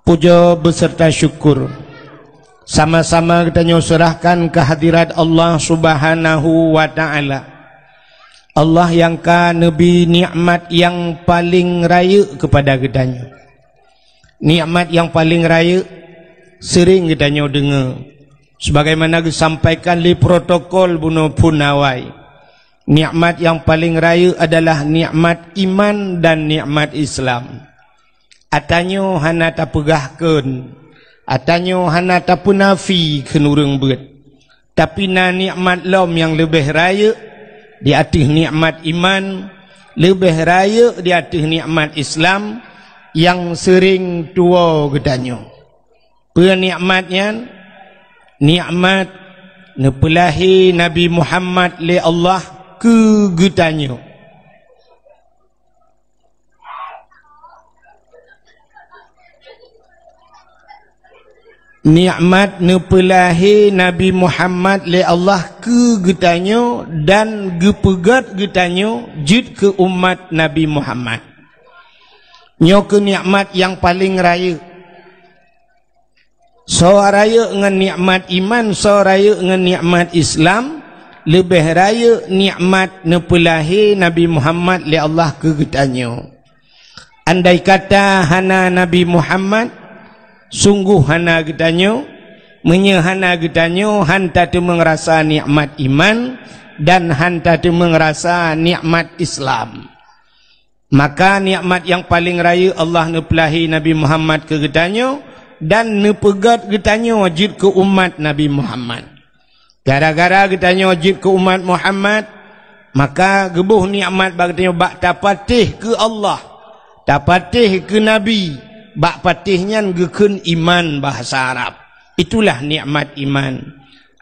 puja beserta syukur sama-sama kita serahkan kehadirat Allah Subhanahu wa Ta'ala. Allah yang ka Nabi nikmat yang paling raya kepada kitanya. Nikmat yang paling raya sering kitanya dengar. Sebagaimana disampaikan di protokol bunuh punawai. Nikmat yang paling raya adalah nikmat iman dan nikmat Islam. Atanyo hana ta pegahkeun, atanyo hana ta punafi kenurung bet. Tapi na nikmat lom yang lebih raya di atas nikmat iman, lebih raya di atas nikmat Islam yang sering tua gedanyo. Penikmatnya nikmat nepelahi Nabi Muhammad li Allah ke gedanyo. Nikmat nepelahi Nabi Muhammad le Allah ke getanyo dan gepegat getanyo jid ke umat Nabi Muhammad. Nyo ke nikmat yang paling raya. So raya dengan nikmat iman, so raya dengan nikmat Islam, lebih raya nikmat nepelahi Nabi Muhammad le Allah ke getanyo. Andai kata hana Nabi Muhammad, sungguh hana getanyo, menyehana getanyo, hanta tu mengerasa nikmat iman dan hanta tu mengerasa nikmat Islam. Maka nikmat yang paling raya Allah nepelahi Nabi Muhammad ke getanyo dan nepegat getanyo wajib ke umat Nabi Muhammad. Gara-gara getanyo wajib ke umat Muhammad, maka gebuh nikmat bagetanyo bak tapatih ke Allah, tapatih ke Nabi. Bak patihnya gekun iman bahasa Arab. Itulah nikmat iman.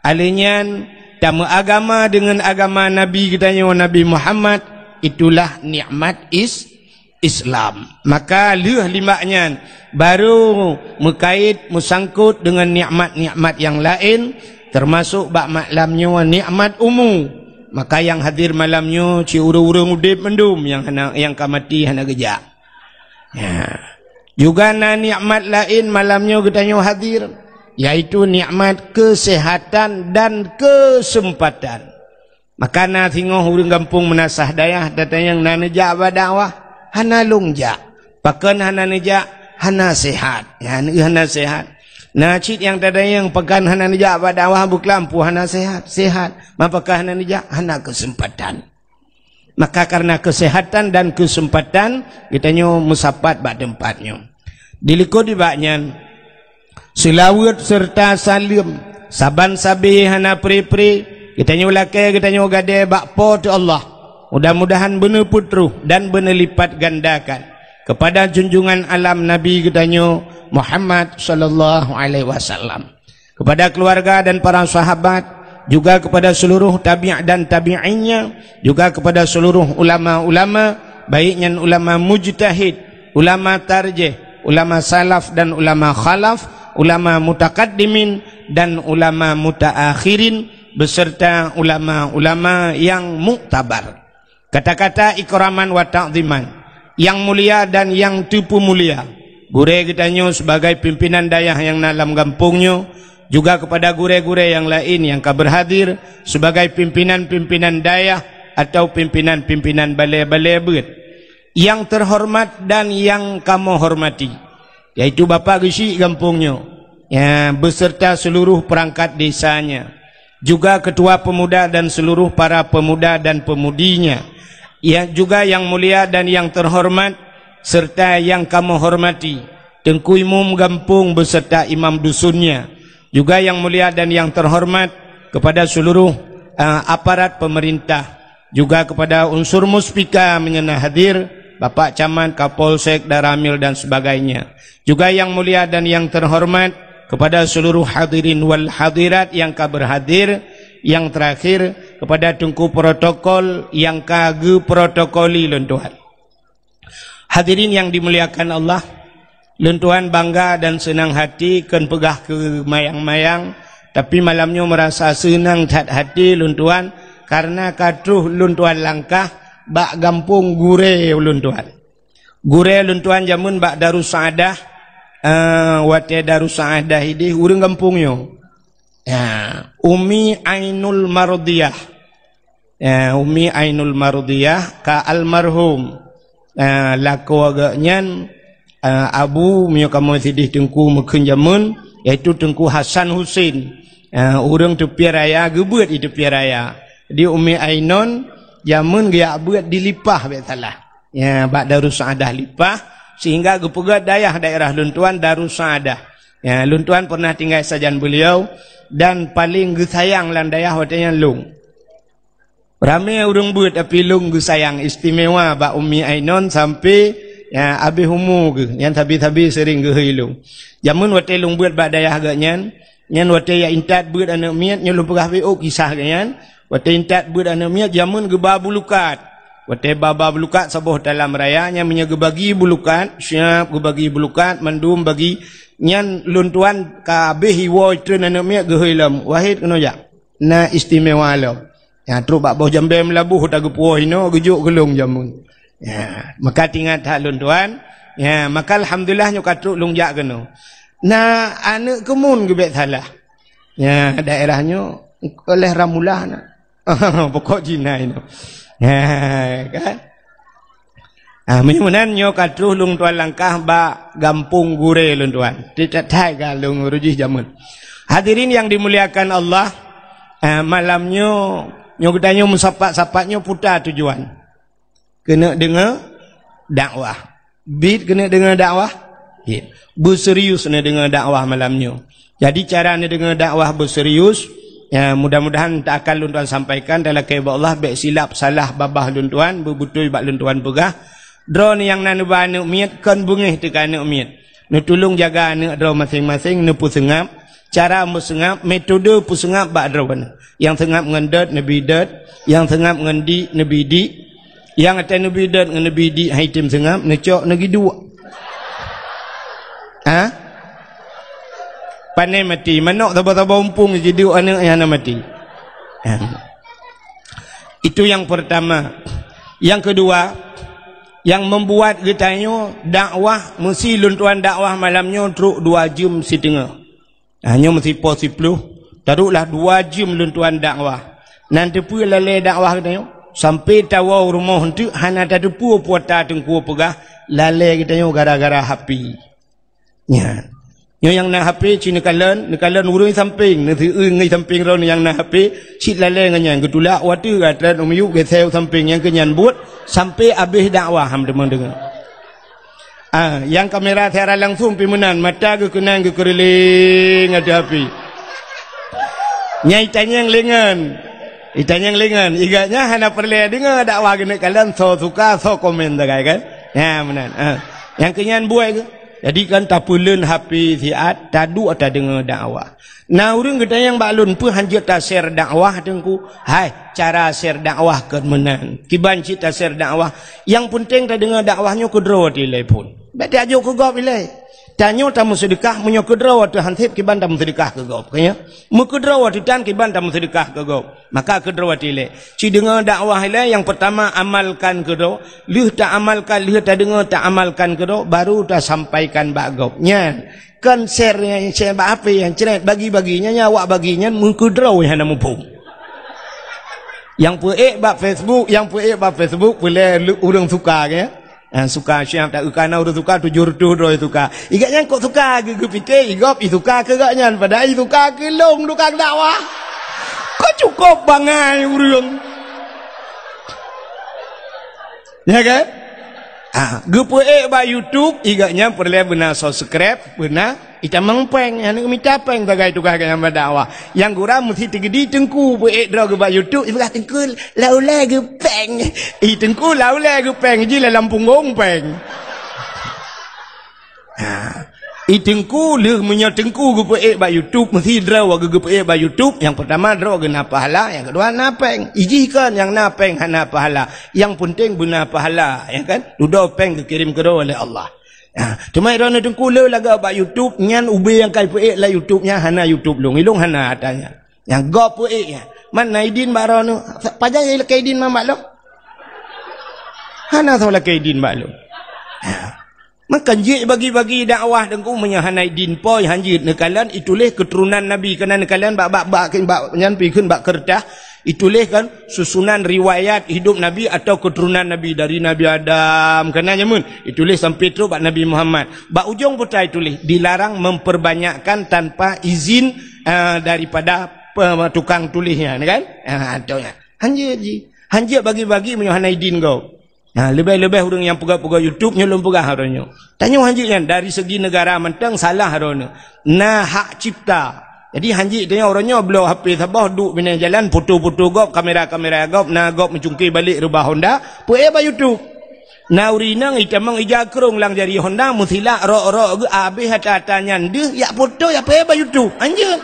Alinyan tamu agama dengan agama Nabi kitanya Nabi Muhammad, itulah nikmat Islam. Maka lih limaknya baru mekait musangkut dengan nikmat-nikmat yang lain, termasuk bak maklamnya nikmat umum. Maka yang hadir malamnya ci urung-urung udip mendum yang kamati hana gejak. Ya. Juga na nikmat lain malamnya kitanya hadir, yaitu nikmat kesehatan dan kesempatan. Maka na tengok urang kampung menasah dayah datang yang na nejak badawah hana lungjak, pakan hana nejak hana sehat, ya hana sehat. Na cit yang tada yang pakan hana nejak badawah buklampu hana sehat, mapakah hana nejak hana kesempatan. Maka karena kesehatan dan kesempatan kitanya musapat bak tempatnya. Dilikut dibaknya selawat serta salim saban sabi hana pri-pri kitanya ulakai kitanya gade bak po tu Allah. Mudah-mudahan benar putruh dan benar lipat gandakan kepada junjungan alam Nabi kitanya Muhammad sallallahu alaihi wasallam, kepada keluarga dan para sahabat, juga kepada seluruh tabi' dan tabi'innya, juga kepada seluruh ulama-ulama, baiknya ulama mujtahid, ulama tarjih, ulama salaf dan ulama khalaf, ulama mutakaddimin dan ulama mutaakhirin, beserta ulama-ulama yang muktabar. Kata-kata ikraman wa ta'ziman, yang mulia dan yang tipu mulia. Gure kitanya sebagai pimpinan dayah yang dalam kampungnya, juga kepada gure-gure yang lain yang berhadir sebagai pimpinan-pimpinan dayah atau pimpinan-pimpinan balai-balai bet yang terhormat dan yang kamu hormati, yaitu Bapak Gesi kampungnya, ya, beserta seluruh perangkat desanya, juga ketua pemuda dan seluruh para pemuda dan pemudinya, ya, juga yang mulia dan yang terhormat serta yang kamu hormati Tengku Imam kampung beserta imam dusunnya, juga yang mulia dan yang terhormat kepada seluruh aparat pemerintah, juga kepada unsur muspika menyenah hadir, Bapak Camat, Kapolsek, Daramil dan sebagainya, juga yang mulia dan yang terhormat kepada seluruh hadirin wal hadirat yang berhadir, yang terakhir kepada tungku protokol yang kage protokoli lentuhan. Hadirin yang dimuliakan Allah, lentuhan bangga dan senang hati kan pegah ke mayang-mayang, tapi malamnya merasa senang hati luntuan karena katuh luntuan langkah bak gampung gure luntuan. Gure luntuan jamun bak Darus Saadah wate Darus Saadah ini urang kampungnya. Ya, Umi Ainul Mardiyah. Ya, Umi Ainul Mardiyah ka almarhum laku agaknya Abu mio kamu sidih tengku meken jamun iaitu Tengku Hasan Husin. Urang tepi raya gebeut di tepi raya. Di Umi Ainun jamun dia buat dilipah bet salah. Ya, bak Darus Saadah lipah sehingga gepegat daerah Luntuan Darus Saadah. Ya, Luntuan pernah tinggal sajan beliau dan paling gesayang lan dayah watanya lung. Ramai urang buat tapi lung gesayang istimewa bak Umi Ainun sampai ya abi humu ke yang tabi-tabi sering ke hilung. Jamun wate lung buat bak dayah agaknya nyan wate ya intat buat anak miat nyelum pegah BO kisah kanyan. Wate intat buat anak miat jamun geba bulukat. Wate baba bulukat sabuh dalam raya nya menyaga bagi bulukat, siap gebagi bulukat mandum bagi nyan Luntuan kabeh hiwo itu anak miat ke hilam. Wahid kena jak. Na istimewa lo. Ya terus bak boh jambe melabuh tak gepuh ino gejuk gelung jamun. Ya, maka tingat hak Luntuan. Ya, maka alhamdulillah nyo katruk lung jak kena. Nah, anak kemun gebet salah. Ya, daerahnya oleh ramulah nak. Pokok Cina itu. Ya, kan? Mudah-mudahan nyo katruh Luntuan langkah ba gampung gure Luntuan. Tidak tai galung rujih jamun. Hadirin yang dimuliakan Allah, malamnya nyo katanya musapak-sapaknya putar tujuan. Kena dengar dakwah. Bid kena dengar dakwah. Yeah. Berserius nak dengar dakwah malamnya. Jadi cara nak dengar dakwah berserius, ya, mudah-mudahan tak akan Luntuan sampaikan dalam kehendak Allah baik silap salah babah Luntuan bebutul bak Luntuan pegah. Drone yang nanu banu miat kan bungih tekan anak miat. Nu tolong jaga anak draw masing-masing nu pusengap. Cara mesengap, metode pusengap bak draw mana. Yang sengap ngendat nabi dat, yang sengap ngendi nabi di, yang atas nabi dat ngan nabi di haitim sengap necok nagi dua. Pandai mati manok taba-taba umpung jadi anak yang mati. Itu yang pertama. Yang kedua, yang membuat getanya dakwah mesti Luntuan dakwah malamnya teruk 2 jam setengah. Hanya mesti pos 10. Taruhlah 2 jam Luntuan dakwah. Nanti pun lalai dakwah getanya sampai tawau rumah hentu hana tak depu puata tengku pegah lalai getanya gara-gara hapi. Ya. Yang nak HP cina nekalan urung samping, nanti ngai samping ron yang nak HP, cik lalai nganya getulak watu gatran umiu gesel samping yang kenyan buat sampai habis dakwah ham demang dengar. Yang kamera siaran langsung pimenan mata ke kenang ke keriling ada HP. Nyai tanyang lengan. Itanyang lengan, iganya hana perlu dengar dakwah kena kalian so suka so komen dah kan. Ya benar. Yang kenyan buat ke jadi kan tak pulen HP siat tadu atau dengar dakwah. Nah orang kita yang balun pun hanjut tak share dakwah tengku. Hai cara share dakwah ke menan. Kiban cita share dakwah. Yang penting tak dengar dakwahnya kedua tilai pun. Berarti ajuk ke gop ilai. Tanya tamu sedekah menyo kedua tu hansip kiban tamu sedekah ke gop kaya. Mu kedua tu tan kiban tamu sedekah ke gop. Maka kedua tilai. Ci dengar dakwah ilai yang pertama amalkan kedua. Lih tak amalkan, lih tak dengar tak amalkan kedua baru tak sampaikan bak gop. Nya kan share yang share bak apa yang cerai bagi-baginya nyawa baginya mu kedua yang nak mumpung. Yang puek bak Facebook, yang puek bak Facebook boleh urang suka kaya. Suka siap tak ukana udah suka tujur tu doy suka. Igaknya kok suka ge fikir igop i suka ke gaknya pada i suka ke long tukang dakwah. Kok cukup bangai urang. Ya kan? Gepu ba YouTube igaknya perlu benar subscribe benar ita mengpeng yang minta peng bagai tukang yang berdakwah. Yang gura mesti tegedi tengku puek dro ba YouTube ibarat tengku laula ge peng. Tengku laula ge peng ji la lampung gong peng. Tengku le menyo tengku ge puek ba YouTube mesti dro ge puek ba YouTube. Yang pertama dro ge na pahala, yang kedua na peng. Ijikan yang na peng hana pahala. Yang penting benar pahala, ya kan? Dudo peng dikirim kedua oleh Allah. Cuma irana tengku le laga ba YouTube nyan ube yang kai puek la YouTube-nya hana YouTube long ilung hana atanya. Yang go puek ya. Man naidin barono pajang ile kaidin mamak lo. Hana sola kaidin mak lo. Maka jik bagi-bagi dakwah dengku menyahanai din poi hanjit nekalan itulah keturunan Nabi kena nekalan bak nyampi kun bak kertas itulah kan susunan riwayat hidup Nabi atau keturunan Nabi dari Nabi Adam kena nyamun itulah sampai tu bak Nabi Muhammad bak ujung putai itulah dilarang memperbanyakkan tanpa izin daripada tukang tulisnya kan hanjit bagi-bagi menyahanai din kau. Lebih-lebih orang yang pegang-pegang YouTube nyelum pegang haranya. Tanya hanjit kan dari segi negara mentang salah haranya. Nah hak cipta. Jadi hanjit tanya orangnya belum HP sabah duk bina jalan foto-foto gop kamera-kamera gop na gop mencungkir balik rubah Honda puai ba YouTube. Na urinang itamang ija kerong lang jari Honda musila ro-ro ge habis hata nyande ya foto ya puai ba YouTube. Hanjit.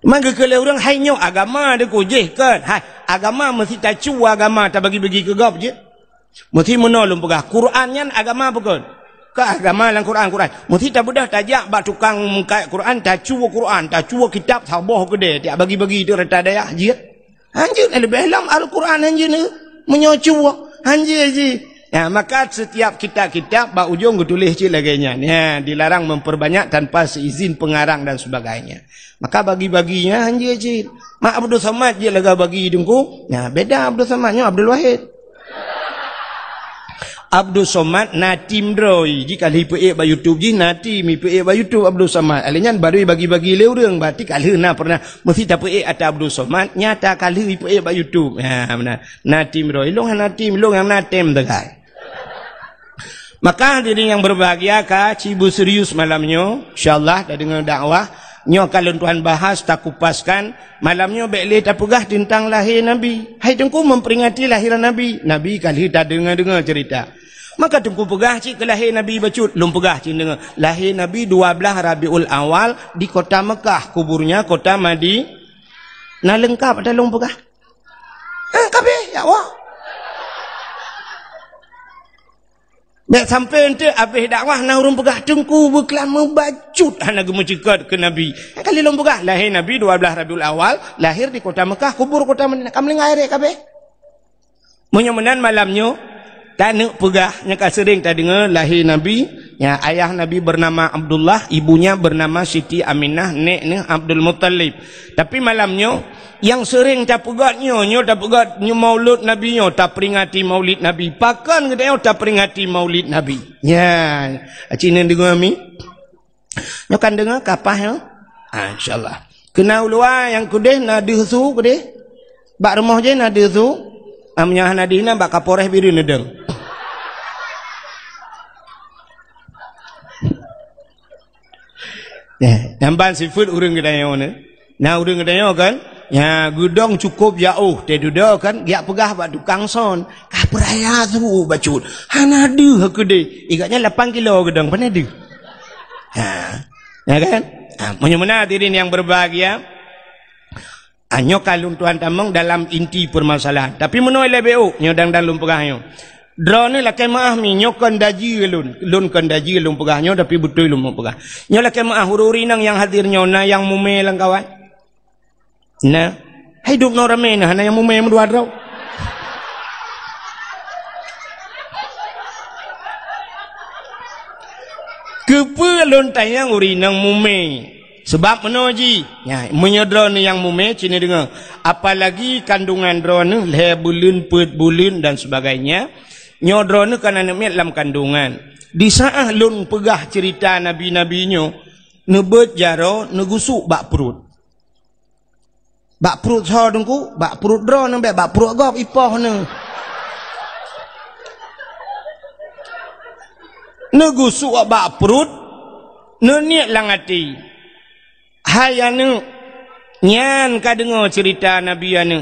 Maka kalau orang hanya agama dia kujih kan. Agama mesti tak cua agama tak bagi-bagi ke gap je. Mesti menolong pegah. Qurannya agama bukan. Ke agama dalam Quran. Mesti tak mudah tajak bak tukang mengkait Quran tak cua Quran, tak cua kitab sabah gede. Tak bagi-bagi itu rata daya je. Anjir lebih dalam Al-Quran anjir ni menyocua. Anjir je. Ya, maka setiap kitab-kitab bak ujung tulis cik lagainya. Ya, dilarang memperbanyak tanpa seizin pengarang dan sebagainya. Maka bagi-baginya anjir cik. Mak Abdul Samad je laga bagi hidungku. Ya, beda Abdul Samadnya Abdul Wahid. Abdul Samad natim droi. Jika lipe ba YouTube ji nati mi pe ba YouTube Abdul Samad. Alenya baru bagi-bagi le urang berarti kali na pernah mesti tak pe ata Abdul Samad nyata kali pe ba YouTube. Ya, benar. Natim droi long natim long yang natem degai. Maka hadirin yang berbahagia ka cibu serius malamnya insyaallah dah dengar dakwah nyo kalau Tuhan bahas tak kupaskan malamnya bekle tak pegah tentang lahir Nabi. Hai tengku memperingati lahiran Nabi. Nabi kali tak dengar cerita. Maka tengku pegah cik ke lahir Nabi bacut lum pegah cik dengar. Lahir Nabi 12 Rabiul Awal di kota Mekah, kuburnya kota Madi. Nah lengkap ada lum pegah. Kabeh ya Allah. Nek sampai ente habis dakwah na urung pegah tengku berkelama bacut hana gemucikat ke Nabi. Kali lom pegah lahir Nabi 12 Rabiul Awal, lahir di kota Mekah, kubur kota Madinah. Kamling air kabeh. Menyemenan malamnya tak nak pegah nya ka sering tak dengar lahir Nabi, ya ayah Nabi bernama Abdullah, ibunya bernama Siti Aminah, neknya Abdul Muttalib. Tapi malamnya yang sering tak pegatnya tak pegat maulud Nabi tak peringati maulid Nabi. Pakan kita tak peringati maulid Nabi. Ya, Cina dengar mi. Nyo kan dengar kapah ya. Insyaallah. Kena ulua yang kudeh na disu kudeh. Bak rumah je na disu. Amnya nadina bak kaporeh biru nedeng. Ya, nampan sifat urang kedayo ni. Nah urang kedayo kan ya gudong cukup jauh te duda kan dia pegah bak tukang son ka peraya tu bacut hana de hakede igaknya 8 kilo gedang pana de ya kan menyemena hadirin yang berbahagia anyo kalun Tuhan tamang dalam inti permasalahan tapi menoi lebeu nyo dang dalum pegahnya drone la kemaah mi nyo kan daji lun kan daji lum pegahnya tapi betul lum pegah nyo la kemaah hururinang yang hadirnya na yang mumelang kawan. Nah, hidup no rame nah, hana yang mumay mendua raw. Kepelon tayang urinang mumay. Sebab menoji, ya, menyodron yang mumay cina dengar. Apalagi kandungan drone, lebulun, put bulun dan sebagainya. Nyodron kan anak dalam kandungan. Di saat lun pegah cerita nabi-nabinya, nebet jaro, negusuk bak perut. Bak perut so dengku, bak perut drone nambah bak perut gop ipoh ne. Negusuk bak perut, ne niat lang hati. Hai anu nyan ka dengar cerita Nabi anu.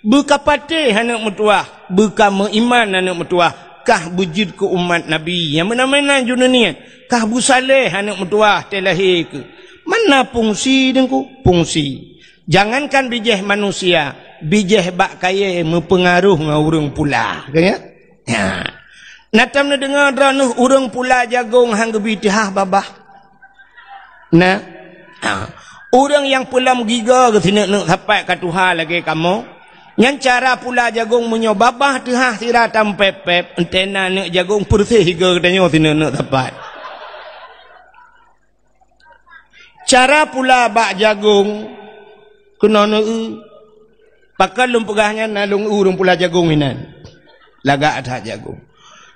Buka patih anak metuah, buka meiman anak metuah, kah bujud ke umat Nabi. Yang mana-mana juna niat, kah busaleh anak metuah telahir ke. Mana fungsi dengku? Fungsi. Jangankan bijih manusia, bijih bak kaya mempengaruh dengan orang pula. Kaya? Ya. Natam na dengar drone orang pula jagung hang gebitih babah. Nah. Orang yang pula giga ke sini nak sampai ke Tuhan lagi kamu. Yang cara pula jagung menyobabah tehah siratan pepep entena nak jagung bersih hingga katanya sini nak dapat. Cara pula bak jagung kena nak pakai lumpegahnya nalung urung pula jagung inan. Lagak ada jagung.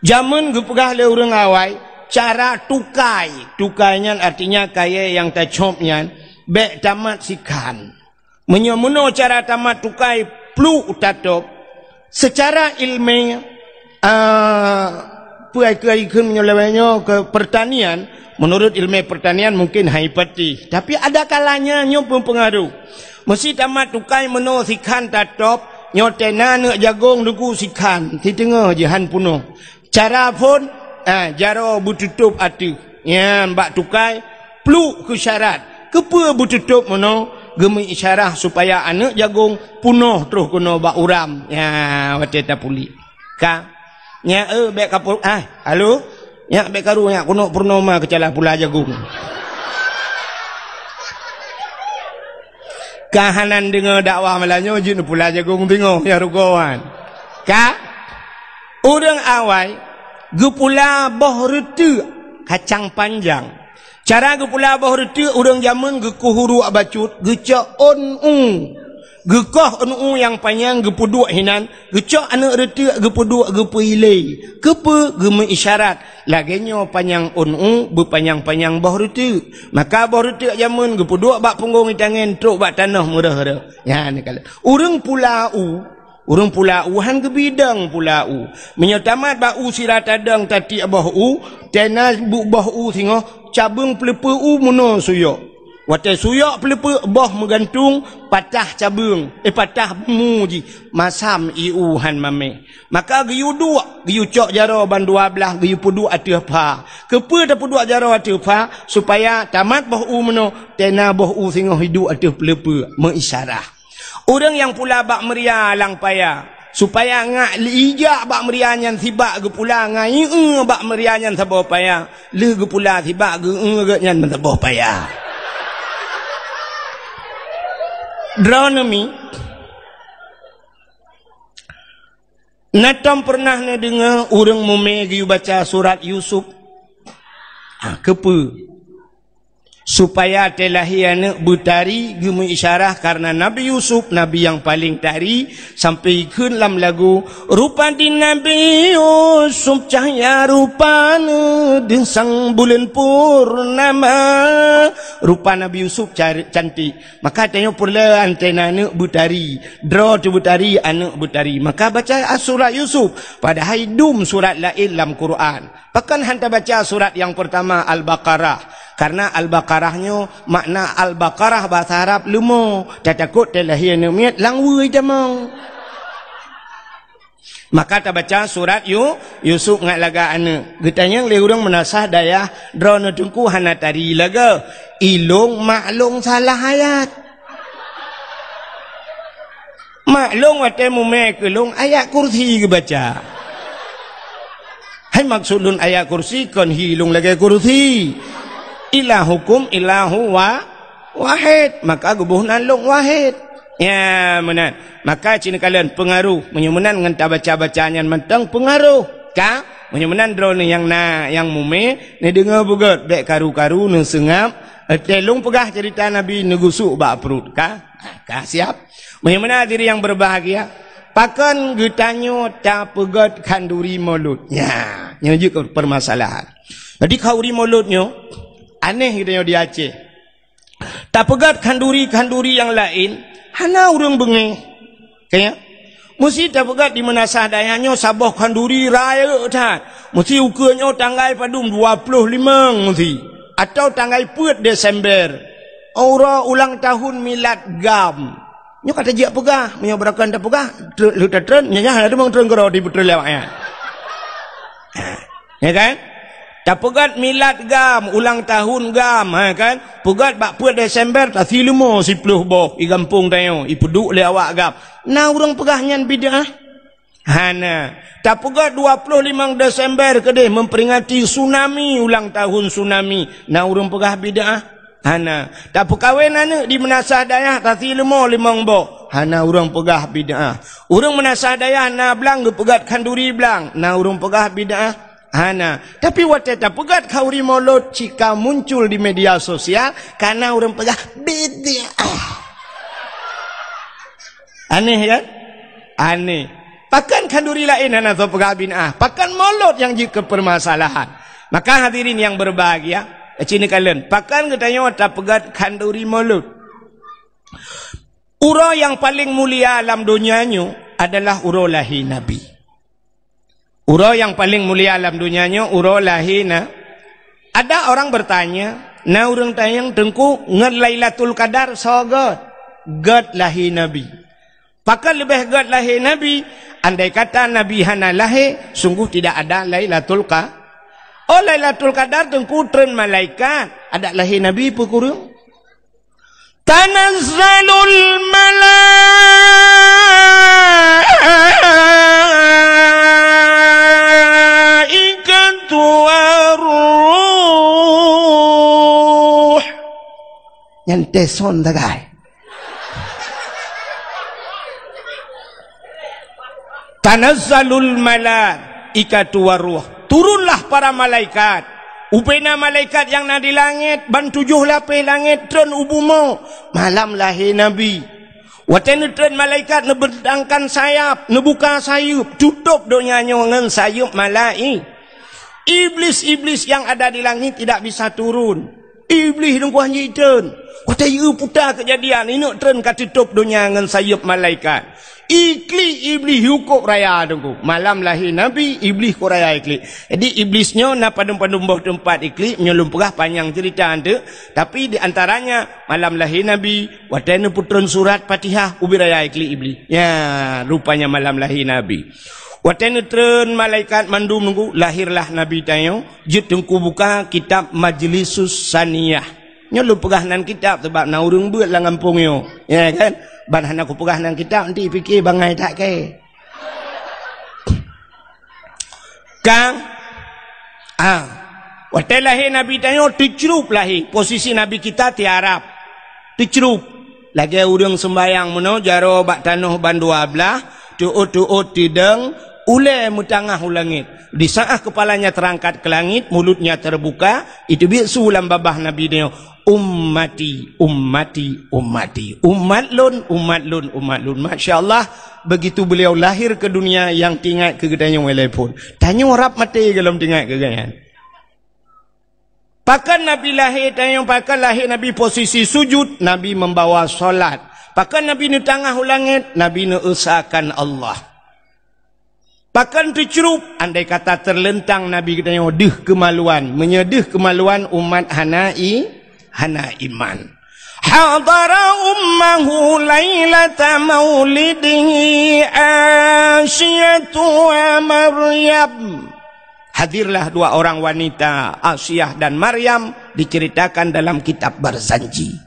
Zaman gepegah le urang awai cara tukainya artinya kaya yang tacopnya bek tamat sikan. Menyomuno cara tamat tukai plu utatop secara ilmiah puai-puai menyolewanya ke pertanian. Menurut ilmu pertanian mungkin haipati, tapi ada kalanya nyo pengaruh. Mesti tamat tukai meno sikan tatop nyotena nak jagung duku sikan di tengah jahan punuh. Cara pun jaro bututup atu. Ya mbak tukai plu ke syarat. Kepa bututup meno gemi isyarah supaya anak jagung punuh terus kena bak uram. Ya wate tapuli. Ka nya bek kapul halo. Ya bek karu ya kuno purnama kecalah pula jagung. Kahanan dengar dakwah melanyo jin pula jagung tengok ya rugawan. Ka urang awai gepula boh retu kacang panjang. Cara gepula boh retu urang zaman gekuhuru abacut gecak gekoh yang panjang gepuduk hinan gecak anak retu gepuduk gepuilei kepe geme isyarat lagenyo panjang berpanjang-panjang boh retu maka boh retu zaman gepuduk bak punggung tangan truk bak tanah murah-murah ya ni kala urang pulau han ke bidang pulau menyatamat bau sirat adang tati abah tena boh singo cabung pelepa muno suyok. Watai suyok pelepa boh menggantung patah cabung patah muji masam han mame maka giyu dua giyu cok jaro ban 12 giyu pudu atuh pa kepa dapat dua jaro atuh pa supaya tamat boh meno tena boh singo hidup atuh pelepa mengisyarah orang yang pula bak meria lang paya supaya ngak lijak bak meria nyan sibak ge pula ngai bak meria nyan sabo paya le ge pula sibak ge nyan sabo paya. Dronomi Natam pernah na dengar orang memegi baca surat Yusuf kepa supaya telahi anak bertari gemu isyarah karena Nabi Yusuf Nabi yang paling tari sampai ke dalam lagu rupa di Nabi Yusuf cahaya rupanya di sang bulan purnama rupa Nabi Yusuf cantik maka tanya pula antena anak bertari draw tu bertari anak bertari maka baca surat Yusuf padahal dum surat lain dalam Quran bahkan hantar baca surat yang pertama Al-Baqarah karena Al-Baqarahnya makna Al-Baqarah bahasa Arab lemo takut telahi anak langwui jamang maka tak baca surat Yusuf ngat laga anak getanya le urang menasah daya drone tungku hana tari laga ilung maklung salah ayat maklung wate mume kelung ayat kursi ke baca hai maksudun ayat kursi kon hilung lagi kursi ilahukum ilahu wahid maka gubuh nalung wahid ya menan maka cina kalian pengaruh menyemenan dengan tak baca-bacanya mentang pengaruh ka menyemenan drone yang mume ni dengar bugat bek karu-karu ne sengap telung pegah cerita Nabi negusuk bak perut ka siap menyemenan diri yang berbahagia pakan getanyo tak pegat kanduri mulut ya nyujuk permasalahan jadi kanduri mulutnya aneh gitu di Aceh tak pegat kanduri yang lain hana urang bengi kaya mesti tak pegat di menasah dayanya sabah kanduri raya tak mesti ukurnya tanggal padum 25 mesti atau tanggal 4 Desember aura ulang tahun milad gam nyo kata jia pegah menyobrakan tak pegah luta tren nyanya ada mong tren gero di betul lewatnya ya kan tak pegat milad gam ulang tahun gam kan pegat bak 4 Desember tak silmo 10 boh i kampung tayo i peduk le awak gam na urang pegah nyan bidah hana tak pegat 25 Desember kedeh memperingati tsunami ulang tahun tsunami na urang pegah bidah hana tak perkahwin anak di menasah dayah tak silmo 5 boh hana urang pegah bid'ah. Urang menasah daya hana belang ge pegat kanduri belang, na urang pegah bid'ah hana. Tapi wateta pegat kauri maulud jika muncul di media sosial karena urang pegah bid'ah. Aneh kan? Aneh. Pakan kanduri lain hana tu pegah bid'ah, pakan maulud yang jika permasalahan. Maka hadirin yang berbahagia, cini kalian, pakan katanya tak pegat kanduri maulud. Ura yang paling mulia alam dunianya adalah ura lahir Nabi. Ura yang paling mulia alam dunianya ura lahir na. Ada orang bertanya, na orang tayang tengku ngat Lailatul Qadar so god lahir Nabi. Pakan lebih god lahir Nabi, andai kata Nabi hana lahir, sungguh tidak ada Lailatul Qadar. Oh Lailatul Qadar tengku tren malaikat, ada lahir Nabi pekurung. Tanazzalul malaikatu waruh. Nyante son dagay. Tanazzalul malaikatu waruh. Turunlah para malaikat. Upena malaikat yang ada di langit, ban 7 lapis langit, tren ubumo. Malam lahir Nabi. Watena tren malaikat neberdangkan sayap, nebuka sayup, tutup donyanya dengan sayup malaik. Iblis-iblis yang ada di langit tidak bisa turun. Iblis nunggu hanyi tren. Watena putar kejadian, ini tren katutup donya dengan sayup malaikat. Ikli iblis hukum raya tunggu. Malam lahir Nabi, iblis ko raya ikli. Jadi iblisnya na padum-padum bawah tempat ikli, menyelum perah panjang cerita anda. Tapi di antaranya malam lahir Nabi, watena putron surat Fatihah, ubi raya ikli iblis. Ya, rupanya malam lahir Nabi. Watena tren malaikat mandum nunggu, lahirlah Nabi tayo. Jut tengku buka kitab Majlisus Saniyah. Nyelum perah nan kitab sebab na urung buat lah ngampungnya. Ya kan? Ban hana ku perah nang kitab nanti fikir bangai tak ke. Kang waktu lahir Nabi tanya dicrup lahir. Posisi Nabi kita tiarap. Dicrup. Lagi urang sembayang meno jaro bak tanah ban 12, tuut tideng, ule mutangah ulangit. Di saat kepalanya terangkat ke langit, mulutnya terbuka, itu biasa ulam babah Nabi dia. Ummati, ummati, ummati. Umat lun, umat lun, umat lun. Masya Allah, begitu beliau lahir ke dunia yang tinggal kegedanya walaupun. Tanya rap mati kalau tinggal kegayan. Pakan Nabi lahir, tanya pakan lahir Nabi posisi sujud, Nabi membawa solat. Pakan Nabi ni tengah ulangit, Nabi ni usahakan Allah. Pakan tercerup, andai kata terlentang Nabi katanya, deh kemaluan. Menyedih kemaluan umat hana iman. Hadara ummahu lailata maulidihi Asyatu wa Maryam. Hadirlah dua orang wanita, Asyah dan Maryam, diceritakan dalam kitab Barzanji.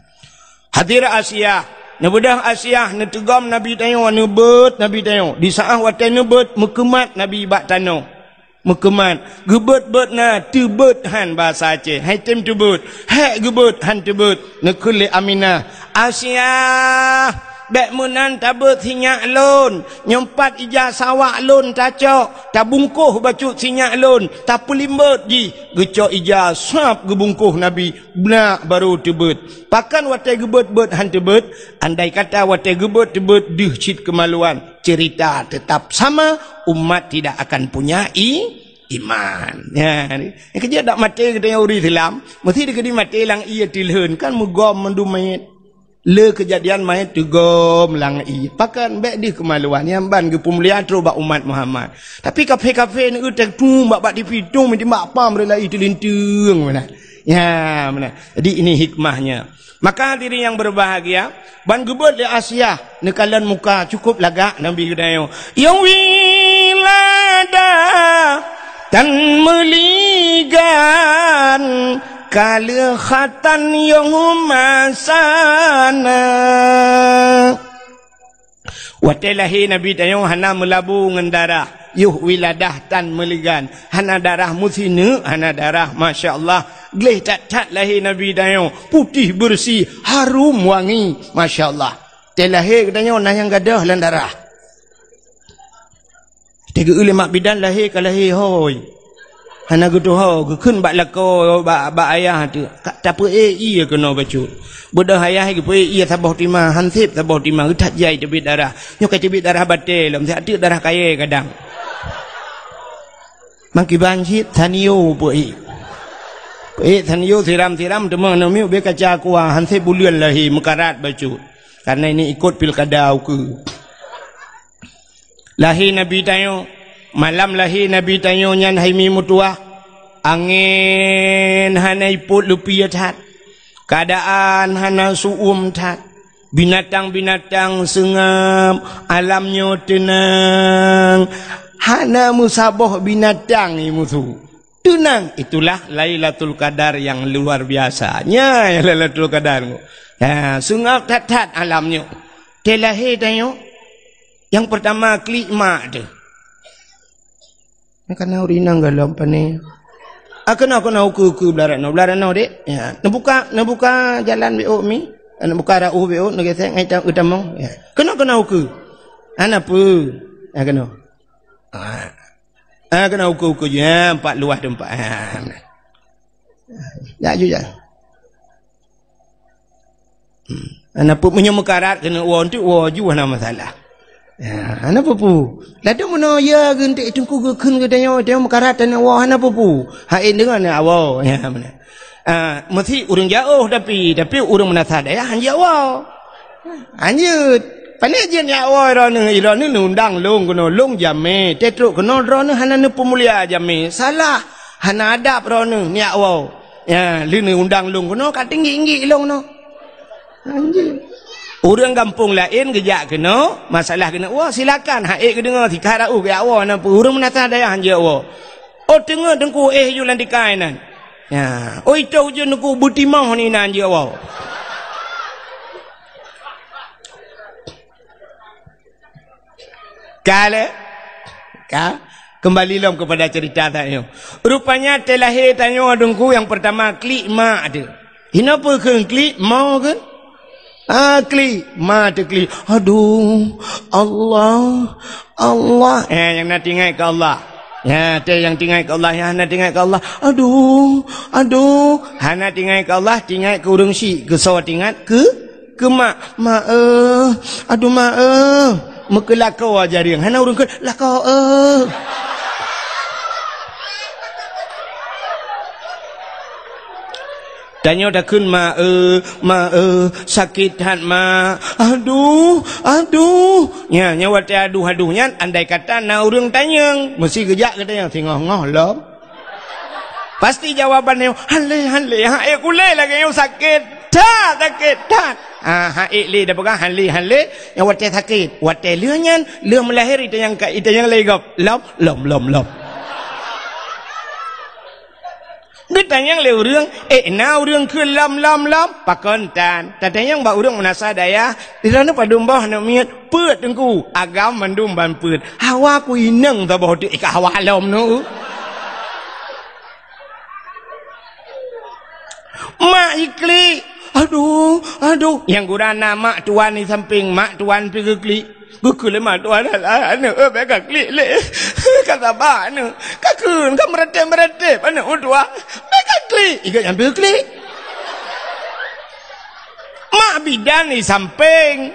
Hadir Asyah, nebedah Asyah, netegam Nabi tanya, nebet Nabi tanya. Di saat waktu nebet, mekemat Nabi bak tanah. Mekemat, gebet-bet na, tebet han bahasa Aceh. Hai tem tebet, hai gebet han tebet. Nekuli Aminah, Asyah, bek menan tabet sinyak lon, nyempat ijah sawak lon tacok, tabungkuh bacut sinyak lon, tapulimbet ji, gecok ijah sap gebungkuh Nabi, benak baru tebet. Pakan watai gebet-bet han tebet, andai kata watai gebet tebet, dih cit kemaluan. Cerita tetap sama, umat tidak akan punya iman. Ya, kerja tak mati kita yang uri Islam, mesti dia kena mati lang ia tilhun kan mugom mendu mayat. Le kejadian mayat tugom lang ia. Pakan baik dia kemaluan yang ban ke pemulihan terus bak umat Muhammad. Tapi kafe-kafe ni utek tu bak di pitung mesti mak pam relai telintung mana. Ya, mana. Jadi ini hikmahnya. Maka diri yang berbahagia, ban gebet di Asyah, nekalan muka cukup lagak Nabi kedayo. Yang wilada dan meligan kalikhatan yang masana. Watelahi Nabi tayo hana melabu ngendara. Yuh wiladah tan meligan. Hana darah musinu, hana darah Masya Allah. Gleh tak lahir Nabi tayo. Putih bersih, harum wangi. Masya Allah. lahir katanya nah yang gadah lan darah. Tiga uli mak bidan lahir ke lahir hoi. Hana gudu hoขึ้นbak lako bak ayah tu. Tak apa iya kena baca. Bodoh ayah ke pe iya tabah timah hansip tabah timah utat jai tebit darah. Nyo kai tebit darah batel lam sak darah kaya kadang. Mangki banjit taniyo pe. Taniyo siram-siram demang namiu be kaca kuah hansip bulian lahir mekarat baca. Karena ini ikut pilkada ke. Lahir Nabi tayo, malam lahir Nabi tayo nyan haimi mutua, angin hana iput lupi tat, keadaan hana suum tat, binatang-binatang sengam, alamnya tenang, hana musabah binatang musuh. Tenang, itulah Lailatul Qadar yang luar biasanya, ya Lailatul Qadar. Ya, sungap tat-tat alamnya. Telahir tayo. Yang pertama klik mak tu. Kena urinang galam pane. Kena uku belaran dek. Ya, nak buka jalan BO mi. Nak buka rauh BO nak gesek ngai utamong. Ya. Kena uku. Ana apa? Kena. Kena uku je 4 luas tempat. Ya juga. Ana pun menyemekarat kena won tu ju ana masalah. Ya, ana pupu. Lada mono ya gentik tungku gekun ke danyo mekarat ana wa ana pupu. Hain dengan awo ya mana. Mesti urang jauh tapi urang menasad ya han jauh. Anjut. Panejen ya wa ro ni undang long kono long jame tetruk kono ro ni hana pemulia jame. Salah. Hana adab ro ni ya wa. Ya, ni undang long kono kat tinggi-tinggi long no. Anjir. Orang kampung lain gejak kena, masalah kena. Wah silakan haik ke dengar tikar au ke awak nampu. Orang menata daya hanja awak. Oh tengah dengku ju lan dikainan. Ya, oh itu je nengku butimah ni nan je awak. Kembali lom kepada cerita tadi. Rupanya telahir tanya dengku yang pertama klik mak ada. Kenapa ke klik mau ke? Klik mata klik. Aduh Allah yang nak tinggal ke Allah. Ya yang tinggal ke Allah. Ya nak tinggal ke Allah. Aduh hana tinggal ke Allah, tinggal ke urang si ke saw tinggal ke mak aduh mak mekelakau aja riang hana urang ke lakau Tanya dah kun sakit hat ma. Aduh. Ya nyawa te aduh-aduhnya andai kata na urang tanyang, mesti gejak katanya tengah-ngah lah. Pasti jawabannya hanle ha kule lagi yang sakit. Sakit. Le dah pegang hanle nyawa te sakit. Wat te leunyan leu melahir itu yang legap. Lom. Ditanya le urang na urang ke lam pakon tan tatanya ba urang menasa daya dirana padumbah nak miat peut engku agam mandum ban peut hawa ku ineng ta boh dik hawa lom nu mak ikli aduh yang gurana mak tuan di samping mak tuan pergi kli Gukul mak tuan anak mereka klik le kata ba anak kakun kan meretep anak tua mereka klik ikat yang klik mak bidan di samping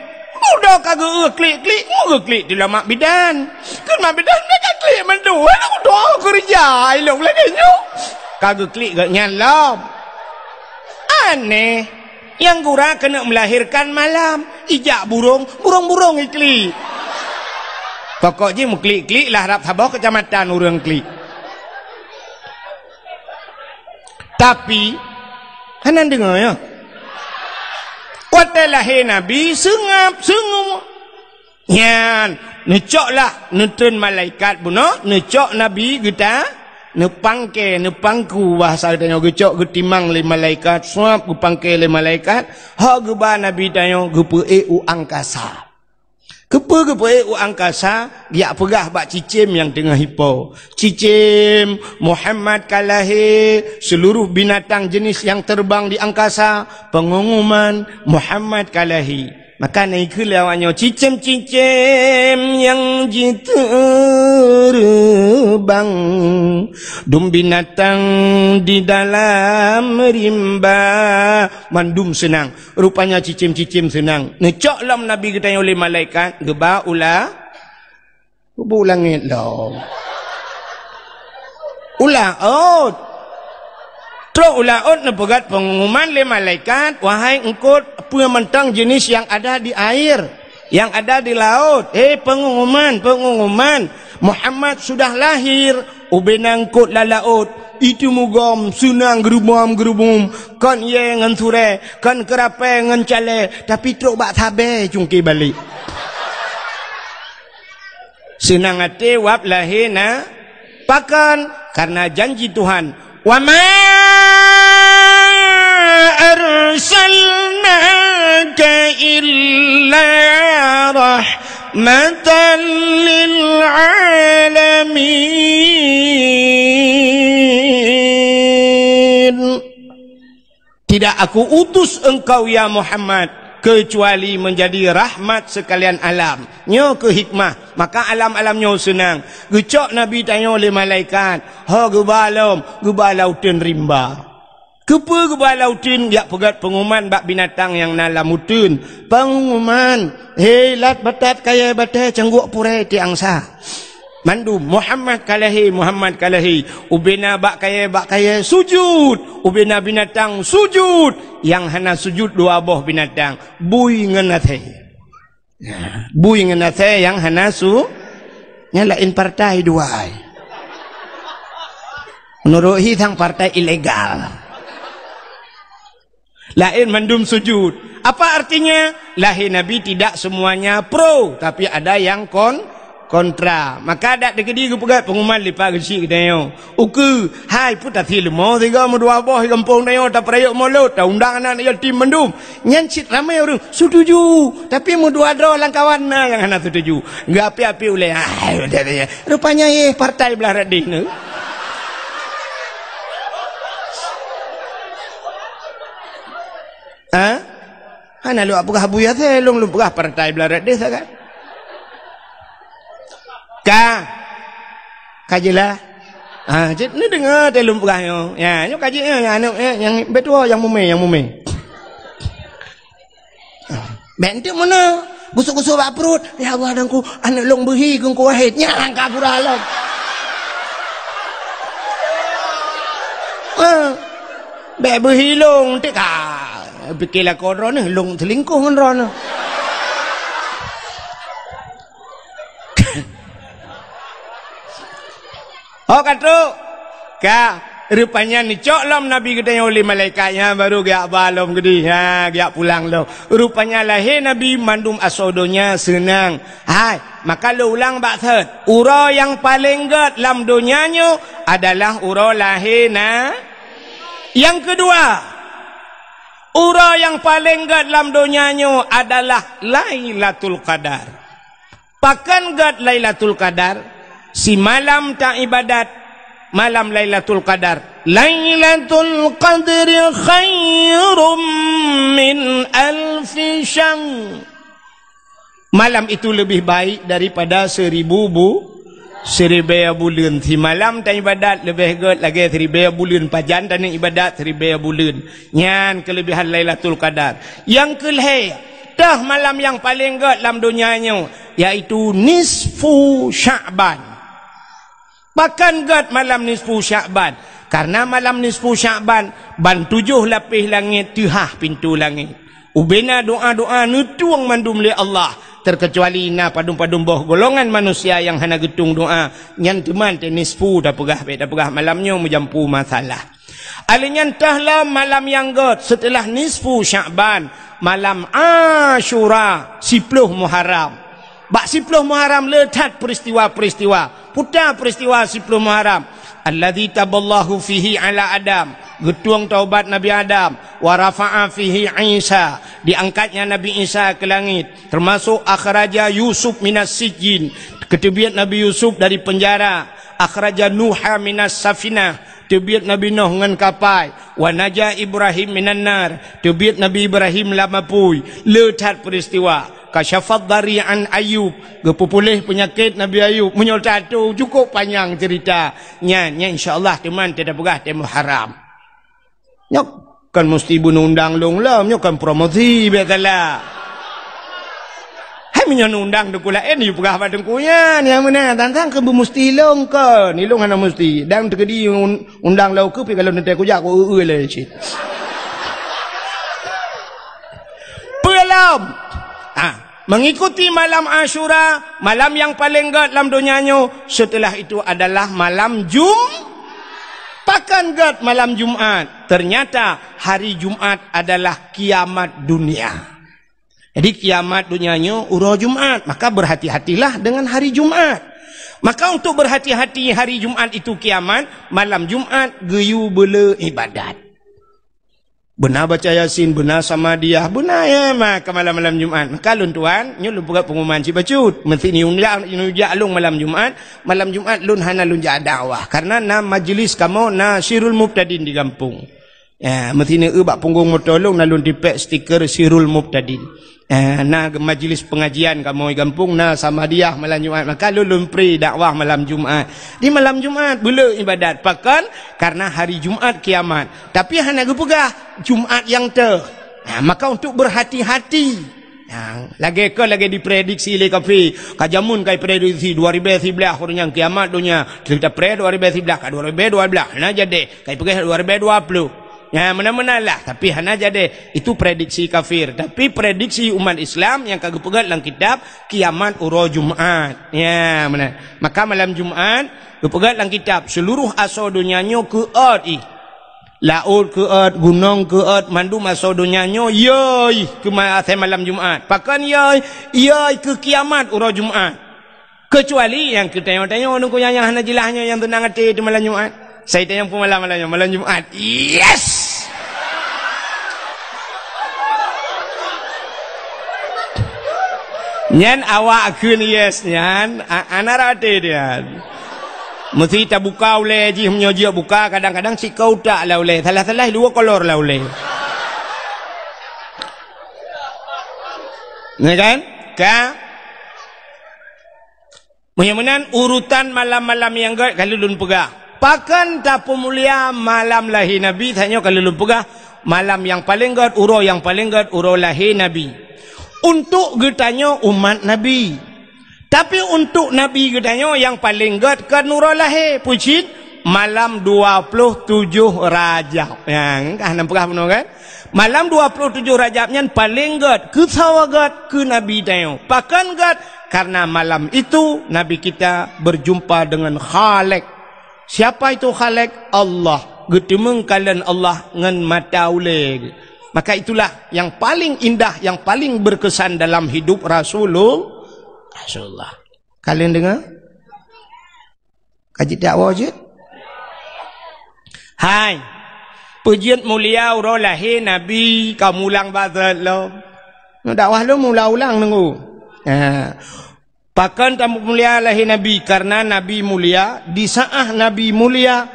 udah kagak klik di dalam mak bidan kan mak bidan mereka klik mendu anak tua kerja ilok lagi nyu kagak klik gak nyalam aneh yang gura kena melahirkan malam ijak burung ikli pokoknya mau klik lah harap sabah kecamatan orang klik tapi hanan dengar ya waktu lahir Nabi sengap nyan necok lah nutun malaikat buno necok Nabi kita nepangku bahasa tanya gecok getimang le malaikat suap gepangke le malaikat ha geba Nabi tanya gepe angkasa gepe angkasa dia pegah bak cicim yang tengah hipo cicim Muhammad kalahi seluruh binatang jenis yang terbang di angkasa pengumuman Muhammad kalahi Maka naik lawanya cicem-cicem yang terbang, dum binatang di dalam rimba. Mandum senang. Rupanya cicem-cicem senang. Necok lam Nabi kita oleh malaikat. Geba ulah. Langit lah. Ulah out. Terus ulaut nepegat pengumuman le malaikat, wahai engkau pementang jenis yang ada di air, yang ada di laut. Pengumuman, Muhammad sudah lahir, ubenangkut la laut. Itu mugam sunang gerubum, kan ye ngan sure, kan kerape ngan cale, tapi terus bak tabe cungki balik. Senang hati wap lahir na pakan karena janji Tuhan. Wa ma arsalnaka illa rahmatan lil alamin. Tidak aku utus engkau ya Muhammad kecuali menjadi rahmat sekalian alam. Nyo ke hikmah, maka alam-alamnya senang. Gecok Nabi tanya oleh malaikat, ha gebalau ten rimba. Kepa gebalau ten yak pegat pengumuman bak binatang yang nalamutun. Pengumuman, lat batat kaya batai cangguk pure ti angsa. Mandum Muhammad kalahi ubena bak kaya sujud, ubena binatang sujud, yang hana sujud dua boh binatang bui ngenate yang hana nyalain partai dua ai menurut hitang partai ilegal lain mandum sujud. Apa artinya? Lahir Nabi tidak semuanya pro, tapi ada yang kontra. Maka ada dekedi ke pegat pengumuman lipat kecil kita yo. Uku, hai pun tak til mo tiga mo dua boh kampung dayo tak perayuk mulut, tak undang anak yatim mendum. Nyancit ramai orang setuju, tapi mo dua draw langkawan na yang hana setuju. Enggak api-api oleh. Rupanya partai belah radih ne. Hana lu apa habuya teh lu pegah partai belah radih kan? Kajilah. Jadi ni dengar telum pegahnya. Ya, nyo kaji yang betul yang mume. Bentuk mana? Gusuk-gusuk bak perut. Ya Allah dangku anak long behi kung kuahit nya angka puralam. Be behi long tik pikirlah kodron ni long selingkuh ngon. Oh kata, rupanya ni cok lam Nabi kita yang oleh malaikatnya baru gak balom gede, gak pulang lo. Rupanya lahir Nabi mandum asodonya senang. Hai, maka lo ulang baksud. Ura yang paling gede lam dunianya adalah ura lahir na. Yang kedua, ura yang paling gede lam dunianya adalah Lailatul Qadar. Pakan gede Lailatul Qadar. Si malam tak ibadat, malam Lailatul Qadar. Lailatul Qadri khairum min alfi syahr. Malam itu lebih baik daripada 1000 bulan. Si malam tak ibadat lebih good lagi 1000 bulan. Pajan dan ibadat 1000 bulan. Nyan kelebihan Lailatul Qadar. Yang kelih, dah malam yang paling good dalam dunianya, yaitu nisfu Sya'ban. Bahkan gad malam nisfu Sya'ban. Karena malam nisfu Sya'ban ban 7 lapis langit tuhah pintu langit. Ubena doa-doa nutuang mandum li Allah. Terkecuali na padum-padum boh golongan manusia yang hana getung doa. Nyan teman te nisfu dah pegah malamnya menjampu masalah. Alinyan tahlah malam yang gad setelah nisfu Sya'ban. Malam Ashura 10 Muharram. Bak 10 Muharram letak peristiwa-peristiwa. Putar peristiwa 10 Muharram. Alladzi taballahu fihi ala Adam. Getuang taubat Nabi Adam. Wa rafa'a fihi Isa. Diangkatnya Nabi Isa ke langit. Termasuk akhraja Yusuf minas sijin. Ketebiat Nabi Yusuf dari penjara. Akhraja Nuha minas safinah. Tebiat Nabi Nuh ngan kapai. Wa naja Ibrahim minan nar. Tebiat Nabi Ibrahim lamapui. Letat peristiwa. Kasyafat dari'an Ayub. Gepupulih penyakit Nabi Ayub. Menyol tatu. Cukup panjang cerita. Nya insyaAllah teman tidak pegah temu haram. Nyok kan mesti bunuh undang long lah. Nyok kan promosi biasalah. Minyak undang duk lain you pegah pada kunya ni mana tantang ke mesti long ke ni long hana mesti dan terkedi undang lau ke kalau nanti aku jak aku le cit belum mengikuti malam Asyura, malam yang paling gad dalam dunianya. Setelah itu adalah malam pakan gad malam Jumat. Ternyata hari Jumat adalah kiamat dunia. Jadi kiamat dunianya urau Jumat. Maka berhati-hatilah dengan hari Jumat. Maka untuk berhati-hati hari Jumat itu kiamat, malam Jumat geyu bela ibadat. Benar baca Yasin, benar sama dia, benar ya maka malam-malam Jumat. Maka lun tuan, nyu lun buka pengumuman si bacut. Mesti ni unjak lung malam Jumat. Malam Jumat lun hana lun jak dakwah. Karena na majlis kamu na Sirul Mubtadin di kampung. Ya, mesti ni bak punggung motolong na lun dipek stiker Sirul Mubtadin. Na majlis pengajian kamu di kampung na sama dia malam Jumat. Maka lulun pri dakwah malam Jumat. Di malam Jumat bela ibadat pakan karena hari Jumat kiamat. Tapi hana gepegah Jumat yang maka untuk berhati-hati. Lagi diprediksi oleh kafe kajamun kai prediksi 2011 orang kiamat dunia. Kita pred 2011 ka 2012 nah jadi kai pergi 2020. Ya mana-mana lah. Tapi hana jadi itu prediksi kafir. Tapi prediksi umat Islam yang kagak pegat dalam kitab kiamat uro Jumat. Ya mana. Maka malam Jumat pegat dalam kitab seluruh asal dunianya ke laut ke gunung ke mandu asal dunianya yoi ke malam Jumat. Pakan yoi ke kiamat uro Jumat. Kecuali yang kita tanya nunggu yang hana jilahnya yang tenang hati di malam Jumat. Saya tanya pun malam Jumat. Yes. Nyan awak kun yes nyan anarate dia. Mesti tak buka oleh ji menyoji buka kadang-kadang si kau tak lah oleh. Salah-salah dua kolor lah oleh. Ni kan? Mudah-mudahan urutan malam-malam yang gad kalau lun pegah. Pakan tak pemulia malam lahir Nabi tanya kalau lu pegah malam yang paling gad uro yang paling gad uro lahir Nabi untuk getanya umat Nabi. Tapi untuk Nabi getanya yang paling gad kan uro lahir pucit malam 27 Rajab. Yang kan nampak benar kan? Malam 27 Rajabnya paling gad ke sawagat ke Nabi tanya. Pakan gad karena malam itu Nabi kita berjumpa dengan Khalik. Siapa itu Khalik? Allah. Getemeng kalian Allah ngan mata uleg. Maka itulah yang paling indah, yang paling berkesan dalam hidup Rasulullah. Kalian dengar? Kaji dakwah je? Hai. Pujian mulia uro lahir Nabi kamu ulang bazal lo. Dakwah lo mula ulang nunggu. Pakan tamu mulia lahir Nabi karena Nabi mulia di saat Nabi mulia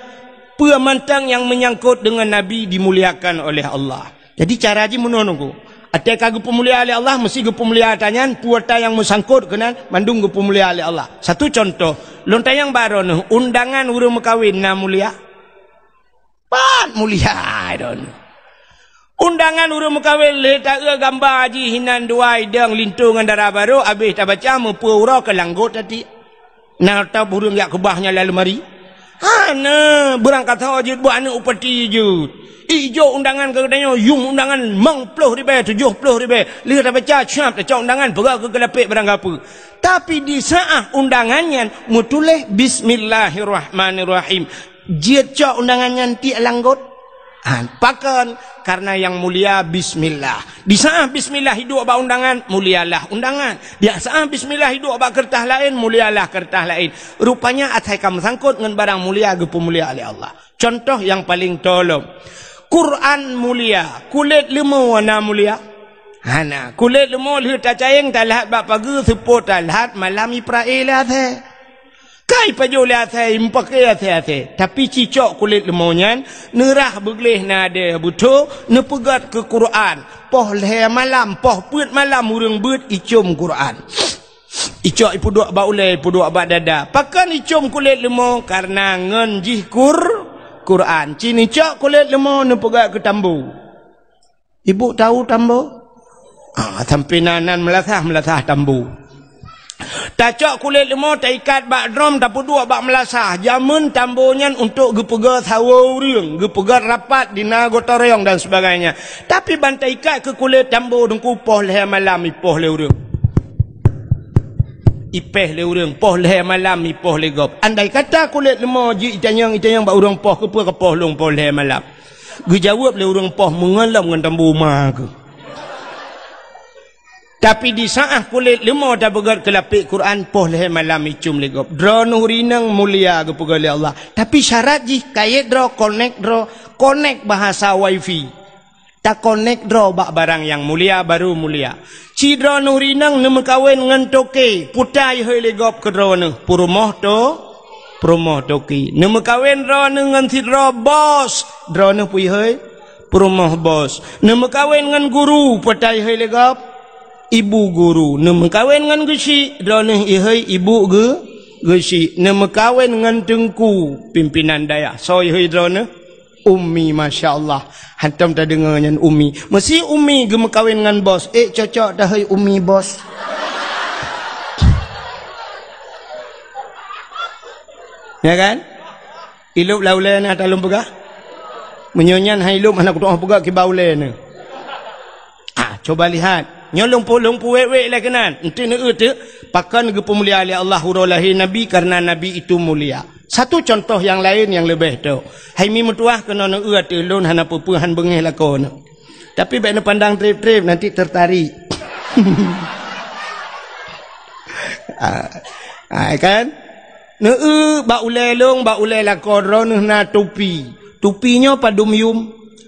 pemantang yang menyangkut dengan Nabi dimuliakan oleh Allah. Jadi cara haji menunggu. Ada kagak pemulia oleh Allah mesti pemulia tanyan puata yang mesangkut kena mandung pemulia oleh Allah. Satu contoh, lontar yang baru nih undangan urung kawin na mulia. Pan mulia don. Undangan urung kawin le tak gambar haji hinan dua idang lintungan darah baru habis tak baca mempura ke langgut tadi. Nak tahu burung yak kebahnya lalu mari. Hana berangkat haji buat anak upati je. Ijo undangan ke katanya yung undangan mang 10,000 70,000 lihat tak baca cap tak undangan berak ke kelapik barang apa. Tapi di saat undangannya mutuleh bismillahirrahmanirrahim. Dia cak undangannya ti langgut. Pakan karena yang mulia bismillah. Di saat bismillah hidup abang undangan mulialah undangan. Di saat bismillah hidup abang kertas lain mulialah kertas lain. Rupanya atai kamu sangkut dengan barang mulia gepu mulia oleh Allah. Contoh yang paling tolong. Quran mulia, kulit lemau warna mulia. Hana, kulit lemau lihat cacing talat bab pagi sepot talat malam Israel lah. Kai pajole atai mpake atai. Tapi cicok kulit lemonyan nerah begleh nade buto nepegat ke Quran. Poh leh malam, poh put malam urang beut icum Quran. Icok ipu duk ba ulai, ipu duk ba dada. Pakan icum kulit lemon karena ngenjih Quran. Cini cok kulit lemon nepegat ke tambu. Ibu tahu tambu? Sampai nanan melasah tambu. Tak cok kulit lemon tak ikat bak drum tak puduk bak melasah. Jamun tambunya untuk gepega sawo urang, gepega rapat di nagota reong dan sebagainya. Tapi bantai ikat ke kulit tambu dengku poh leh malam ipoh le urang. Ipeh le urang poh leh malam ipoh le gop. Andai kata kulit lemon ji itanyang bak urang poh ke poh long poh leh malam. Gejawab le urang poh mengalam dengan tambu mah ke. Tapi di saat kulit lemah dah begat kelapik Quran poh leh malam icum legop. Draw nurinang mulia ke pegali Allah. Tapi syarat jih kaya draw connect bahasa wifi. Tak connect draw bak barang yang mulia baru mulia. Ci draw nurinang nama kawin ngan toke putai hoi legop ke draw nu. Purumoh toki. Nama kawin draw nu ngan si draw bos. Draw nu pui hoi purumoh bos. Nama kawin ngan guru putai hoi legop. Ibu guru. Nama kawin dengan gesi. Drone ihai ibu gesi. Nama kawin dengan tengku. Pimpinan daya. So ihai drone. Umi Masya Allah. Hantam tak dengar dengan umi. Mesti umi gema kawin dengan bos. Cocok dah hai umi bos. Ya kan? Ilup laulai ni atas lum pegah. Menyonyan hai ilup anak kutuh pegah kibaulai ni. Coba lihat. Nyolong wek-wek lah kenan. Nanti nak pakan ke pemulia oleh Allah hurulahi Nabi karena Nabi itu mulia. Satu contoh yang lain yang lebih tu. Hai mi metuah kena nak lon hana pupuhan bengih lakon. Tapi baik nak pandang trip-trip nanti tertarik. Kan? Nak ba ulai long ba ulai lakon ron na topi. Topinya padum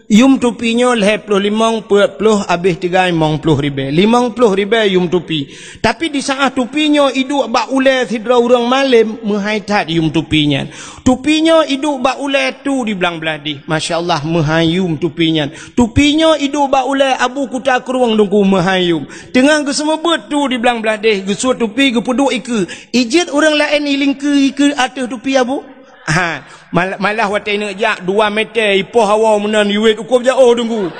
yum tupinya leh puluh limang puluh habis 350 ribu 50 ribu yum tupi. Tapi di saat tupinya iduk bak ulai sidra orang malam menghaitat yum tupinya. Tupinya iduk bak ulai tu di belang beladi. Masya Allah menghayum tupinya. Tupinya iduk bak ulai abu kuta keruang dengku menghayum. Tengah ke semua bet tu di belang beladi. Gesut tupi ke peduk ike. Ijit orang lain iling ke atas tupi abu. Malah watai nak jak 2 meter ipoh hawa menan yuit ukur jauh tunggu.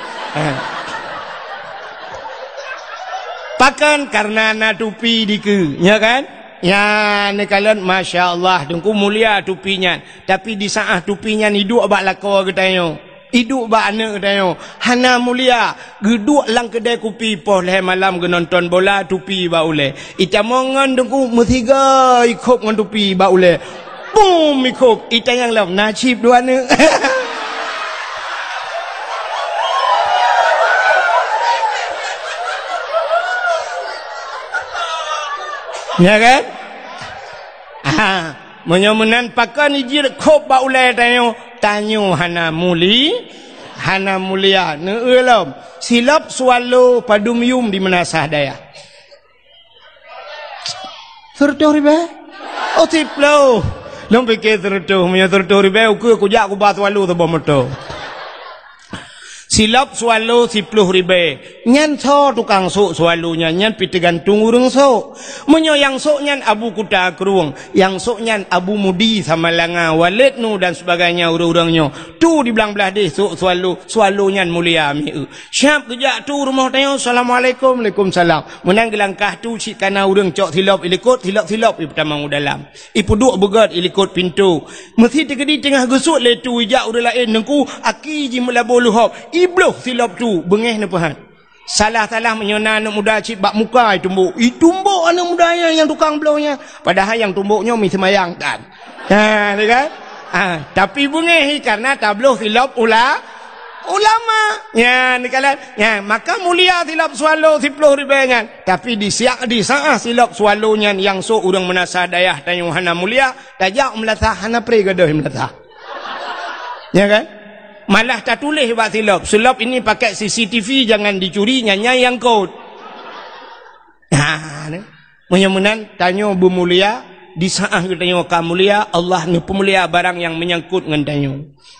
Pakan karena na tupi diku, ya kan? Ya nekalan Masya Allah tunggu mulia tupinya. Tapi di saat tupinya hidup abak lakor katanya. Hidup bak anak katanya. Hana mulia geduk lang kedai kopi poh leh malam ke nonton bola tupi bak ule. Itamongan tunggu metiga ikut dengan tupi bak ule. Boom ikut ita yang lam nasib dua ni. Ya kan? Menyomenan pakan ijir kop ba ulai tanyo hana mulia ne elam silap swallow padum yum di menasah daya. Serto riba? Oh tiplo. Long pikir tertuh, punya tertuh riba aku jak aku bat walu tu bomoto. Silap swallow 10 ribu. Nyan so tukang sok swallonya nyan piti gantung urang sok. Menyo yang sok nyan abu kuta keruang, yang sok nyan abu mudi sama langa walid nu dan sebagainya urang-urangnya. Tu di belang belah deh sok swallow nyan mulia mi. Siap kejak tu rumah tanya assalamualaikum waalaikumsalam. Menang gelangkah tu si kana urang cok silap ilikut silap pertama dalam. Ipu duk begat ilikut pintu. Mesti tegedi tengah gesut le tu ijak urang lain nengku aki ji melabo luhop. Ibloh silap tu bengih ni pahat. Salah-salah menyona anak muda cip bak muka tumbuk. Tumbuk anak mudanya yang tukang blownya. Padahal yang tumbuknya mi semayang kan. Kan? Tapi bengih karena tabloh silap ulama. Ya, ni kalan. Ya, maka mulia silap swallow 10 ribu kan. Tapi di saat silap swallownya yang so urang menasa dayah tanyung hana mulia, tajak melatah hana pre gadah melatah. Ya kan? Malah tak tulis buat silap. Silap ini pakai CCTV jangan dicuri nyanyai yang kod. Menyemunan tanya Bu Mulia di saat kita mulia Allah nu pemulia barang yang menyangkut dengan tanyo.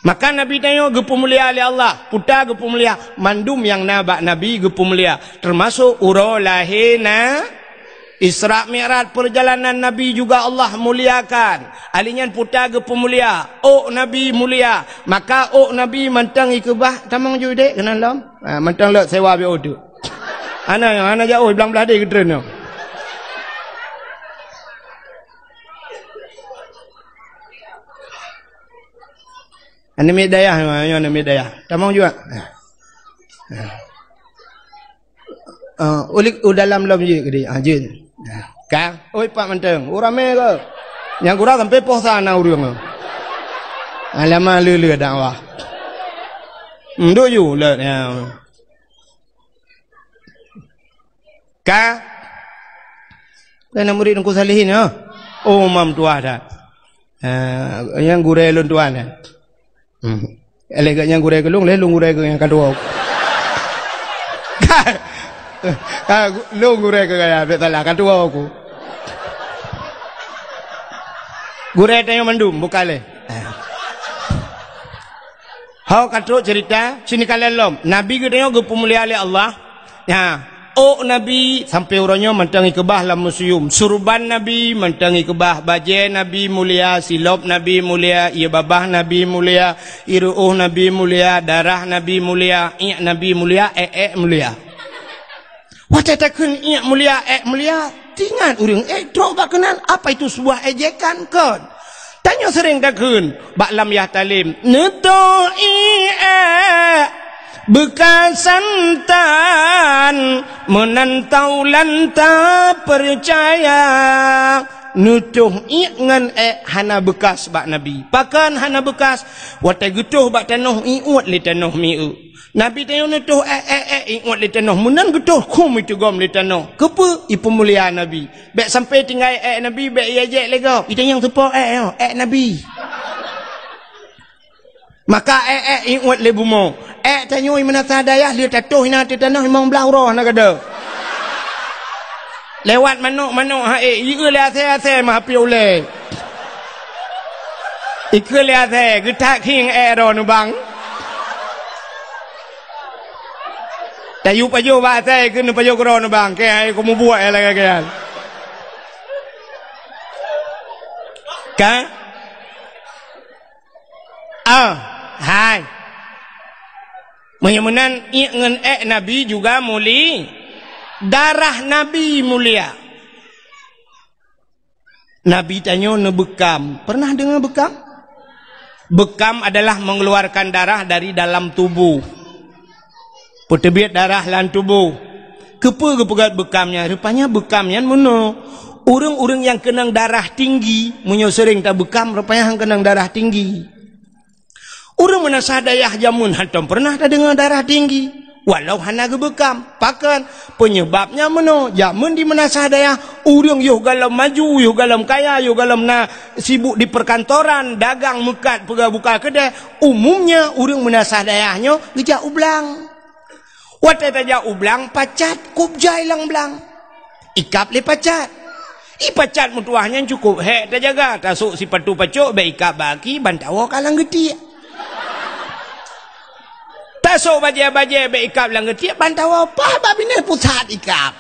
Maka Nabi tanyo ge pemulia oleh Allah, puta ge pemulia, mandum yang nabak Nabi ge pemulia, termasuk uro lahina Isra Mi'raj perjalanan Nabi juga Allah muliakan. Alinyan puta ge pemulia, Nabi mulia. Maka Nabi mantang ikebah tamang jude kenal lom. Mantang lek sewa be odu. Ana jauh belang belah dia ke tren. Ana medayah, ana medayah. Tamang juga. Ulik dalam lom je ke dia. Je. Kang, oi Pak Menteng, urame ke? Yang kurang sampai poh sana urang. Alamak lele dakwah. Ndo yu le ya. Ka kana murid ku salihin ha. Oh mam tua dah. Yang gure lun tuan dah. Eleganya gure ke lung le lung gure ke yang kedua. Lu gure ke kaya betul lah kan tua aku. Gure tanya mandum bukan le. Hau katro cerita sini kalian lom. Nabi gedenya ge pemulia oleh Allah. Ya, Nabi sampai orangnya mentangi kebah dalam museum. Surban Nabi mentangi kebah, baje Nabi mulia, silop Nabi mulia, ia babah Nabi mulia, iruh Nabi mulia, darah Nabi mulia, Nabi mulia, mulia. Watatakan mulia mulia tingan urang trok bak kenan apa itu sebuah ejekan kon tanya sering takun bak lam ya talim neto bekas santan menantau lanta percaya nutuh ngan hana bekas bak Nabi pakan hana bekas watai getuh bak tanoh iut li tanoh miu Nabi tanya nutuh ingat li tanah munan getuh kum itu gom li tanah kepa ipu mulia Nabi bek sampai tinggal Nabi bek ejek lego itu yang sepo Nabi maka ingat li bumo tanya mana sadayah li tatuh ina ti tanah imong belah roh nak ada lewat manuk ieu le ase mah pi ole ikeu le ase getak king ro nu bang tayu payo ba saya kena payo krono bang kaya ko mo buat lah kaya hai menyemenan ngen Nabi juga muli darah Nabi mulia Nabi tanya bekam pernah dengar bekam? Bekam adalah mengeluarkan darah dari dalam tubuh Pertebiat darah lan tubuh. Kepa kepegat bekamnya? Rupanya bekamnya mono. Orang-orang yang kenang darah tinggi, munyo sering tak bekam, rupanya yang kenang darah tinggi. Orang mana sadayah jamun hantam pernah tak dengar darah tinggi. Walau hana ke bekam. Pakan penyebabnya mono. Jamun di mana sadayah, orang yuh galam maju, yuh galam kaya, yuh galam na sibuk di perkantoran, dagang mekat, pegah buka kedai. Umumnya orang mana sadayahnya gejak ublang. Watai tajak ublang pacat kubjai lang belang ikap le pacat pacat mutuahnya cukup tak jaga tasuk si patu pacuk be ikap baki bantawa kalang geti tasuk baje be ikap lang geti bantawa pa babine pusat ikap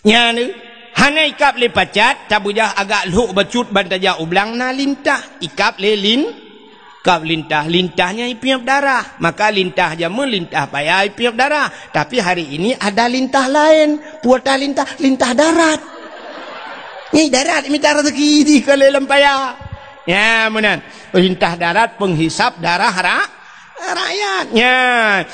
nya ni hana ikap le pacat tabujah agak luk bacut bantajak ublang na lintah ikap le kap lintahnya ipiap darah maka lintah jamun lintah payah ipiap darah tapi hari ini ada lintah lain puata lintah darat ni darat minta rezeki di kelelam payah ya menan lintah darat penghisap darah rakyatnya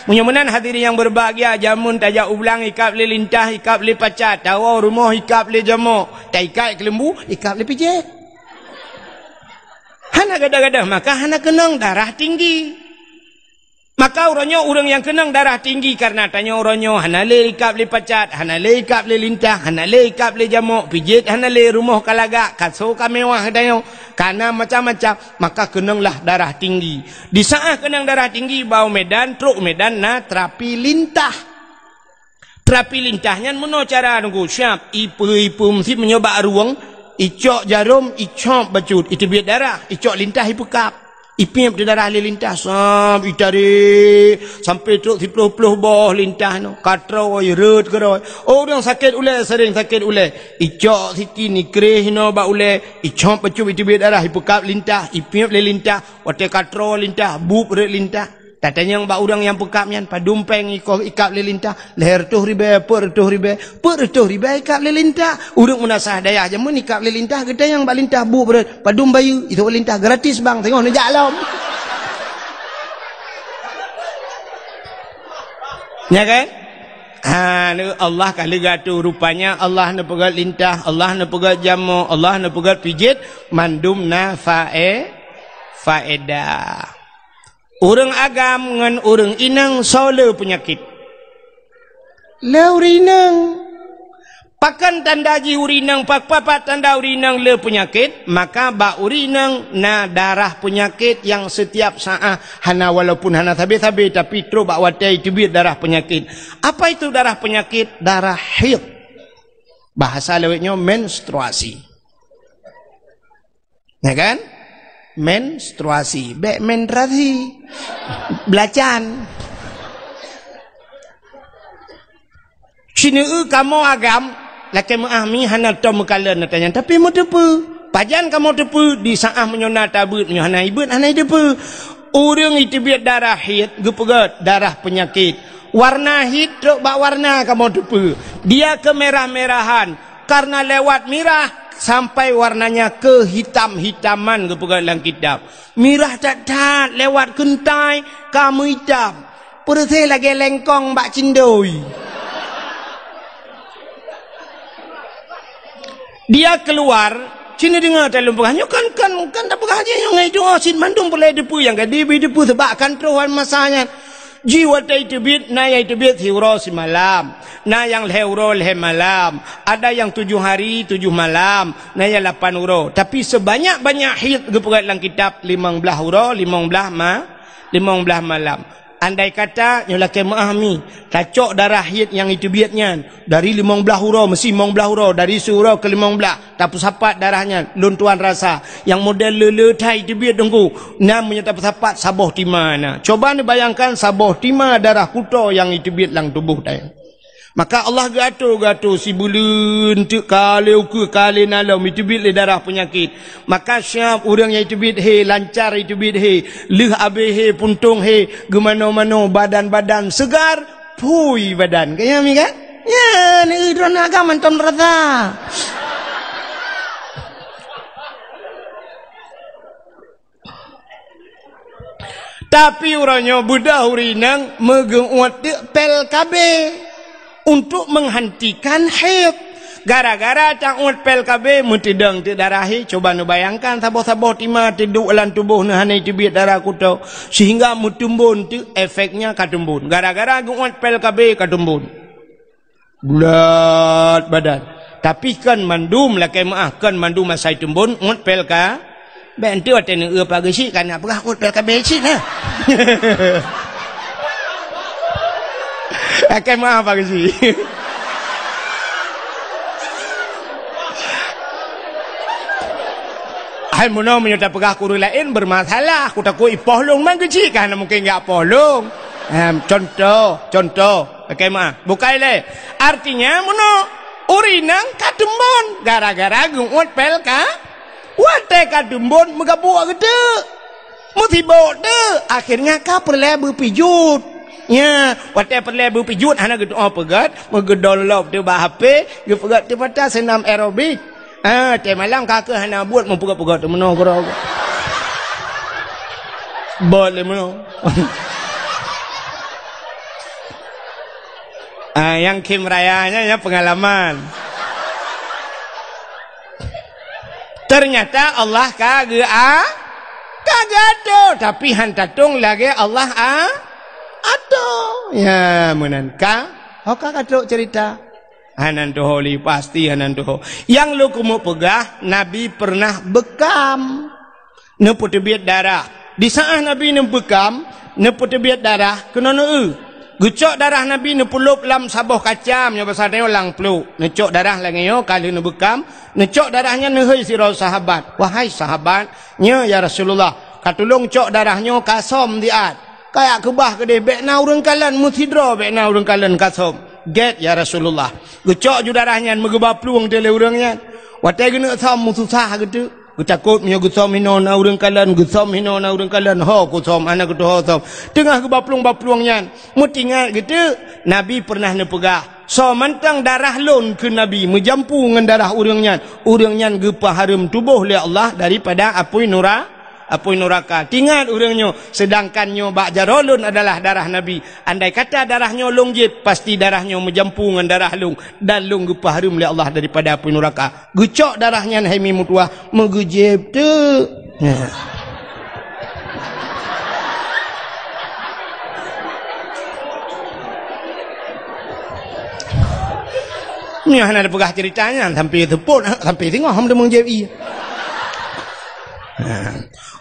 mudah-mudahan hadirin yang berbahagia jamun tajak ublang ikap le lintah ikap le pacat tawa rumah ikap le jamuk taikai kelembu ikap le pijek hana gadah-gadah maka hana kenang darah tinggi maka orang yang kenang darah tinggi karena tanya orangnya hana le ikap le pacat hana le ikap le lintah hana le ikap le jamuk pijit hana le rumah kalagak kaso kamewah dayo karena macam-macam maka kenanglah darah tinggi di saat kenang darah tinggi bau medan truk medan na terapi lintahnya meno cara nunggu siap ipu mesti menyoba ruang icok jarum, icok bacut, itu biar darah, icok lintah ipekap. Ipim tu darah lintah sampai tarik sampai tu 10 boh lintah no. Katrau rut keroi. Orang sakit ulai sering sakit ulai. Icok siti ni kreh no ba ulai. Icok bacut itu biar darah ipekap lintah, ipim le lintah, wate katrau lintah, bub rut lintah. Tatanya yang orang yang pekapnya padumpeng ikap lelintah leher tuh ribe per tuh ribe ikap lelintah urang munasah daya aja mun ikap lelintah gede yang balintah bu berat padum bayu itu lelintah gratis bang tengok ni jalam ya kan Allah kali gatu rupanya Allah na pegat lintah Allah na pegat jamu Allah na pegat pijit mandum na faedah. Orang agam dengan orang inang sola penyakit. Le urinang. Pakan tanda ji urinang papat tanda urinang le penyakit, maka ba urinang na darah penyakit yang setiap saat hana walaupun hana tabe-tabe tapi terus bak watai tibir darah penyakit. Apa itu darah penyakit? Darah haid. Bahasa lewatnya menstruasi. Ya kan? Menstruasi, menstruasi, belacan. Sini kamu agam, laki mengahmi hana tom kala natanya. Tapi mau tepu, pajan kamu tepu di saat menyona tabut menyona ibut hana tepu. Orang itu biar darah hid, gepegat darah penyakit. Warna hid, truk bak warna kamu tepu. Dia kemerah-merahan karena lewat merah. Sampai warnanya ke hitam-hitaman kepegang dalam kitab. Mirah tak lewat kentai kamu hitam. Perutnya lagi lengkong bak cindoi. Dia keluar, sini dengar dalam pegahnya kan tak pegah aja yang itu sin mandum boleh depu yang gadi depu sebab kontrol masanya. Jiwa itu bit, na yang itu bit hiuro si malam, na yang leuro leh malam, ada yang 7 hari 7 malam, na yang 8 euro. Tapi sebanyak-banyak hid gepegat dalam kitab 15 euro, 15 malam. Andai kata nyolake memahami, tacok darah hid yang itu biatnya dari 15 euro mesti 15 euro dari 1 euro ke 15, tapi sapat darahnya luntuan rasa yang model lele thai itu biat dengku namanya tapi sapat saboh timana. Coba ni bayangkan saboh tima darah kuto yang itu biat lang tubuh tayang. Maka Allah gato si bulun tu kalau ke kali nalam itu bit le darah penyakit. Maka siap orang yang itu bit he lancar itu bit he leh abe he puntung he gemano-mano badan-badan segar pui badan. Kaya mi kan? Ya ni drone agama manton rata. Tapi orangnya budak urinang megenguat pel kabe. Untuk menghentikan haid. Gara-gara cangut pel KB mentidang ti darahi. Coba nu bayangkan saboh-saboh tima tiduk dalam tubuh nu hanai tibit darah kuto. Sehingga mutumbun tu efeknya katumbun. Gara-gara gungut pel KB katumbun. Bulat badan. Tapi kan mandum lah kemaah kan mandum masai tumbun ngut pel ka. Benti wate nu pagi si kan apa ngut pel KB si nah. Akan maaf apa sih? Hai mono menyudah pegah kuru lain bermasalah. Aku takut ipohlong man kecil kan mungkin enggak pohlong. Contoh. Akan maaf. Bukai le. Artinya mono urinang kadembon gara-gara gungut pel ka. Wate kadembon megabuk gede. Mutibok de. Akhirnya ka perlu berpijut. Ya, watai perlu berpijut hana gitu pegat, megedol lop tu bah HP, ge pegat tu patah senam aerobik. Te malam kakak hana buat mempegat-pegat tu meno gero. Boleh meno. Yang kim rayanya ya pengalaman. Ternyata Allah kagak tu, tapi hantatung lagi Allah Aduh, ya menanka, oka kadok cerita. Hanan doholi pasti hanan doho. Yang lu kumu pegah, Nabi pernah bekam, neput biat darah. Di saat Nabi nembekam, neput biat darah, kena Gucok darah Nabi ne pulup lam sabuh kacam nya pasal dia lang peluk. Necok darah lagi yo kali ne bekam, necok darahnya ne hei sira sahabat. Wahai sahabat, nya ya Rasulullah, katulung cok darahnya kasom diat. Kayak kebah ke debek na urang kalan muthidra bek na urang kalan kasom. Get ya Rasulullah. Gucok ju darahnya megeba pluang tele urangnya. Watai guna thom mususah gitu. Gutakut nya gusom hino na urang kalan, gusom hino na urang kalan. Ho gusom anak kudu ho som. Tengah ke bapluang-bapluangnya. Mutingat gitu. Nabi pernah nepegah. So mantang darah lon ke Nabi menjampu dengan darah urangnya. Urangnya gepa harum tubuh oleh Allah daripada apui neraka. Tingat urangnya, sedangkannya bak jarolun adalah darah Nabi. Andai kata darahnya longjib, pasti darahnya menjampu dengan darah lung, dan lung gepa harum oleh Allah daripada apui neraka. Gucok darahnya hai mi mutuah megujib tu. Ni hana ada pegah ceritanya sampai tepuk sampai tengok hang demang JI.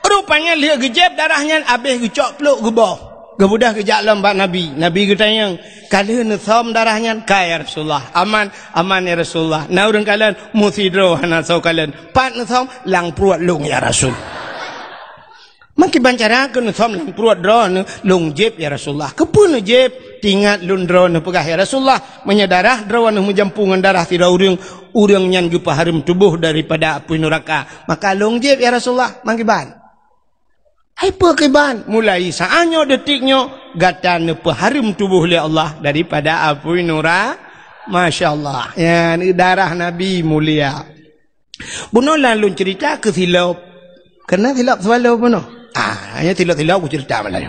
Rupanya lihat gejeb darahnya habis gecok peluk gebah. Gebudah kejak lambat Nabi. Nabi ketanya, "Kalian thom darahnya kaya Rasulullah. Aman ya Rasulullah. Na urang kalian musidro hana sau kalian. Pat thom lang pruat lung ya Rasul." Maki bancara ke thom lang pruat dron lung jeb ya Rasulullah. Kepun jeb tingat lun dron pegah ya Rasulullah menyedarah drawan menjampungan darah tidak urang nyan gepa harum tubuh daripada api neraka. Maka lung jeb ya Rasulullah mangkiban. Hai pekiban mulai saanyo detiknya gatan peharum tubuh oleh Allah daripada api neraka. Masya Allah ya, ni darah Nabi mulia. Buno lalu cerita ke silap. Kena silap selalu buno. Hanya tilap-tilap aku cerita malah.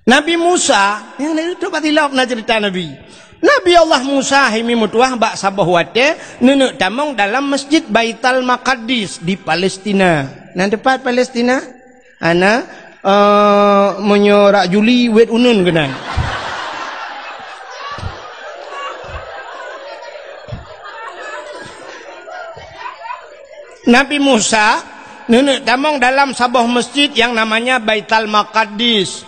Nabi Musa yang itu tilap nak cerita Nabi. Nabi Allah Musa himi mutuah bak sabah wate nenek tamong dalam masjid Baitul Maqdis di Palestina. Nan depan Palestina ana menyorak Juli wet unun kena. Nabi Musa nenek tamong dalam sebuah masjid yang namanya Baitul Maqdis.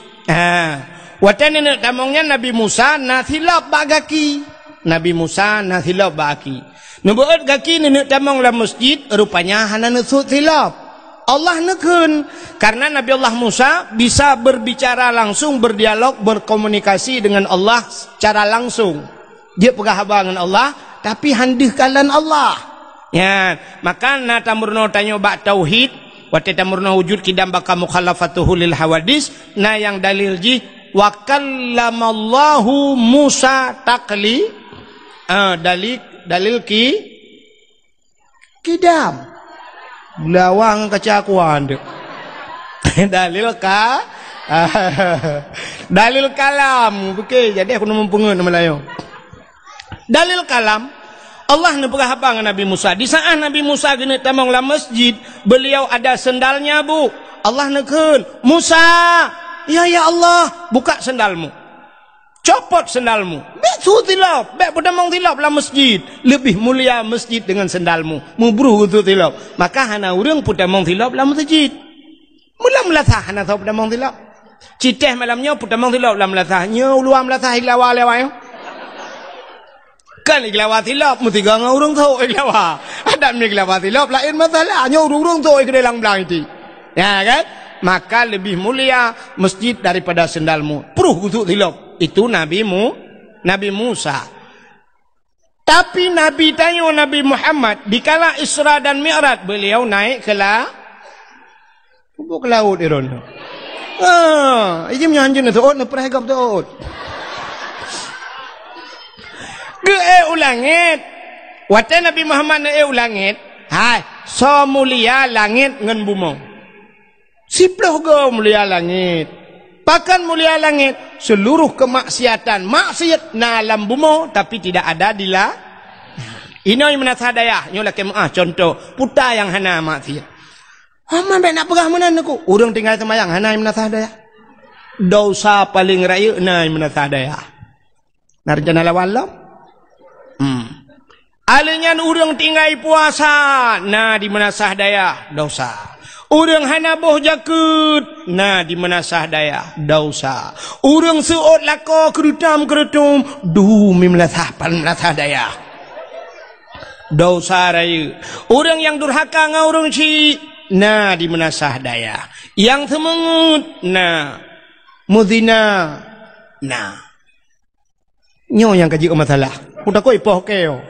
Wate nenek tamongnya Nabi Musa nathilap bagaki. Nabi Musa nathilap bagaki. Nubuat gaki nenek tamong dalam masjid rupanya hana nesut silap. Allah nekun karena Nabi Allah Musa bisa berbicara langsung, berdialog, berkomunikasi dengan Allah secara langsung. Dia pegah dengan Allah tapi handih kalan Allah. Ya, maka na tamurno tanyo ba tauhid, wa tamurno wujud kidam baka mukhalafatuhu lil hawadis, na yang dalil ji wa kallamallahu Musa takli, dalil kidam. Lawang kecakuan dek. Dalil dalil kalam. Okey, jadi aku mempungun Melayu. Dalil kalam Allah ne pegah apa dengan Nabi Musa. Di saat Nabi Musa gini tamang la masjid, beliau ada sendalnya bu. Allah nekun, Musa, ya Allah, buka sendalmu. Copot sendalmu. Bek sutilap, bek pedamang tilap la masjid. Lebih mulia masjid dengan sendalmu. Mubruh itu tilap. Maka hana urang pedamang tilap la masjid. Mula melatah hana tahu pedamang tilap. Citeh malamnya pedamang tilap la melatahnya uluam melatah iglawa lewayo. Kan iglawa tilap mutiga ngurung tahu iglawa. Ada mi iglawa tilap lain masalah. Nya urung tahu igdelang belang itu. Ya kan? Maka lebih mulia masjid daripada sendalmu. Pruh untuk tilap. Itu Nabi Musa. Tapi Nabi tanya Nabi Muhammad dikala Isra dan Mi'raj beliau naik ke laut iron. Ini menyanjung tu na perhagap tu. Ge ulangit. Wate Nabi Muhammad na ulangit. Hai, so mulia langit ngan bumong. Siploh go mulia langit. Pakan mulia langit seluruh kemaksiatan maksiat na alam bumo tapi tidak ada di la. Ini yang menasah daya nyola contoh puta yang hana maksiat. Aman be nak pegah mana aku urang tinggal semayang hana yang menasah daya. Dosa paling raya na yang menasah daya. Narjana lawalam. Alinyan urang tinggal puasa na di menasah daya dosa. Urang hana boh jakut, nah di menasah daya dosa. Urang seot lako kerutam du melasah pan melasah daya dosa raya. Urang yang durhaka ngaurung ci, nah di menasah daya. Yang semengut, nah muzina, nah nyo yang kaji masalah. Udah kau ipoh keo.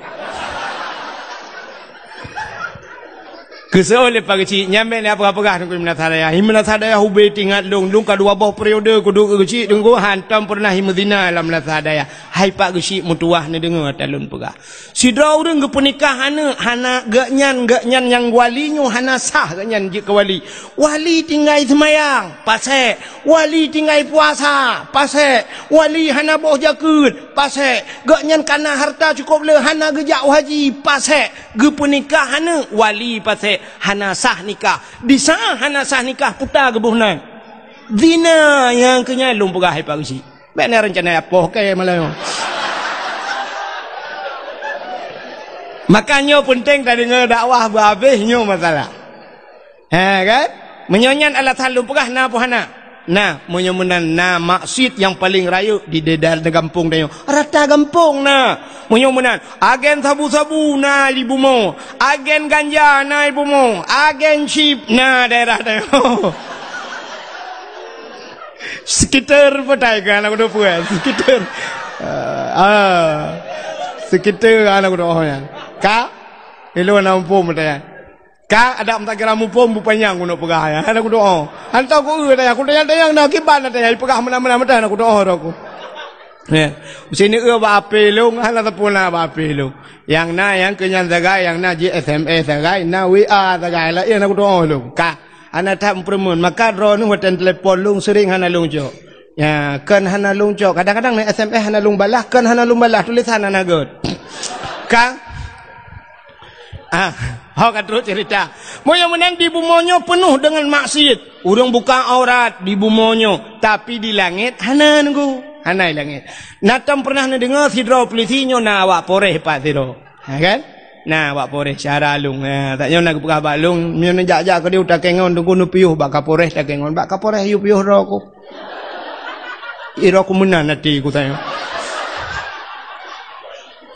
Keseoleh pagi cik nyampe ni apa-apa nunggu menasah daya hube tinggal lung kedua bawah periode kudu kecik tunggu hantam pernah himudina dalam menasah daya. Hai pak kecik mutuah ni dengar talun pegah. Sidra urang ke pernikahan hana gaknyan yang walinyo hana sah gaknyan je ke wali. Wali tinggal semayang pasek, wali tinggal puasa pasek, wali hana boh jakut pasek, gaknyan kana harta cukup le hana gejak haji pasek, ge pernikahan wali pasek hana sah nikah. Di sah hana sah nikah putar gebuhna zina yang kenyalung pegah hai pak kecik. Benar rencana apa ke malah. Makanya penting tak dengar dakwah berhabisnya masalah. Kan? Menyonyan alat halum pegah na apa hana? Nah, menyemenan na maksud yang paling raya di dedal de kampung dayo. Rata kampung na. Menyemenan agen sabu-sabu na ibu mo, agen ganja na ibu mo, agen chip na daerah dayo. Sekitar petai kan aku dah puas. Sekitar anak aku dah ya. Ka, elo na umpom petai. Ka ada tak kira umpom bupanyang aku nak pegah ya. Anak aku doa. Hantar aku dah aku dayang nak kiban dah pegah mana-mana dah aku doa aku. Ya, sini ba ape long hala tapuna ba ape long. Yang na yang kenyan sagai, yang na SMS sagai, na WA sagai lah yang aku doa long. Ka anak tak permun maka ro nu hotel telefon lung sering hana lung jo. Ya, kan hana lung jo. Kadang-kadang ni SMS hana lung balah, kan hana lung balah tulisan hana god. Ka hok terus cerita. Moyo menang di bumonyo penuh dengan maksiat. Urang buka aurat di bumonyo, tapi di langit hana nunggu. Hanai langit. Natam pernah dengar sidro polisinyo na awak poreh pak sidro. Kan? Nah awak poreh syara lung. Tak nyo nak buka balung, nyo jak-jak ke dia utak kengon tunggu nu piuh bak poreh tak kengon. Bak poreh yu piuh ro aku. Iro aku menan nanti aku tanya.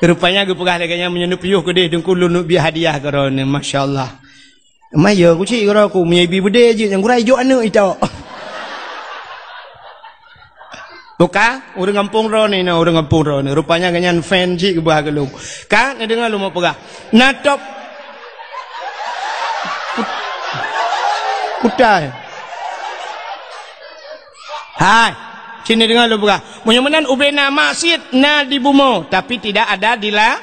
Rupanya aku pegah laganya menyenup piuh ke dia tunggu lu nu biar hadiah ke ro ni, masya-Allah. Maya aku cik ro aku menyebi bede je yang kurai jo anu itu. Buka, orang kampung ro ni, orang kampung ro ni. Rupanya ganyan fan cik ke bah ke lu. Kan, dengar lu mau pegah. Natop. Kutai. Hai, sini dengar lu pegah. Mudah-mudahan ubena maksud na di bumo, tapi tidak ada di la.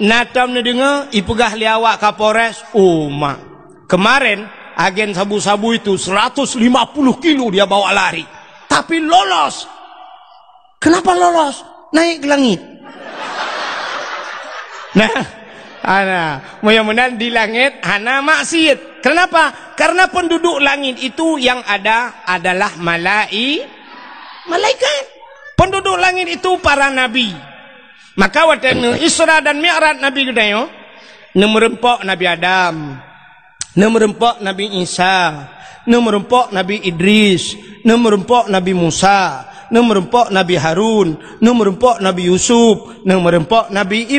Natom ni dengar, ipegah liawak Kapolres. Oh mak. Kemarin agen sabu-sabu itu 150 kilo dia bawa lari, tapi lolos. Kenapa lolos? Naik ke langit. Nah, mudah-mudahan di langit hana maksiat. Kenapa? Karena penduduk langit itu yang ada adalah malaikat. Penduduk langit itu para nabi. Maka waktu Isra dan Mi'raj Nabi gedayo, merempok Nabi Adam, merempok Nabi Isa, merempok Nabi Idris, merempok Nabi Musa, merempok Nabi Harun, merempok Nabi Yusuf, merempok Nabi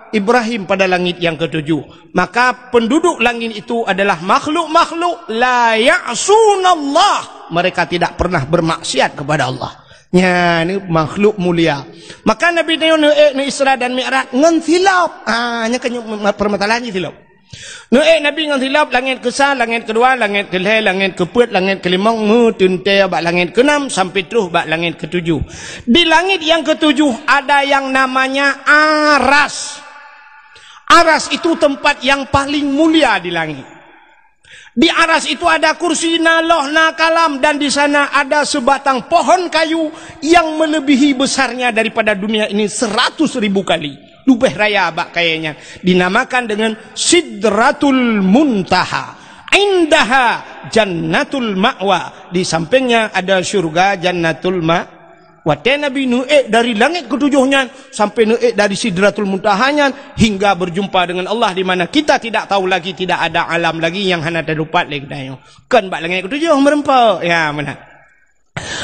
Ibrahim pada langit yang ketujuh. Maka penduduk langit itu adalah makhluk-makhluk la ya'sunallah. Mereka tidak pernah bermaksiat kepada Allah. Ya, ini makhluk mulia. Maka Nabi ni Isra dan Mi'raj ngan silap. Nya kan permasalahannya silap. Nabi ngan silap langit ke-1, langit kedua, langit ke-2, langit ke-4, langit ke-5, tunte bak langit ke-6 sampai terus bak langit ke-7. Di langit yang ke-7 ada yang namanya Aras. Aras itu tempat yang paling mulia di langit. Di aras itu ada kursi na loh na kalam, dan di sana ada sebatang pohon kayu yang melebihi besarnya daripada dunia ini 100.000 kali. Lubeh raya bak kayaknya. Dinamakan dengan Sidratul Muntaha. Indaha Jannatul Ma'wa. Di sampingnya ada surga Jannatul Ma'wa. Wate Nabi nu'ik dari langit ketujuhnya sampai nu'ik dari Sidratul Muntahanya hingga berjumpa dengan Allah di mana kita tidak tahu lagi, tidak ada alam lagi yang hana terlupat lagi dayo. Kan bak langit ketujuh merempak. Ya benar.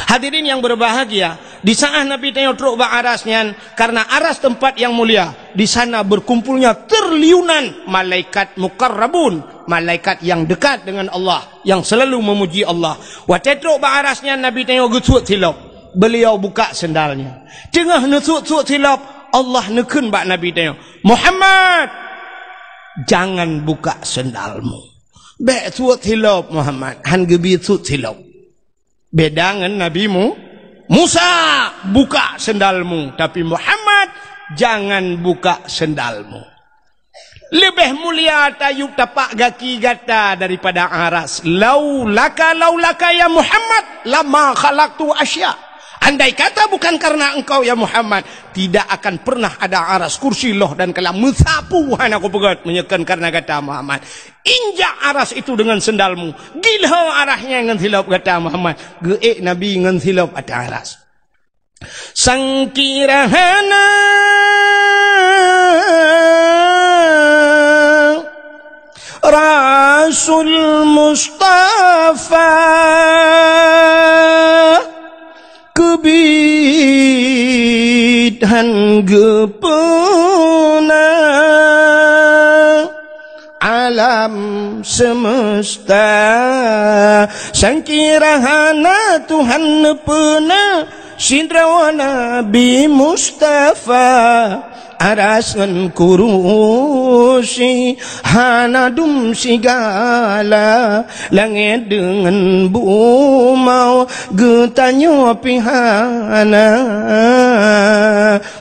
Hadirin yang berbahagia, di saat Nabi tengok truk bak arasnya, karena aras tempat yang mulia, di sana berkumpulnya triliunan malaikat muqarrabun, malaikat yang dekat dengan Allah, yang selalu memuji Allah. Wate truk bak arasnya Nabi tengok gesut silap. Beliau buka sendalnya. Tengah nesut-sut silap, Allah nekun bak Nabi tengok. Muhammad, jangan buka sendalmu. Bek sut silap Muhammad, han gebi sut silap. Beda dengan nabimu Musa, buka sendalmu. Tapi Muhammad, jangan buka sendalmu. Lebih mulia tayub tapak gaki gata daripada aras. Laulaka ya Muhammad, lama khalaqtu asya. Andai kata bukan karena engkau ya Muhammad, tidak akan pernah ada aras kursi loh dan kalam mensapu aku pegat menyekan karena kata Muhammad. Injak aras itu dengan sendalmu. Gila arahnya dengan silap kata Muhammad. Geek Nabi dengan silap ada aras. Sangkirahana Rasul Mustafa kebidhan gepuna alam semesta sangkirahana Tuhan nepena Sindrawa Nabi Mustafa arasan kurusi hanadum sigala langit dengan bumau getanyo pihana.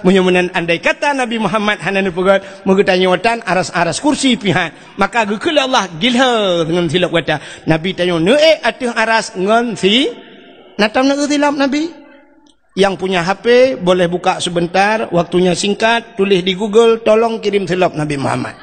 Mudah-mudahan andai kata Nabi Muhammad hana nepegat megetanyotan aras-aras kursi pihan, maka gekul Allah gilha dengan silap kata Nabi tanyo neek atuh aras ngan si natam nak silap Nabi. Yang punya HP boleh buka sebentar, waktunya singkat, tulis di Google, tolong kirim silap Nabi Muhammad.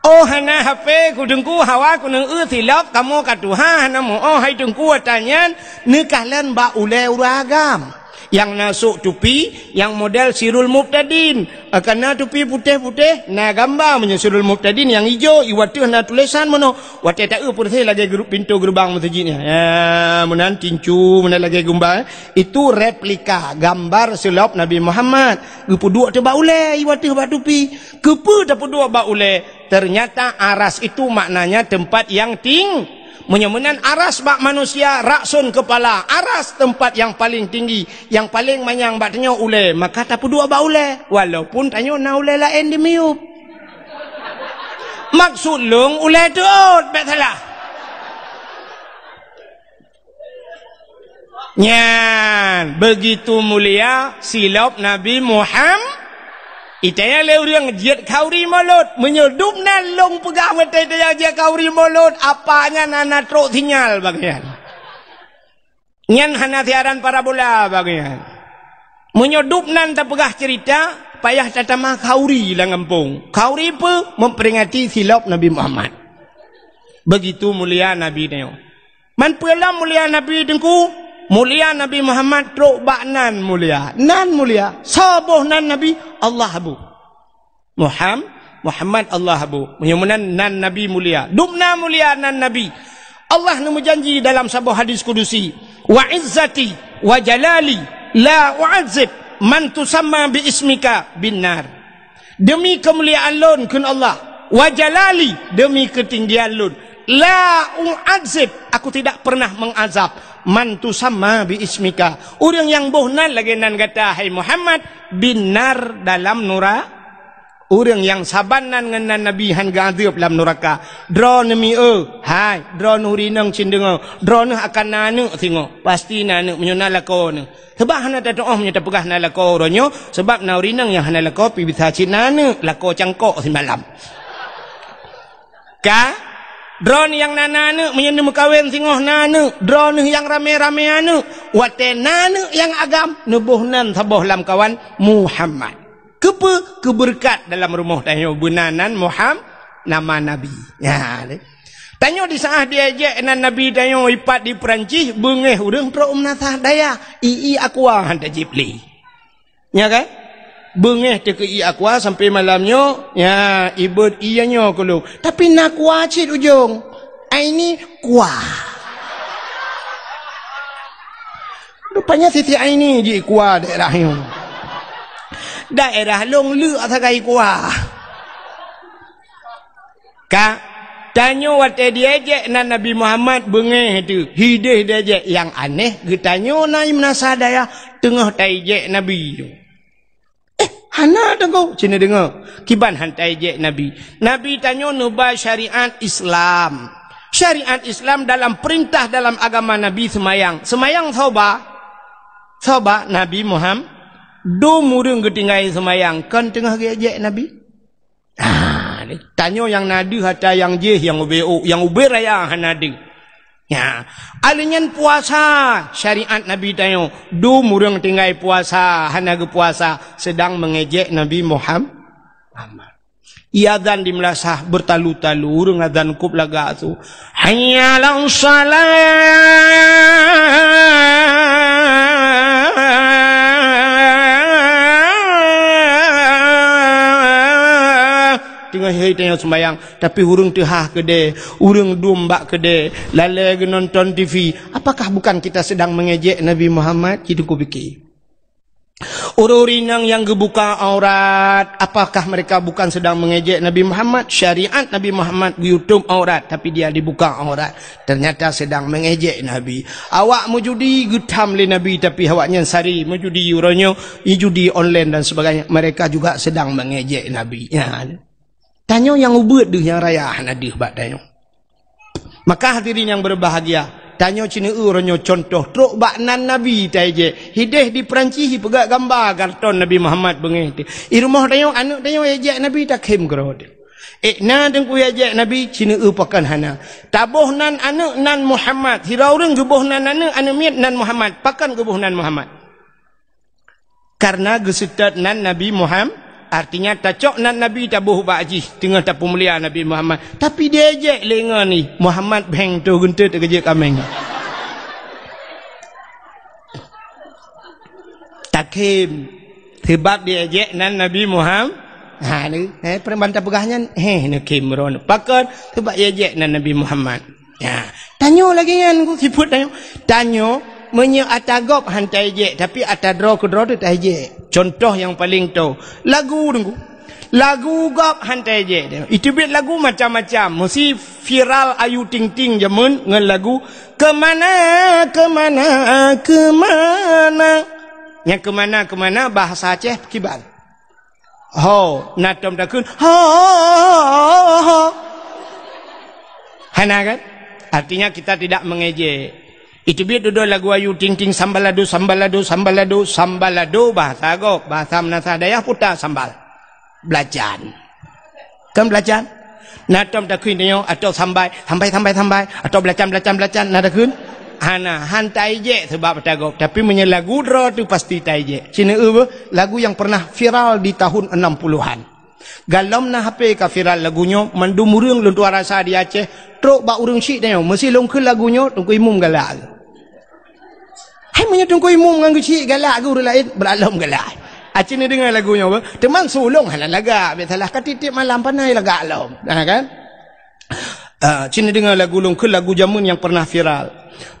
Oh hana HP ku dengku hawa ku neng silap kamu katuha hana mu oh hai dengku tanya nekahlan ba ule uragam. Yang nasuk tupi yang model Sirul Muqtadin, karena tupi putih-putih na gambar punya Sirul Muqtadin yang hijau iwatuh na tulisan mono wate tak putih lagi grup pintu gerbang masjidnya ya menan tincu menan lagi gambar itu replika gambar silap Nabi Muhammad gepuduk te baule iwatuh ba tupi kepu te puduk baule. Ternyata aras itu maknanya tempat yang Menyemunan aras bak manusia raksun kepala, aras tempat yang paling tinggi, yang paling manyang bak tanya ule, maka tak dua bak ule, walaupun tanya na ule lain di miup. Maksud lung ule tuut, bak salah. Nyan, begitu mulia silap Nabi Muhammad. Itanya leuriang jet kauri mulut menyedup nalung pegang mata itanya jet kauri mulut apanya nana truk sinyal bagian nyan hana siaran parabola bagian menyedup nan tak pegah cerita payah tatama kauri lah ngampung kauri pe memperingati silap Nabi Muhammad. Begitu mulia Nabi neo man pula mulia Nabi dengku mulia Nabi Muhammad truk bak nan mulia sabuh nan Nabi Allah abu Muhammad Allah abu mudah-mudahan nan Nabi mulia dumna mulia nan Nabi Allah nemu janji dalam sebuah hadis kudusi wa izzati wa jalali la u'adzib man tusamma bi ismika binnar. Demi kemuliaan lun kun Allah wa jalali demi ketinggian lun la u'adzib aku tidak pernah mengazab man tusamma bi ismika orang yang bohnan lagi nan kata hai Muhammad binar dalam nura orang yang sabanan dengan Nabi han gadib dalam neraka dro nemi hai dro nurinang cindengo dro nah akan nanu tingo pasti nanu menyona lako ne sebab hana ta doa menyata pegah na lako ronyo sebab naurinang yang hana lako pi bisa cinanu lako cangkok semalam ka drone yang nana menyenda mekawin singoh nana drone yang rame-rame anu wate nana yang agam nebuhnan saboh lam kawan Muhammad keberkat dalam rumah tayo benanan Muhammad nama Nabi ya Tanyo di saat diajak nan Nabi tanyo ipat di Perancis, bengeh urang pro menatah daya. Aqua hantar Jipli. Ya kan? Bengeh te ke Aqua sampai malamnya, ya ibad ianya kalau. Tapi nak kuacit ujung. Ini kuah. Rupanya titik ini di kuah daerahnya. Daerah long lu atakai kuah. Kak tanyo wate diajak nan Nabi Muhammad bengeh tu hidih diajak yang aneh getanyo nai menasadaya tengah taijak Nabi tu. Hana tengok cina dengar kiban hantai je Nabi tanyo nuba syariat Islam. Syariat Islam dalam perintah dalam agama Nabi semayang soba Nabi Muhammad do murung ketinggai semayang kan tengah diajak Nabi. Tanyo yang nadi hata yang je yang ubeo yang uber raya hanadi. Ya, alinyan puasa syariat Nabi tanyo do murung tinggai puasa hanaga puasa sedang mengejek Nabi Muhammad. Iadzan di melasah bertalu-talu urang adzan kub laga tu. Hayya 'alas tengah hari tengah sembayang tapi urang tehah kede urang domba kede lalai nonton TV. Apakah bukan kita sedang mengejek Nabi Muhammad? Itu ku fikir orang-orang yang gebuka aurat, apakah mereka bukan sedang mengejek Nabi Muhammad? Syariat Nabi Muhammad YouTube aurat tapi dia dibuka aurat, ternyata sedang mengejek Nabi. Awak mujudi getam le Nabi tapi awaknya sari mujudi uronyo judi online dan sebagainya, mereka juga sedang mengejek Nabi. Ya. Tanyo yang ubud deh yang raya nadih bak tanyo. Maka hadirin yang berbahagia, tanyo cina uronyo contoh truk bak nan Nabi taije hideh di Perancis pegak gambar karton Nabi Muhammad bengeh. I rumah tanyo anak tanyo ejek Nabi tak kem kerod. Na dengku ejek Nabi cina pakan hana. Tabuh nan anak nan Muhammad. Hira urang gebuh nan anak miat nan Muhammad. Pakan gebuh nan Muhammad. Karena gesetat nan Nabi Muhammad. Artinya tacok nan Nabi tabuh ba'ji tengah tapu mulia Nabi Muhammad. Tapi dia ejek lengan ni Muhammad beng tu guntur terkejek kameng. Takim sebab dia ejek nan Nabi Muhammad. Ha ni perembantah pegahnya ni kimron. Pakar sebab dia ejek nan Nabi Muhammad. Ya. Tanyo lagi kan ku siput tanyo menye atagop hantai je tapi atadro kudro tu tai je. Contoh yang paling tahu lagu tunggu. Lagu gop hantai je. Itu bit lagu macam-macam. Mesti viral Ayu Ting Ting jamun ngan lagu kemana. Yang kemana bahasa Aceh kibal. Ho natom takun ho. Hana kan? Artinya kita tidak mengejek. Itu biar duduk lagu Ayu Ting Ting sambalado bahasa agok bahasa Menasa Dayah putar sambal belacan kan belacan natom takun nyo atau sambai atau belacan nada kun hana hantai je sebab agok tapi menyelagu dro tu pasti tai je cina lagu yang pernah viral di tahun 60-an galom na HP ka viral lagunya mandum urang luntua rasa di Aceh truk ba urang syik nyo mesti longkeun lagunya tungku imum galak. Hai menyetungku imum nganggu cik galak guru lain beralom galak. Acin ni dengar lagunya apa? Teman sulung halan laga. Biasalah katitip malam panai laga alom. Kan? Acin ni dengar lagu longkeun lagu jamun yang pernah viral.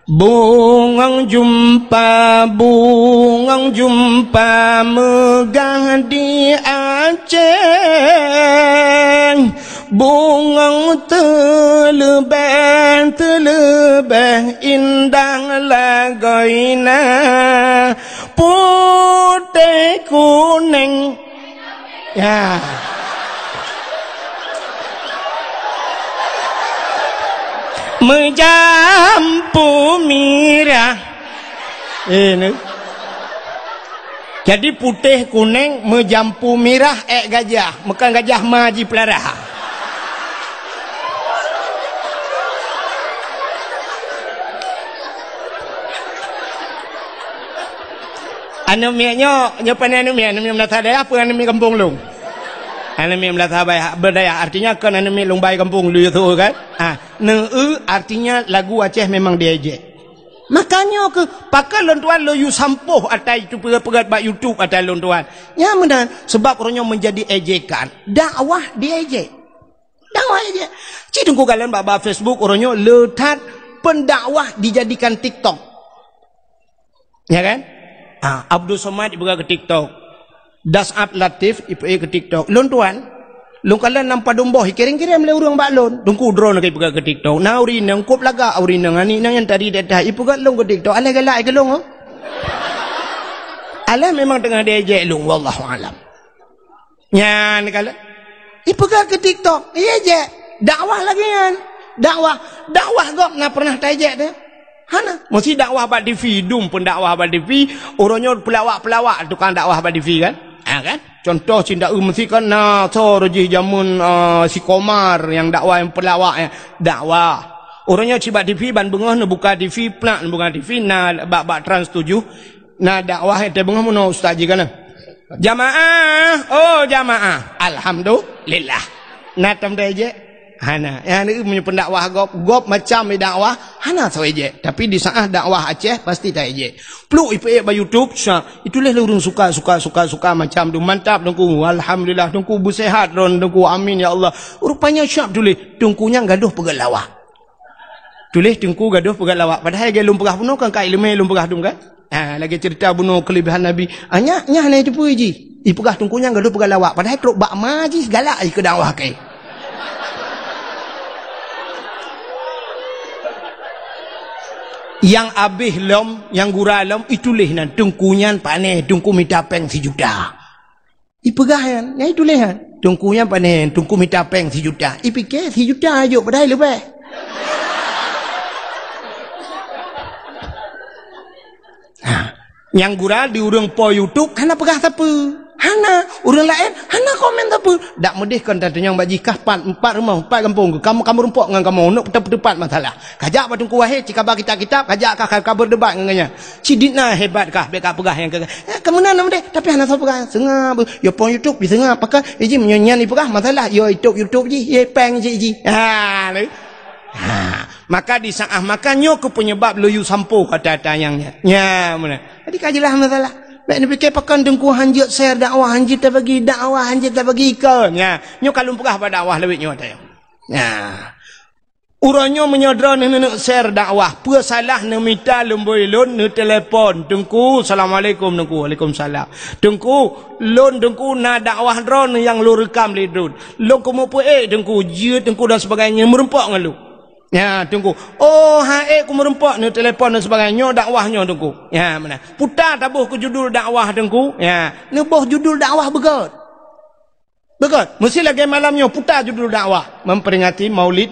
Bungang jumpa megah di Aceh. Bungang telebeh indah lagoina putih kuning ya menjampu mirah ini jadi putih kuning menjampu mirah gajah bukan gajah maji pelarah. Anumianya nyepan anumia Menasa Dayah apa anumia kampung long. Anumia Menasa Berdaya artinya kan anumia long bayi kampung lu itu kan. artinya lagu Aceh memang dia ejek. Makanya ke pakai lon tuan lo you sampuh atai itu pegat bak YouTube atai lon tuan. Ya benar sebab orangnya menjadi ejekan. Dakwah dia ejek. Dakwah ejek. Ci tunggu kalian bak Facebook orangnya letat pendakwah dijadikan TikTok. Ya kan? Abdul Somad ibu ke TikTok. Das'ab Latif ibu ke TikTok. Lon tuan long kalian nampak domboh kirim-kirim le urang baklon dongku drone ke pegang ke TikTok na uri nang kop laga uri nang ani nang yang tadi dah ipu kat long ke TikTok ala galak ke long ala memang tengah diejek long wallahu alam nyan kala ipu kat ke TikTok ejek dakwah lagi kan dakwah gop na pernah tajek dah hana mesti dakwah bak TV dum pun dakwah bak TV orangnya pelawak tukang dakwah bak TV kan kan contoh cinta mesti kan so rejih jamun si Komar yang dakwah yang pelawak ya dakwah orangnya cibat TV ban bengah na buka TV plak buka TV na bak trans 7 na dakwah te bengah mono ustaz kan jamaah jamaah alhamdulillah na tam je hana yang ni punya pendakwah gop macam dakwah hana so je tapi di saat dakwah Aceh pasti tak je pluk ipe ba YouTube itulah lurung suka macam tu mantap dongku alhamdulillah dongku bersehat dongku amin ya Allah rupanya syap tulis dongkunya gaduh pegat lawak tulis dongku gaduh pegat lawak padahal dia lum pegah bunuh kan kai lemai lum pegah dum kan lagi cerita bunuh kelebihan Nabi nya na itu puji ipegah dongkunya gaduh pegat lawak padahal klok bak maji segala ke dakwah kai yang abih lom, yang gura lom, itulah nan tungkunyan paneh, tungku minta peng 1 juta. Ipegahan, ya itulah kan. Tungkunyan paneh, tungku minta peng 1 juta. Ipikir 1 juta aja padahal lebih. Yang gura di urang po YouTube, hana pegah tapu. Hana, orang lain, hana komen tapu. Dak medih kan tanya baji kahpan 4 rumah, 4 kampung. Kamu rumpok dengan kamu nak tepat masalah. Kajak batungku wahai cika bagi kitab, kajak kah berdebat dengannya. Ciditna hebat kah beka pegah yang kamu nak medih, tapi hana so pegah. Sengah yo pon YouTube di sengah pakai iji menyanyian ni pegah masalah yo YouTube ji, ye peng ji. Maka di saat makannya ke penyebab loyu sampo kata tayangnya. Ya mana. Jadi kajilah masalah. Baik ni fikir pakan dengku hanjit share dakwah hanjit tak bagi dakwah hanjit tak bagi ke nya nyo kalau pegah pada dakwah lebih nyo tayang nya uranyo menyodra nak share dakwah pua salah nak minta lemboi lon ne telefon dengku assalamualaikum dengku waalaikumsalam dengku lon dengku na dakwah drone yang lu rekam lidun lo komo pu dengku je dengku dan sebagainya merempok dengan lu ya tunggu ku merempak ni telefon dan sebagainya dakwahnya tunggu ya mana putar tabuh ke judul dakwah tunggu ya ni boh judul dakwah begot mesti lagi malamnya putar judul dakwah memperingati maulid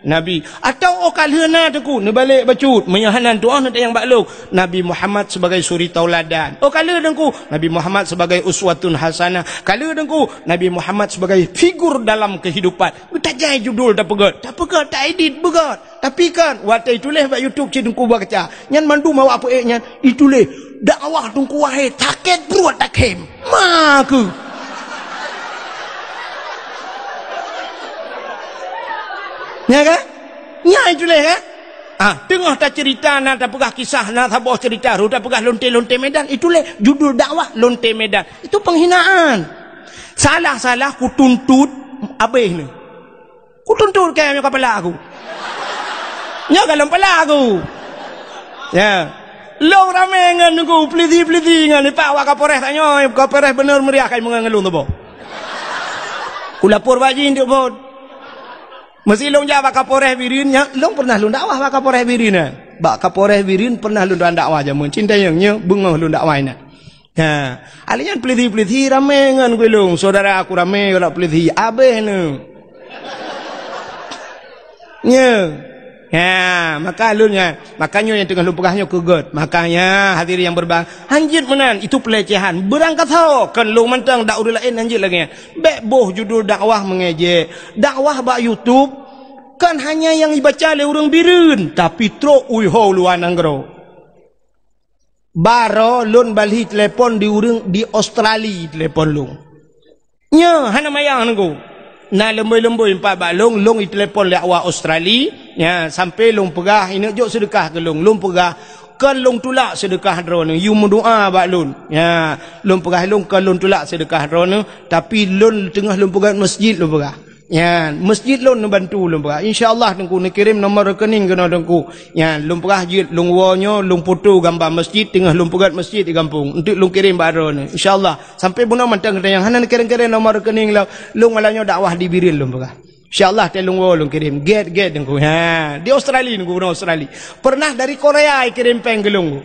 Nabi atau kalhana tunggu ni balik bacut menyahanan doa nanti yang bakluk Nabi Muhammad sebagai suri tauladan kala tunggu Nabi Muhammad sebagai uswatun hasanah kala tunggu Nabi Muhammad sebagai figur dalam kehidupan tak jai judul tak pegat tak edit begat tapi kan watai tulis bak YouTube tunggu baca nyan mandu mau apa nyan itulah dakwah tunggu wahai taket beruat takem maku ya kan? Ya itulah kan? Tengah tak cerita nak tak pegah kisah nak tak bawa cerita ru tak pegah lonte-lonte medan itulah judul dakwah lonte medan itu penghinaan salah ku tuntut abih ni ku tuntut kaya kepala aku nya kalau kepala aku ya long ramai dengan aku peliti-peliti dengan ni pak wak kapolres tanya kapolres benar meriah kaya mengelung tu boh ku lapor baji untuk boh mesti long jawab kapolres birin nya long pernah long dakwah bak kapolres birin bak kapolres birin pernah long dakwah jamun cinta yang bengah long dakwah ina alian peliti-peliti ramai dengan gue long saudara aku ramai orang peliti abeh ni maka lunya makanya yang tengah lupagahnya kegut makanya hadirin yang berbang hanjit menan itu pelecehan berangkat ho kan lu mentang dak urang lain hanjit lagi bek boh judul dakwah mengejek dakwah bak YouTube kan hanya yang dibaca oleh orang birin tapi tro uiho luan anggro baro lun balhi telepon di urang di Australia telepon lu nya hana mayang nunggu Na lemboi-lemboi 4 bak long telefon le awak Australia ya sampai long pegah ini jok sedekah ke long pegah kan long tulak sedekah drone you mendoa bak long ya long pegah long kan long tulak sedekah drone tapi long tengah long pegah masjid long pegah ya masjid long bantu long pegah insyaallah tengku nak kirim nombor rekening kena tengku ya long pegah jid long wonyo long foto gambar masjid tengah long pegah masjid di kampung untuk long kirim bak drone insyaallah sampai buna mantang kata yang hanan kirim-kirim nomor rekening long malanyo dakwah di Biril long pegah insyaallah telung wo long kirim get tengku ha di Australia tengku buna Australia pernah dari Korea kirim peng gelung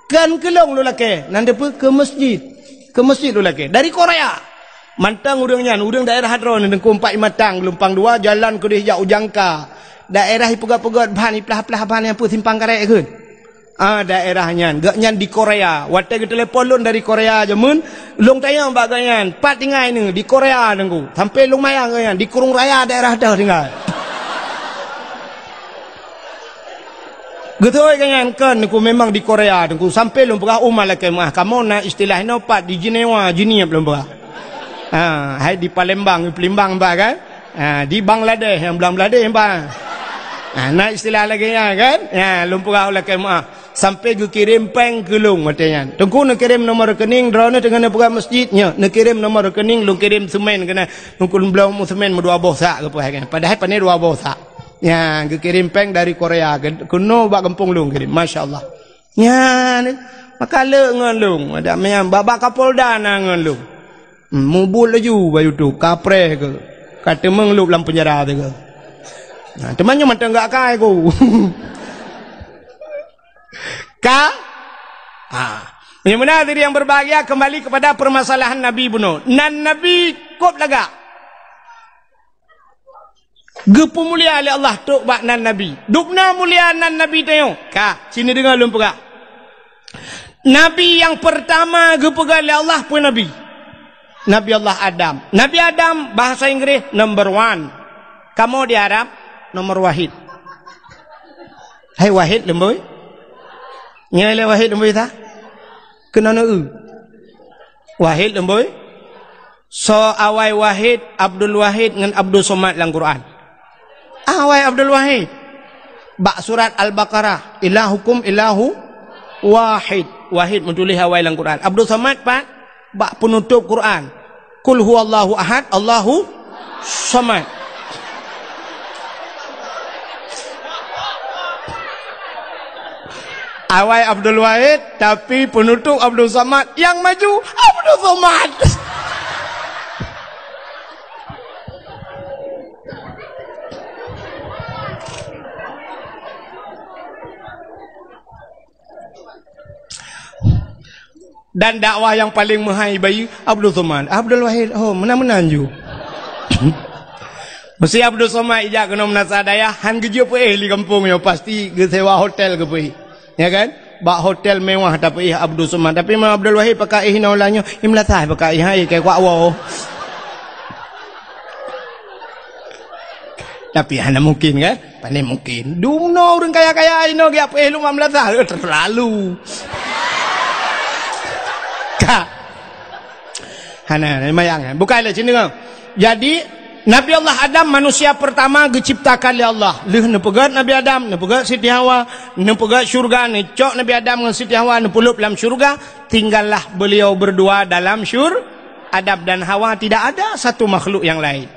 kan gelung lu lake nanti ke masjid lu lake dari Korea mantang urangnya urang daerah hadron tengku 4 matang lumpang 2 jalan ke dia ujangka daerah ipugat-pugat bahan iplah-plah bahan yang pun simpang karek ke daerahnya gaknya di Korea wate ke telefon lun dari Korea jemun long tayang baganyan pat tinggal ni di Korea tengku sampai long mayang kan di Kurung Raya daerah dah tinggal gitu kan aku memang di Korea tengku sampai long pegah umal kemah kamu nak istilah no pat di Jenewa belum pegah hai di Palembang kan di Bangladesh yang Bangladesh nak istilah lagi kan lumpur oleh kemah sampai gue kirim peng gelung katanya tengku nak kirim nomor rekening drone dengan buka masjidnya nak kirim nomor rekening lu kirim semen kena nukul belum semen 2 bosak ke kan padahal pane 2 bosak ya gue kirim peng dari Korea kuno bak kampung lu kirim masyaallah ya maka le ngan lung ada menyam babak Kapolda ngan lung mubul laju bayu tu kapre ke kata mengelup dalam penjara tu ke temannya mata enggak kai ku yang benar diri yang berbahagia kembali kepada permasalahan Nabi bunuh nan Nabi kop laga gepu mulia oleh Allah tok bak nan Nabi dukna mulia nan Nabi tengok sini dengar lum pegak Nabi yang pertama gepu oleh Allah pun Nabi Allah Adam bahasa Inggris number 1 kamu di Arab nomor wahid hai wahid lemboi nyai wahid lemboi ta kena wahid lemboi so awai wahid Abdul Wahid dengan Abdul Somad dalam Quran awai Abdul Wahid bak surat Al-Baqarah ilahukum ilahu wahid menulis awai dalam Quran Abdul Somad pak bak penutup Quran Kul huwallahu ahad Allahu samad awai Abdul Wahid tapi penutup Abdul Samad yang maju Abdul Somad dan dakwah yang paling menghargai Abdul Somad Abdul Wahid menang-menang ju mesti Abdul Somad ijak kena menasadaya han gejo pe di kampung yo pasti ge sewa hotel ke pe ya kan bak hotel mewah tapi Abdul Somad tapi memang Abdul Wahid pakai naulanyo imlatah pakai hai kayak wa tapi hanya mungkin kan paling mungkin dumno orang kaya-kaya ino ge apa lu mamlatah terlalu hana mayang bukan sini kan jadi Nabi Allah Adam manusia pertama diciptakan oleh Allah leh nepegat Nabi Adam nepegat Siti Hawa nepegat syurga necok Nabi Adam dengan Siti Hawa nepulup dalam syurga tinggallah beliau berdua dalam Adam dan Hawa tidak ada satu makhluk yang lain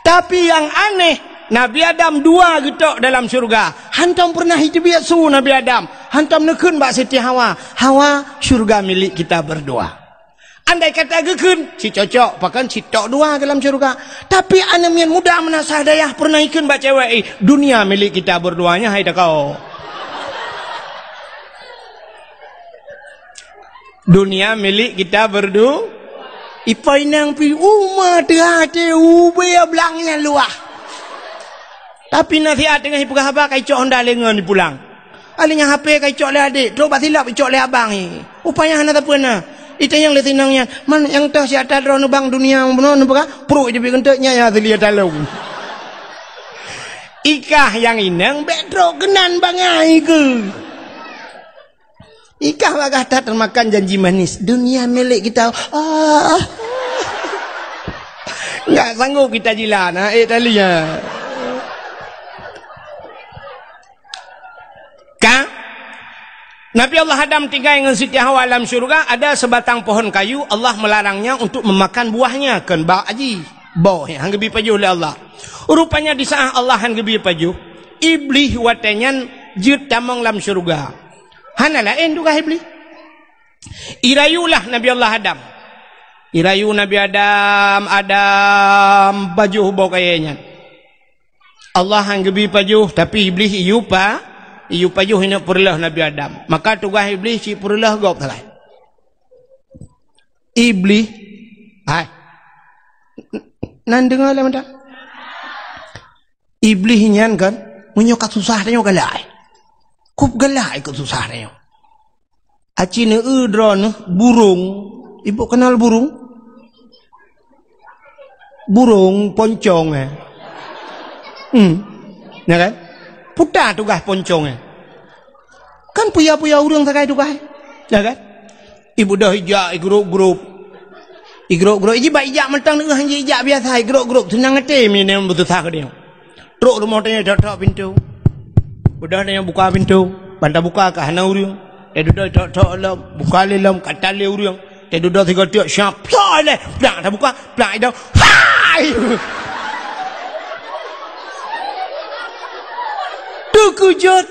tapi yang aneh Nabi Adam 2 getok dalam syurga hantam pernah hidup biasa Nabi Adam hantam nekun bak Siti Hawa syurga milik kita berdua andai kata gekun si cocok pakan si tok 2 dalam syurga tapi anemian muda menasah dayah pernah ikun bak cewek dunia milik kita berduanya hai dah kau dunia milik kita berdua ipai nang pi umah terhati ubaya belangnya luah tapi nasihat dengan ibu khabar kai cok honda lengan dipulang alinya HP kai cok le adik tu batilap cok le abang ni upaya hana tak pernah itu yang letinangnya man yang tah si atas drone bang dunia benar nampak pro je bentuknya ya dia tahu ikah yang inang bedro kenan bangai ke ikah bagah tak termakan janji manis dunia milik kita Enggak sanggup kita jilat tali ya. Nabi Allah Adam tinggal dengan Siti Hawa alam syurga, ada sebatang pohon kayu, Allah melarangnya untuk memakan buahnya, kan ba aji bau hang gebi pajuh oleh Allah. Rupanya di saat Allah hang gebi pajuh, iblis watenyan jut tamang lam syurga. Hana lain juga iblis. Irayulah Nabi Allah Adam. Irayu Nabi Adam pajuh bau kayaknya. Allah hang gebi pajuh, tapi iblis iu pajuh hina perlah Nabi Adam. Maka tugas iblis si perlah gop talai. Iblis nan dengar lah mata. Iblis nyan kan menyokat susah tanya galai. Kup galai ke susah tanya. Acine udron burung. Ibu kenal burung? Burung poncong ya kan? Putar tugas poncongnya. Kan puya-puya urang sakai tugas. Ya kan? Ibu dah hijak grup-grup. Grup-grup iji ba ijak mentang dengan hanji ijak biasa grup-grup senang ngete mi ne betul tak dia. Truk rumah tanya dak pintu. Udah tanya buka pintu, banta buka ke hana urang. Duduk tok lam, buka lelam kata le urang. Duduk tiga tiak syap. Plak dah buka, plak dah. Hai. Kujut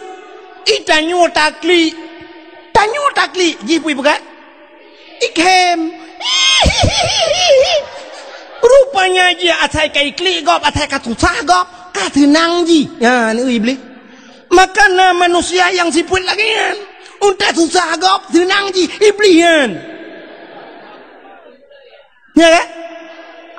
tanyo takli jipui begat ikem rupanya dia atai kai kli gop atai katusah gop katenang ji ya ni iblis maka manusia yang siput lagi kan untuk susah gop tenang ji iblis kan ya kan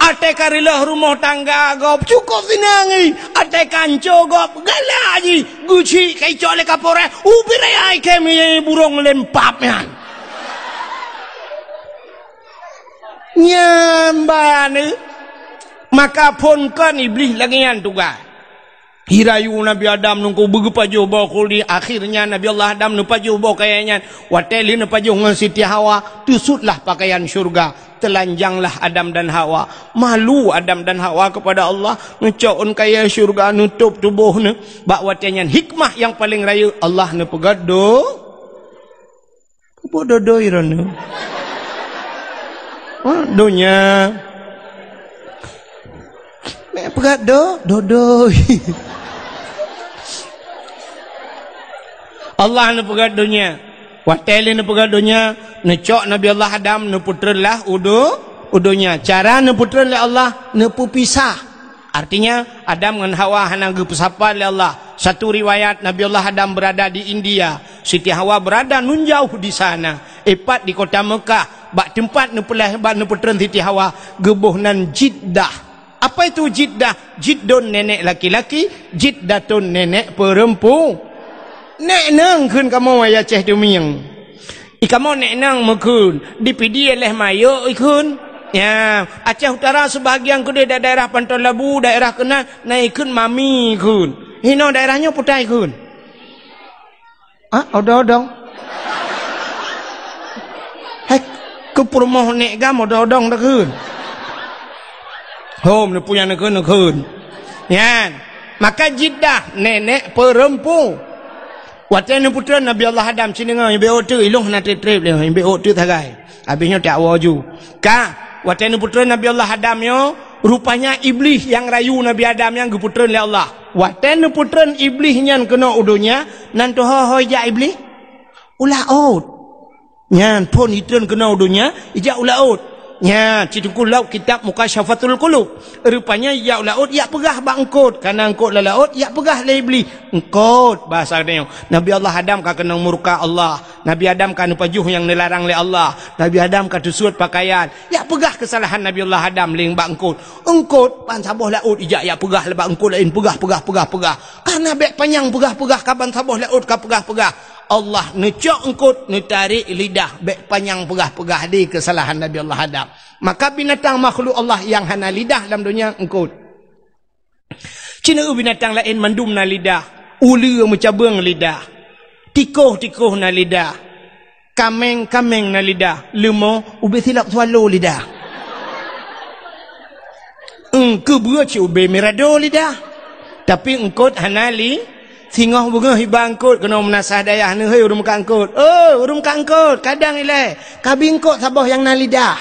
ate karilah rumah tangga gop cukup sinangi ate kanco gop galaji guci kai cole kapore ubire ai kemi burung lempapnya nyambane maka pun kan iblis lagian tugas hirayu Nabi Adam nungku begepajuh bawa kuli akhirnya Nabi Allah Adam nupajuh bawa kayaknya wateli nupajuh dengan Siti Hawa tusutlah pakaian syurga telanjanglah Adam dan Hawa. Malu Adam dan Hawa kepada Allah. Ngecokun kaya syurga nutup tubuh ni. Bak watanyan hikmah yang paling raya. Allah ni pegado. Apa dodo irana? Donya. Pegado. Dodo. Allah ni pegadonya. Wateli ni pegadonya. Necok Nabi Allah Adam neputrelah udunya. Cara neputrelah Allah nepupisah. Artinya Adam dengan Hawa hanang pesapa oleh Allah. Satu riwayat Nabi Allah Adam berada di India, Siti Hawa berada nunjauh di sana. Epat di kota Mekah. Bak tempat nepulah bak neputren Siti Hawa gebuhnan Jiddah. Apa itu Jiddah? Jiddun nenek laki-laki, Jiddatun nenek perempuan. Nek nang kun kamu ayah ceh dumiang. Ikamu nek nang mekun dipidi oleh mayo ikun ya Aceh Utara sebahagian kuda daerah Pantai Labu daerah kena naikun mami kun hino daerahnya putai kun odong hek ke perumahan nek gam odong dah kun home ne punya nekun ya maka Jiddah nenek perempuan. Watanya putra Nabi Allah Adam sini ngau ibe otu iluh na trip le ibe otu thagai habisnya tak waju ka watanya putra Nabi Allah Adam yo rupanya iblis yang rayu Nabi Adam yang geputra oleh Allah watanya putra iblis nyan kena udunya nan to hoi ja iblis ulah out nyan pon itren kena udunya ija ulah out nya citukul laut kitab Mukasyafatul Qulub rupanya ya laut ya pegah bangkut karena angkut la laut ya pegah la iblis engkot bahasa dia Nabi Allah Adam ka kena murka Allah Nabi Adam ka pajuh yang dilarang oleh Allah Nabi Adam ka tusut pakaian ya pegah kesalahan Nabi Allah Adam ling bangkut engkot pan sabuh laut ija ya pegah le bangkut lain pegah karena bek panjang pegah kaban sabuh laut ka pegah Allah necok engkut netarik lidah bek panjang pegah di kesalahan Nabi Allah Adam. Maka binatang makhluk Allah yang hana lidah dalam dunia engkut. Cina binatang lain mandum na lidah, ulu mencabung lidah, tikuh na lidah, kameng na lidah, lemah ubi silap swallow lidah. Kebua ube merado lidah. Tapi engkot hanali singoh bunga hibangkot kena menasah dayah ni hei urung kangkot. Oh, urung kangkot kadang ile. Kabingkot sabah yang na lidah.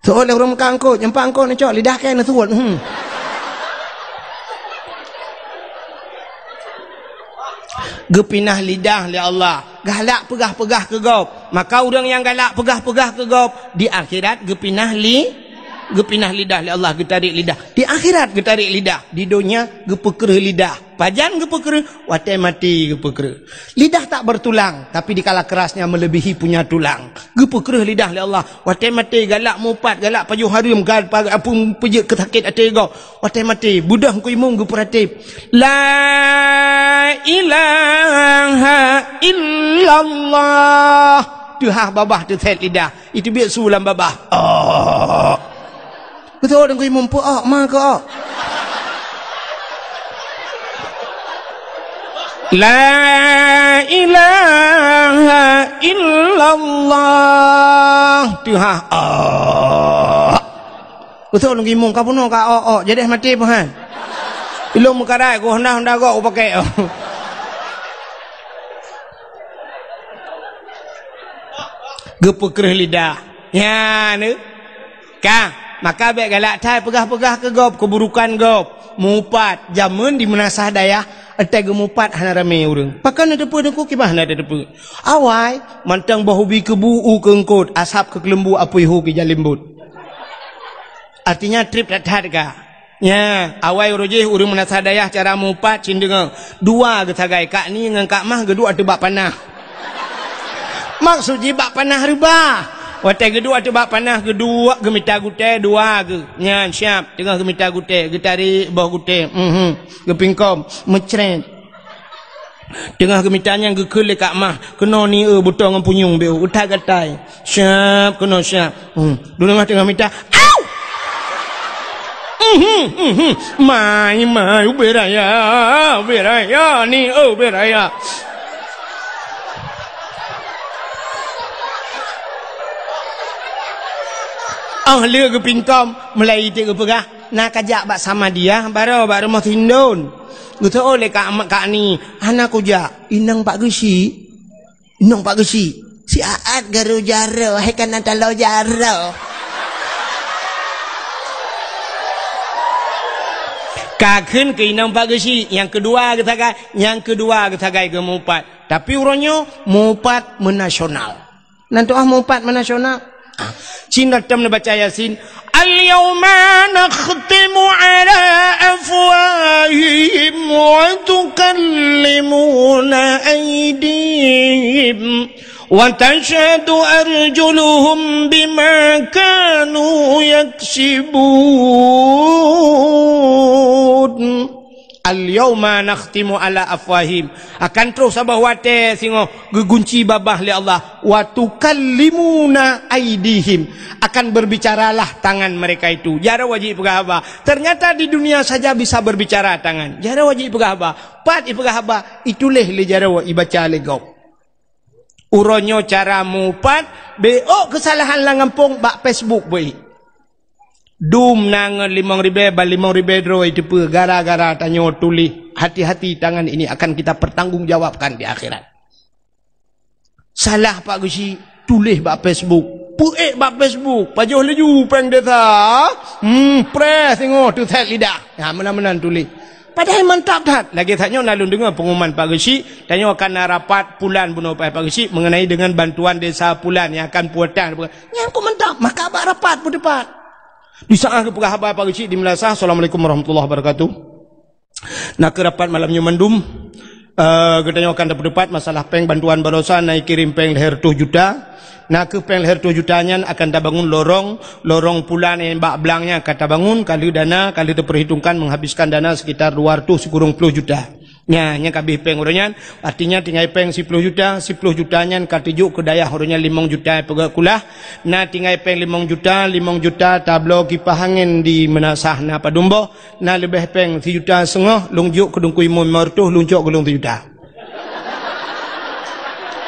Soalnya urung kangkot nyempak angkot ni cok lidah kae na suwat. Gepinah lidah li Allah. Galak pegah-pegah ke gop. Maka orang yang galak pegah-pegah ke gop di akhirat gepinah lidah li Allah getarik lidah. Di akhirat getarik lidah. Di dunia gepekereh lidah. Pajan gepekereh, watai mati gepekereh. Lidah tak bertulang, tapi dikala kerasnya melebihi punya tulang. Gepekereh lidah li Allah. Watai mati galak mupat, galak pajuh harum, galak apun pejek ketakit ate go. Watai mati budah ku imung geperatip. La ilaha illallah. Tuha babah tu set lidah. Itu biar sulam babah. Oh. Betul dengan imam pun mak ke La ilaha illallah. Tuha. Betul dengan imam kau pun kau jadi mati pun. Ilmu mukarai ku hendak kau pakai. Gepekereh lidah. Ya ni. Kah? Maka baik galak thai pegah-pegah ke gop keburukan gop. Mupat jamun di menasah dayah entai gemupat hana rame urang. Pakan ada depa dengku kibah ada depa. Awai mantang bahubi kebu keengkot asap ke kelembu apui hu ke jalimbut. Artinya trip dat ka. Ya, awai urujih urang menasah dayah cara mupat cindengang. Dua ke tagai kak ni dengan kak mah kedua tebak panah. Maksud jibak panah rubah. Watai kedua tu bak panah kedua gemita gute dua ke. Nyan siap tengah gemita gute getari bawah gute. Gepingkom mecret. Tengah gemitanya gekele kak mah kena ni buta dengan punyung beu utak gatai. Siap kena siap. Dulu mah tengah mita. Au! Mai uberaya ni uberaya. Ahli ke pingkom mulai itu ke pegah nak kajak bak sama dia baru rumah tindun gitu oleh kak ni anak kuja inang pak gesi si aat garu jaro hai kan antalo jaro kakun ke inang pak gesi yang kedua ketagai ke mupat tapi urangnya mupat menasional nanti mupat menasional Cina tam baca Yasin Al-yawma nakhtimu ala afwahihim wa tukallimuna aydihim wa tashhadu arjuluhum bima kanu yaksibun. Al-yawma nakhtimu ala afwahim akan terus sabah wate singo gegunci babah li Allah wa tukallimuna aidihim akan berbicaralah tangan mereka itu jara wajib pegah apa ternyata di dunia saja bisa berbicara tangan jara wajib pegah apa pat ipegah apa ituleh li jara wa ibaca le gop uronyo cara mupat beo kesalahan langampung bak Facebook boy Dum nang 5.000 bal 5.000 dro itu gara-gara tanyo tulis hati-hati tangan ini akan kita pertanggungjawabkan di akhirat. Salah Pak Gusi tulis bak Facebook. Puek bak Facebook, pajuh leju peng desa. Press tengok tu set lidah. Ha menan-menan tulis. Padahal mantap dah. Lagi tanyo nalun dengar pengumuman Pak Gusi, tanyo akan rapat pulan bunuh Pak Gusi mengenai dengan bantuan desa pulan yang akan puatan. Yang ku mantap, maka abak rapat pun depan. Di saat ke pegah Pak Gusi di Melasah. Assalamualaikum warahmatullahi wabarakatuh. Nak ke rapat malamnya mendum. Katanya akan dapat masalah peng bantuan barosan naik kirim peng leher 2 juta. Nak ke peng leher 2 jutanya akan dah bangun lorong pulan yang bak belangnya kata bangun kali dana kali diperhitungkan menghabiskan dana sekitar 210 juta. Nya kabeh peng uronyan artinya tinggal peng 10 juta 10 jutanya katijuk ke daya uronnya 5 juta pegak kulah na tinggal peng 5 juta tablo kipas angin di Menasah na Padumbo na lebih peng 1,5 juta lunjuk ke dungku imam martuh lunjuk ke 1 juta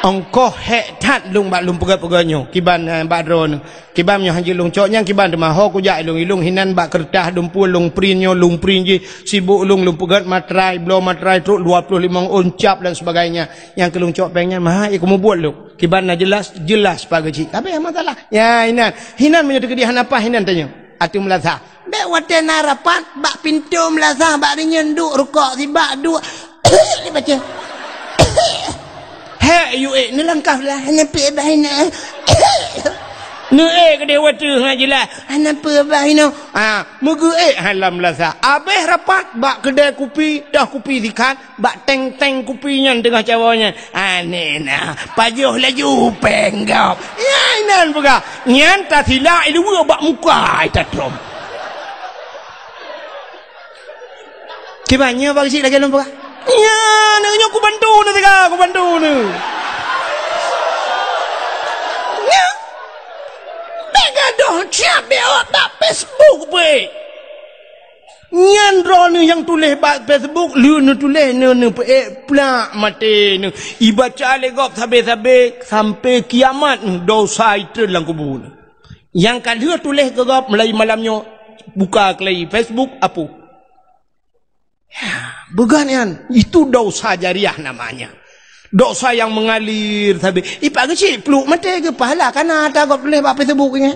Ongkoh hek tat lung bak lung pegat-pegatnya kiban bak drone kiban nyo hanji lung coknya kiban demah ho kujak ilung hinan bak kertas dumpul lung prinyo lung prin ji sibuk lung pegat matrai blow matrai truk 25 oncap dan sebagainya yang kelung cok pengnya mah kamu buat lu kiban na jelas pagi cik apa yang masalah ya hinan menyo kedihan apa hinan tanya atu melasa bek wate narapat bak pintu melasa bak nyenduk rukuk si bak dua baca hek you ni langkah lah hanya pe bahina nu ke dewa tu ngajilah hanya pe bahina mugu halam lasa abeh rapat bak kedai kopi dah kopi dikat bak teng kopinya tengah cawanya nena pajuh laju penggap ya inan buka nyan ta sila ilu bak muka tatrom kibannya bagi sik lagi lomba ya nanya aku bantu ni aku bantu ni ya begadoh siap bewak tak Facebook be nyan drone yang tulis bak Facebook lu nu tulis nu plak mati nu ibaca legop sampai kiamat dosa itu dalam kubur yang kadua tulis gegop mulai malamnya buka kelai Facebook apa bukan yan itu dosa jariah namanya dosa yang mengalir tapi ipak kecil peluk mati ke pahala karena ada kau boleh buat Facebook ni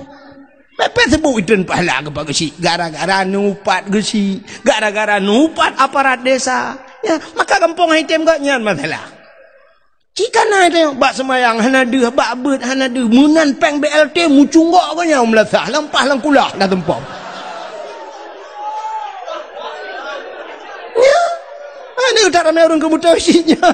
Facebook itu pahala ke pak kecil gara-gara nupat kecil gara-gara nupat aparat desa ya maka kampung item kau nyan masalah jika na itu bak semayang hana deh bak bet hana deh munan peng BLT mucunggok kau nyam melasah lampah langkulah dah tempom ini utara merung kebutuhan isinya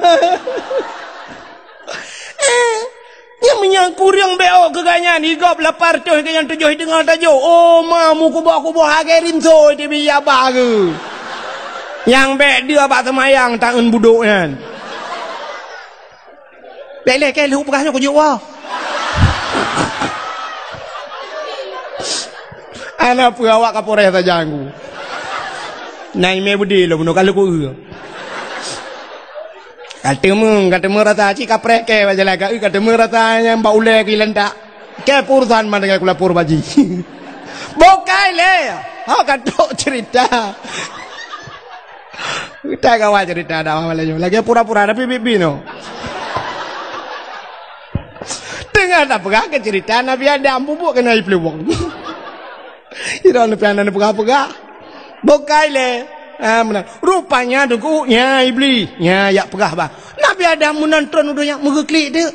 yang menyangkur yang beok keganyan higop lapar tuh keganyan tujuh dengar tajuk oh mamu kubuh hagerin so di biya bagu yang bek dia bak semayang tangan buduk kan bek ke lu pegahnya kujuk wah anak perawak kapolres saja aku naik me budi lo bunuh kalau ku kata rata cik kaprek ke baca laga kata ratanya mbak ule ke lendak ke purusan mana dengan kulapur baji bokai le kata cerita kita kawan cerita ada apa lagi pura-pura tapi bibi no tengah tak pegah ke cerita Nabi Adam bubuk kena iplewong ira nu pian pegah-pegah bokai le rupanya dukunya iblis nya ya pegah bah Nabi Adam menonton udah yang megeklik dia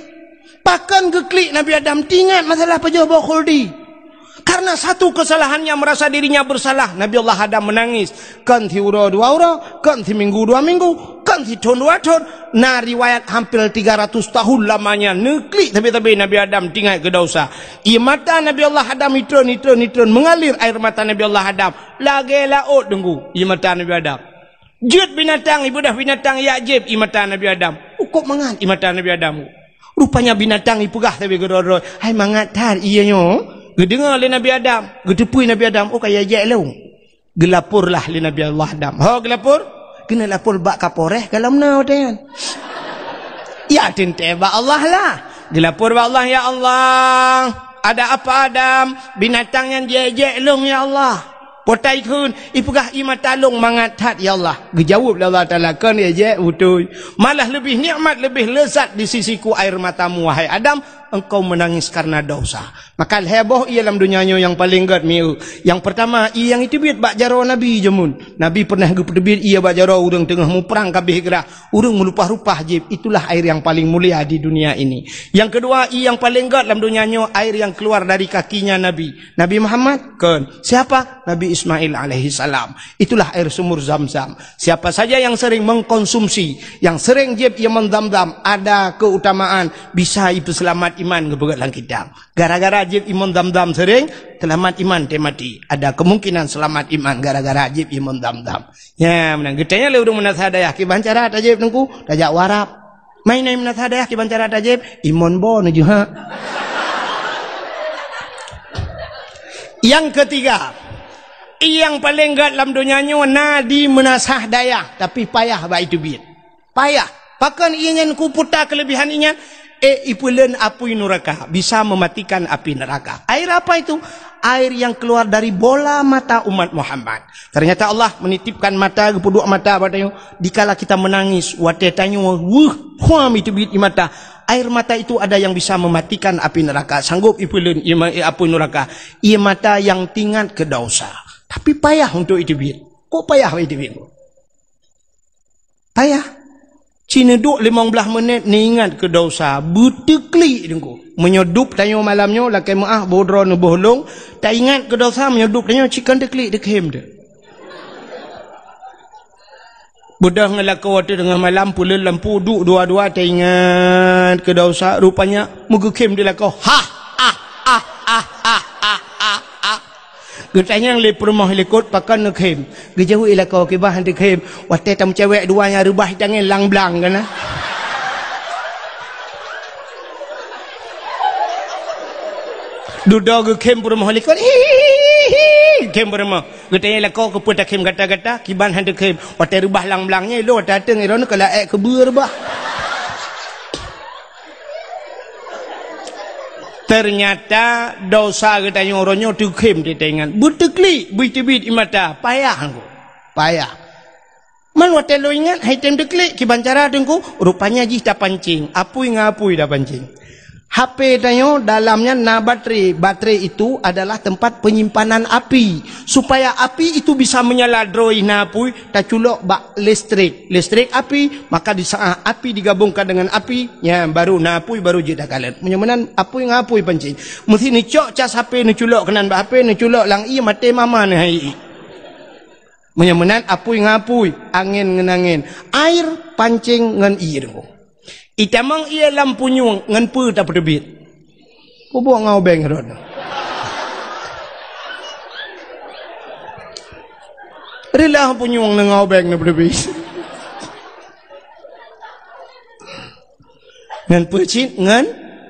bahkan geklik Nabi Adam tingat masalah pejabat khuldi karena satu kesalahannya merasa dirinya bersalah Nabi Allah Adam menangis kan thi ura 2 ura kan thi minggu 2 minggu kan thi tahun 2 tahun nah riwayat hampir 300 tahun lamanya neklik tapi Nabi Adam tingat ke dosa mata Nabi Allah Adam nitron mengalir air mata Nabi Allah Adam lagi laut tunggu mata Nabi Adam jut binatang ibadah binatang yakjib mata Nabi Adam kok mangat mata Nabi Adam rupanya binatang ipegah tapi gedoro hai mangat tar ianya gedengar le Nabi Adam gedepui Nabi Adam kaya je lu gelapurlah le Nabi Allah Adam gelapur kena lapor bak kapolres kalau menau tan ya tente bak Allah lah gelapur bak Allah ya Allah ada apa Adam binatang yang je lu ya Allah potai kun ipegah mata long mangat tat ya Allah dijawab Allah Taala kan je betul malah lebih nikmat lebih lezat di sisiku air matamu wahai Adam engkau menangis karena dosa maka heboh ia dalam dunianya yang paling gad miu yang pertama ia yang itu biat bak jaro Nabi jemun Nabi pernah gepedebit ia bak jaro urang tengah mu perang kabeh gerah urang melupah-rupah jib itulah air yang paling mulia di dunia ini yang kedua ia yang paling gad dalam dunianya air yang keluar dari kakinya Nabi Muhammad kan siapa Nabi Ismail alaihi salam itulah air sumur Zam-Zam siapa saja yang sering mengkonsumsi yang sering jib ia mendam-dam ada keutamaan bisa itu selamat iman ngebegat lang kidang gara-gara ajib iman dam-dam sering selamat iman temati ada kemungkinan selamat iman gara-gara ajib iman dam-dam ya menang gedenya le urang menasahadayah ki bancara tajib nengku tajak warap main naik menasahadayah ki bancara tajib iman bon juga yang ketiga yang paling gad dalam dunianya nadi menasahadayah tapi payah ba itu biat payah bahkan ingin ku putar kelebihan ingin ipulen api neraka, bisa mematikan api neraka. Air apa itu? Air yang keluar dari bola mata umat Muhammad. Ternyata Allah menitipkan mata kedua mata padanya. Dikala kita menangis, wate tanya, huam itu bit mata. Air mata itu ada yang bisa mematikan api neraka. Sanggup ipulen api neraka. Ia mata yang tingkat ke dosa. Tapi payah untuk itu bit. Kok payah itu bit? Payah. Cina duk 15 minit ni ingat ke dosa. Berteklik dengku. Menyodup tanya malamnya. Lakai maaf bodro ni bohlong. Tak ingat ke dosa. Menyodup tanya cikan teklik dekhem dia. Budak ngelaka waktu dengan malam. Pula lampu duk dua-dua. Tak ingat ke dosa. Rupanya mugekem dia lakau. Getanya yang lepur mah lekot pakan nekhem. Gejauh ilakau kebah dekhem. Wate tam cewek duanya rubah tangan lang-blang kan. Duda gekhem pur mah lekot. Kem pur mah. Getanya ilakau ke putak kem kata-kata kiban dekhem. Wate rubah lang-blangnya lo datang iron kala ek kebur bah. Ternyata dosa katanya orangnya dikem di tangan. Berteklik, bit-bit imata. Payah aku. Payah. Man waktu lo ingat, hai tem deklik, kiban cara dengku, rupanya jih dah pancing. Apui ngapui dah pancing. HP tanya dalamnya na baterai. Baterai itu adalah tempat penyimpanan api. Supaya api itu bisa menyala droi na apui, tak culok bak listrik. Listrik api, maka di saat api digabungkan dengan api, ya baru na apui baru je dah kalet. Menyamanan apui ngapui pancing. Mesti ni cok cas HP ni culok kenan bak HP ni culok lang i mate mama ni hai. Menyamanan apui ngapui, angin ngenangin. Air pancing ngan i dengku. Itamang ia lampu nyung ngan pu tak berdebit. Kau buat ngau beng rod. Rela lampu nyung ngau beng na berdebit. Ngan pu cin ngan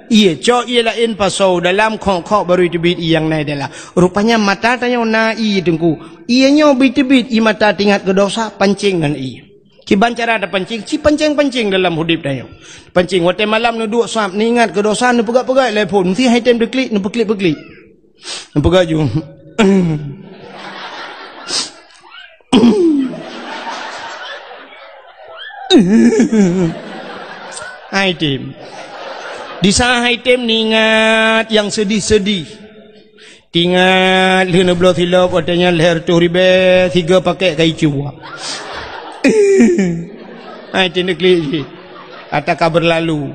ia cok ia lain pasau dalam kok baru debit yang naik adalah. Rupanya mata tanya na i dengku. Ianya bit-bit i mata tingkat ke dosa pancing ngan i. Kiban cara ada pancing, pancing dalam hidup dia. Pancing, waktu malam ni duduk suap, ni ingat ke dosa, ni pegat-pegat telefon. Mesti hai time deklik, ni peklik-peklik. Ni pegat je. Hai time. Di saat hai time ni ingat yang sedih-sedih. Ingat, lina belah silap, katanya leher tu ribe, 3 paket kai cuba. Hai tindak klik ataka berlalu.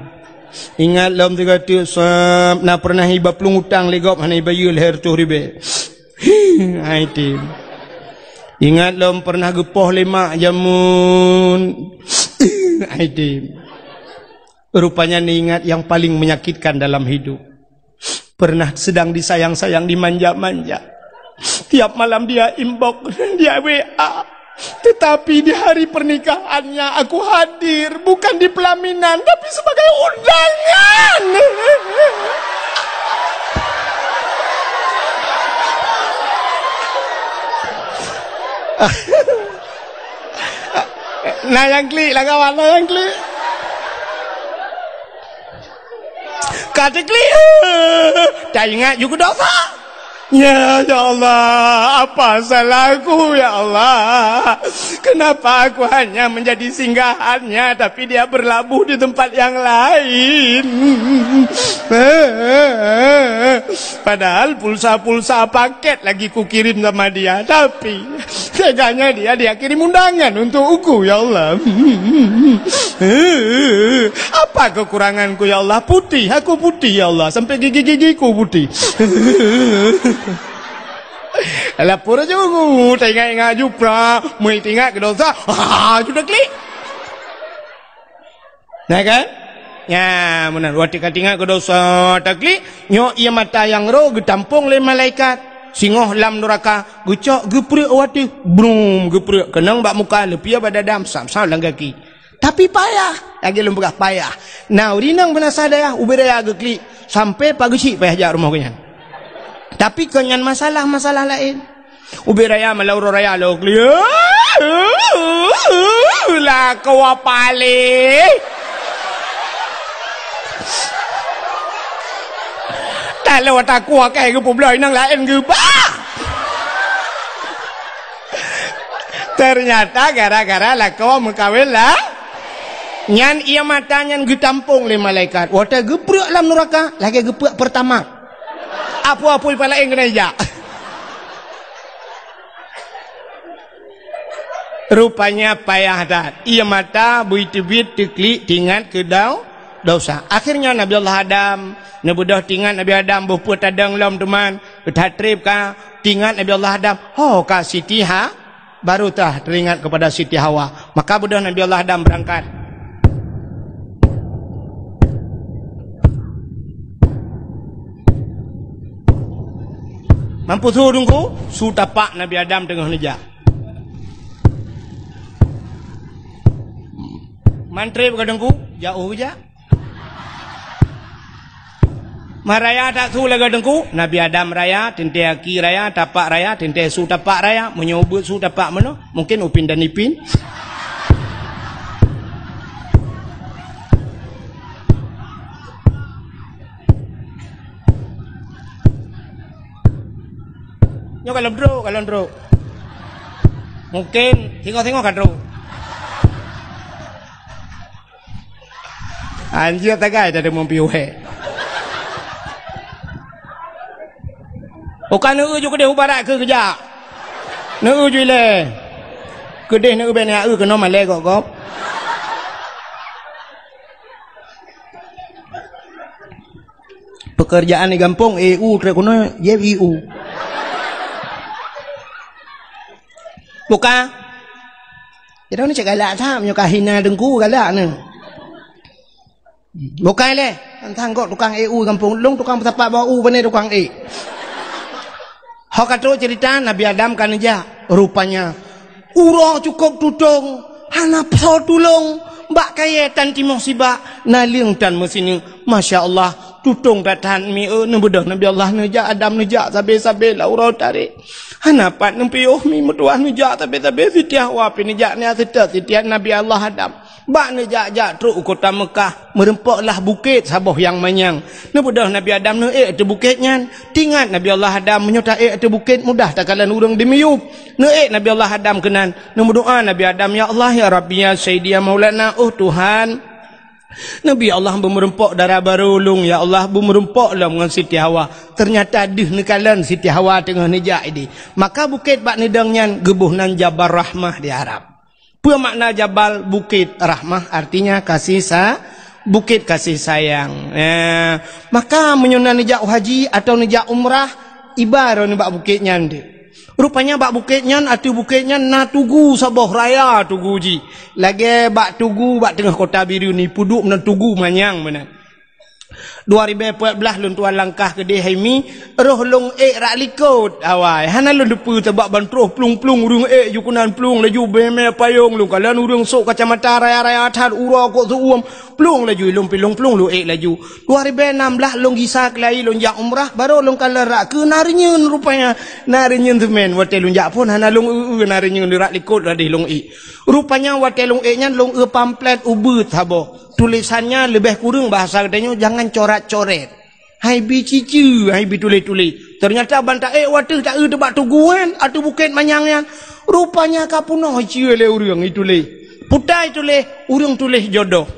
Ingat lom tiga tu nak pernah hiba pelung utang legop hanai bayu leher tu ribe. Hai tim. Ingat lom pernah gepoh lemak jamun. Hai tim. Rupanya ni ingat yang paling menyakitkan dalam hidup. Pernah sedang disayang-sayang dimanja-manja. Tiap malam dia inbox, dia WA. Tetapi di hari pernikahannya aku hadir bukan di pelaminan tapi sebagai undangan. Nah yang klik lah kawan, nah yang klik. Kata klik. Tak ingat juga dosa. Ya Allah, apa salahku ya Allah? Kenapa aku hanya menjadi singgahannya tapi dia berlabuh di tempat yang lain? Padahal pulsa-pulsa paket lagi ku kirim sama dia, tapi teganya dia kirim undangan untuk aku ya Allah. Apa kekuranganku ya Allah? Putih, aku putih ya Allah, sampai gigi-gigiku putih. Lapor aja aku, tengok-tengok jupra, mau tengok ke dosa, sudah klik. Nah kan? Ya, benar. Waktu tengok ke dosa, tak klik, nyok ia mata yang roh, getampung le malaikat. Singoh lam neraka, gucok, geprek waktu, brum, geprek, kenang bak muka, lepia pada dam, sam-sam lang kaki. Tapi payah, lagi lembagah payah. Nah, urinang benasa daya, ubiraya geklik, sampai pagi cik payah jak rumah kenyan. Tapi kenyan masalah-masalah lain. Ubi raya malauro raya lo klia. Lah kau apa le? Kalau tak kuat ke pula nang lain ke bah. Ternyata gara-gara lah kau mengkawin lah. Nyan ia matanya getampung le malaikat. Wata geprek dalam neraka, lagi geprek pertama. Apa-apa pala yang kena ja. Rupanya payah dah. Ia mata buit-buit teklik tingat ke dosa. Akhirnya Nabi Allah Adam, nebudah tingat Nabi Adam buat tadang lam teman, bertatrib ka tingat Nabi Allah Adam. Oh ka Siti baru tah teringat kepada Siti Hawa. Maka budah Nabi Allah Adam berangkat. Mampu suruh dungku, su tapak Nabi Adam tengah nejak. Mantri berkadangku, jauh je. Maraya tak su lagi dengku, Nabi Adam raya, tente aki raya, tapak raya, tente su tapak raya, menyobot su tapak mana? Mungkin upin dan ipin. Nyo kalau ndro. Mungkin tengok-tengok kan ndro. Anjir tagai tak ada mempiuhe. Bukan neu juga dia ubarat ke kerja. Neu je le. Kedeh neu ben ya kena male kok kop. Pekerjaan di kampung EU terkono YEU. Bukan. Dia ni cak galak tham nyo kahina dengku galak ni. Bukan le. Tantang kok tukang EU kampung long tukang tapak bau bane tukang E. Hak kata cerita Nabi Adam kan aja rupanya urang cukup tudung hana pau tulung mbak kaya tan timong sibak naling dan mesin Masya Allah tudung datan mi nebedah Nabi Allah neja Adam neja sabe-sabe la urang tarik hana pat nempiuh mi metuah neja sabe-sabe sitiah wa pinijak ni sitiah Nabi Allah Adam bak nejak-jak truk kota Mekah merempaklah bukit saboh yang manyang nebedah Nabi Adam neek te bukitnya tingat Nabi Allah Adam menyota te bukit mudah tak kalan urang dimiup neek Nabi Allah Adam kenan berdoa Nabi Adam ya Allah ya Rabbi ya Sayyidi ya Maulana Tuhan Nabi Allah bermerempak darah barulung ya Allah bermerempak lah dengan Siti Hawa ternyata dih nekalan Siti Hawa tengah nejak ini maka bukit bak nedangnya gebuhnan Jabal Rahmah di Arab. Apa makna Jabal Bukit Rahmah artinya bukit kasih sayang. Maka menyuna nejak haji atau nejak umrah ibarat ni bak bukitnya ni. Rupanya bak bukitnya atau bukitnya na tugu saboh raya tugu ji. Lagi bak tugu bak tengah kota biru ni puduk na tugu manyang mana. 2014 lun tuan langkah ke Haimi roh long rak likut awai hana lun depu tebak bantruh plung-plung urung jukunan plung laju beme payung lu kalan urung sok kacamata raya-raya tar ura kok suum plung laju lung pilung plung lu laju 2016 long gisa kelai lun jak umrah baru lung kalan rak ke narinyeun rupanya narinyeun temen wate lun jak pun hana lung narinyeun rak likut radih lung rupanya wate lung nya lung pamflet ubut habo tulisannya lebih kurang bahasa katanya jangan coret-coret. Hai bi cici, hai bi tulis-tulis. Ternyata bantah water tak tebak tuguan atau bukit manyangnya. Rupanya kapunah cie le urang itu le. Putai tulis, urang tulis jodoh.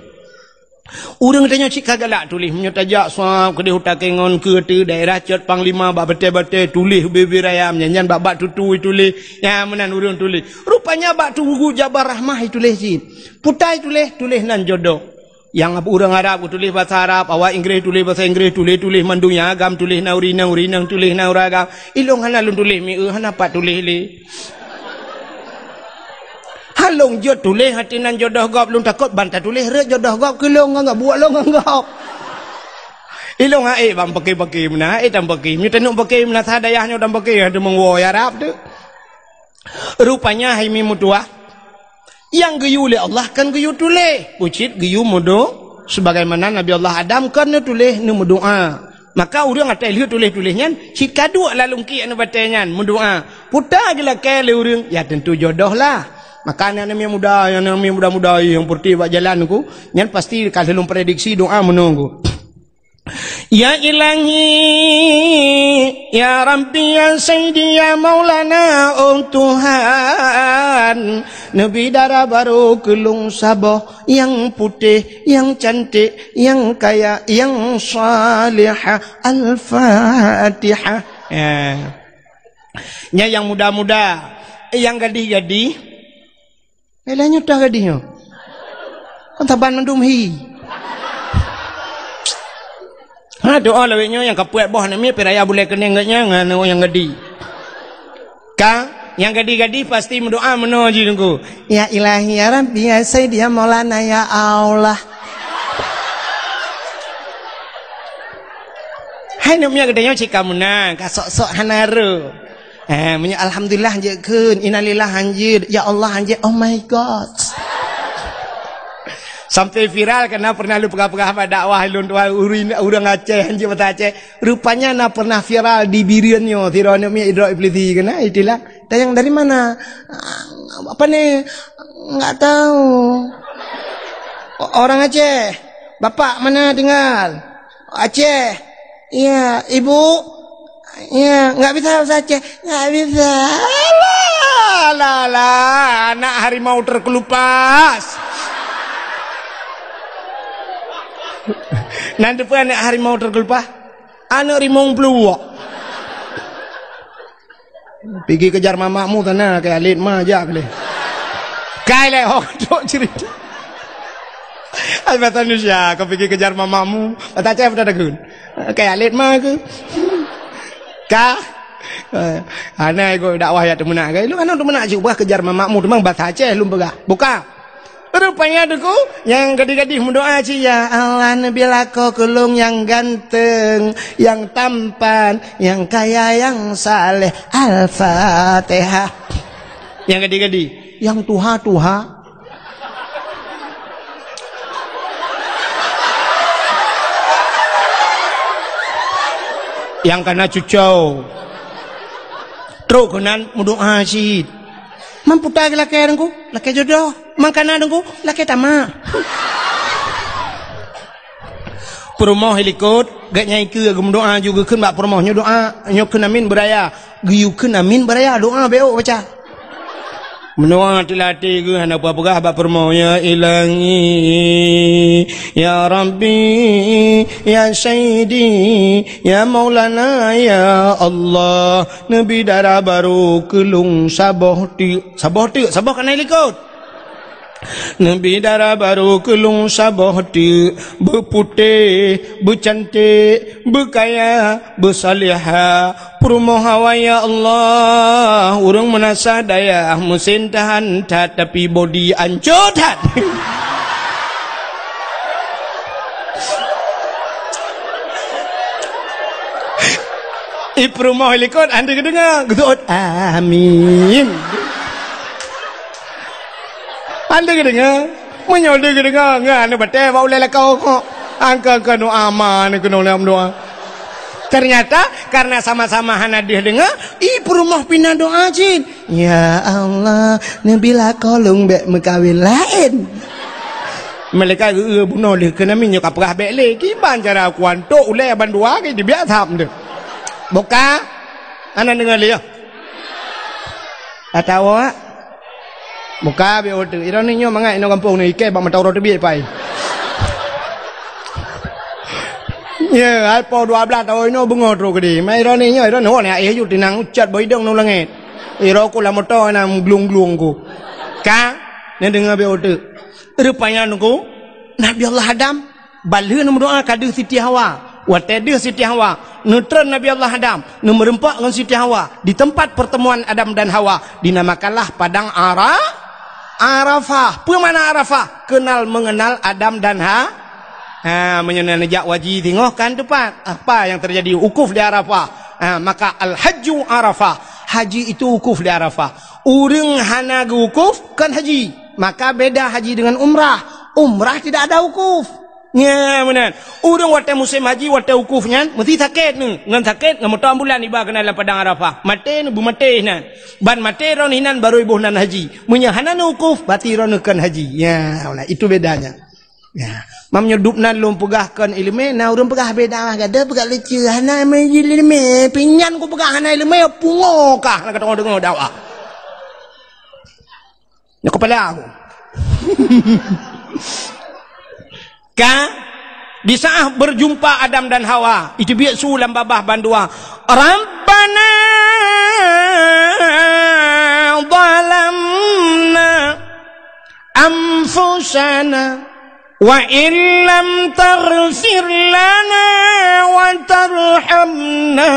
Urang tanya cik kagalak tulis menyotajak suap ke hutan kengon ke tu daerah Cot Panglima bak betul-betul tulis bebe rayam nyanyian bak tutu tulis ya menan urang tulis. Rupanya bak tugu Jabal Rahmah tulis si. Putai tulis nan jodoh. Yang orang Arab tulis bahasa Arab, awak Inggeris tulis bahasa Inggeris, tulis mandunya agam, tulis naurinang, tulis nauragam. Ilong hana lun tulis mi hana pat tulis le. Halong jod tulis hati nan jodoh gop lun takut bantah tulis re jodoh gop ke long enggak buat long enggak. Ilong bang pakai mana tam pakai. Mi tenuk pakai mana sadayahnya tam pakai ada mengwo Arab tu. Rupanya hai mi mutua yang geyu oleh Allah kan geyu tulis pucit geyu mudo sebagaimana Nabi Allah Adam kan tulis ni berdoa maka orang atai lihat tulis-tulisnya si kaduk lalu ki anu batanya berdoa putar gila kele orang ya tentu jodoh lah maka yang muda yang putih buat jalan ku nyan pasti kalau prediksi doa menunggu Ya ilahi, ya Rabbi, ya Sayyidi, ya Maulana, oh Tuhan, Nabi darah baru kelung Sabah yang putih, yang cantik, yang kaya, yang salihah. Al-Fatihah. Ya, yang muda-muda, yang gadih-gadih, elahnya dah gadihnya. Kan taban mendumhi. Doa laweknya yang kapuat boh nami peraya boleh kena enggaknya ngano yang gadi. Yang gadi-gadi pasti mendoa menoji nunggu. Ya ilahi, ya Rabbi, ya Sayyidi, ya Maulana, ya Allah. Hai namanya gedenya cik kamunang, ka sok-sok hanaru. Punya alhamdulillah je keun, innalillah anjir, ya Allah anjir, oh my god. Sampai viral karena pernah lu pegah-pegah pada dakwah lun tua urang Aceh anjir mata Aceh. Rupanya na pernah viral di biriannya tirone mi idra iblisi kena itulah. Tayang dari mana? Apa nih? Enggak tahu. Orang Aceh. Bapak mana tinggal? Aceh. Iya, Ibu. Iya, enggak bisa bahasa Aceh. Enggak bisa. Lah, anak harimau terkelupas. Nanti pun anak harimau terkelupas, anak harimau peluak. Pergi kejar mamamu tanah kayak alit mah aja kali. Kayak hodok cerita. Albatan Indonesia, kau pergi kejar mamamu, kata cewek dah gun. Kayak alit mah ke? Kah? Anak aku dakwah ya temen nak. Lu kan temen nak cuba kejar mamamu, teman bahasa Aceh lu begah. Buka. Rupanya duku yang gadis-gadis mendoa ya Allah, nabilah kau kulung yang ganteng, yang tampan, yang kaya, yang saleh. Al-Fatihah. Yang gadis-gadis, yang tuha-tuha. Yang kena cucau. Terus kenan mendoa sih. Mampu tak laki aku, laki jodoh. Mangkana dengku, laki tamak. Perumoh helikot, gak nyai ke agam doa juga kan bak perumohnya doa, nyok kena amin beraya, giu kena amin beraya doa beo baca. Mendoa tilati ke hana apa-apa bak perumohnya ilahi, ya Rabbi, ya Sayyidi, ya Maulana, ya Allah, Nabi darah baru kelung Sabah kan helikot. Nabi darah baru kelung Sabah ti berputih, bercantik, berkaya, bersalihah. Perumaha ya Allah, urang menasa daya musin tahan tapi body ancotan. Perumaha likot anda kedengar, gedut amin. Anda kedengar, menyolder kedengar, ngana betul, bau lelak kau kok, angka kanu aman, kanu dalam doa. Ternyata karena sama-sama hanadir dengar, perumah pindah doa cin. Ya Allah, nabilah kolong bek mekawin lain. Mereka bunuh dia kena minyak apa bek le, kiban cara kuanto ulai bandua ke dia tham deh. Buka, anda dengar dia. Atawa. Muka be order ira ni nyo mangai no kampung ni ke bak matau ro tebi pai. Ya, alpo 12 tahun no bungo tro gede. Mai ira ni nyo ira no ne ai yu tinang ucat boy dong no langet. Ira ko la motor na glung-glung ko. Ka ne dengar be order. Rupanya nunggu Nabi Allah Adam balheun berdoa kadu Siti Hawa. Watede Siti Hawa, neutron Nabi Allah Adam, merempak dengan Siti Hawa di tempat pertemuan Adam dan Hawa dinamakanlah padang Arafah. Pemana Arafah? Kenal mengenal Adam dan menyenang nejak wajib tengok kan depan. Apa yang terjadi? Ukuf di Arafah. Maka al-hajju Arafah. Haji itu ukuf di Arafah. Urang hana ukuf kan haji. Maka beda haji dengan umrah. Umrah tidak ada ukuf. Ya benar. Urang wate musim haji wate ukufnya mesti sakit ni. Ngan sakit ngam motor ambulan iba kena dalam padang Arafah. Mate nu bumate nan. Ban mate ron hinan baru ibuh nan haji. Munya hanan ukuf berarti ron kan haji. Ya, itu bedanya. Ya, mam nyedup na lum pegahkan ilmu, na urang pegah beda mah gada pegah leceh, hana me ilmu, pinyan ku pegah hana ilmu pungo kah nak kata dengar dakwah. Ya kepala aku. Ka di saat berjumpa Adam dan Hawa, itu biak sulam babah bandua. Rabbana zalamna anfusana wa illam taghfir lana wa tarhamna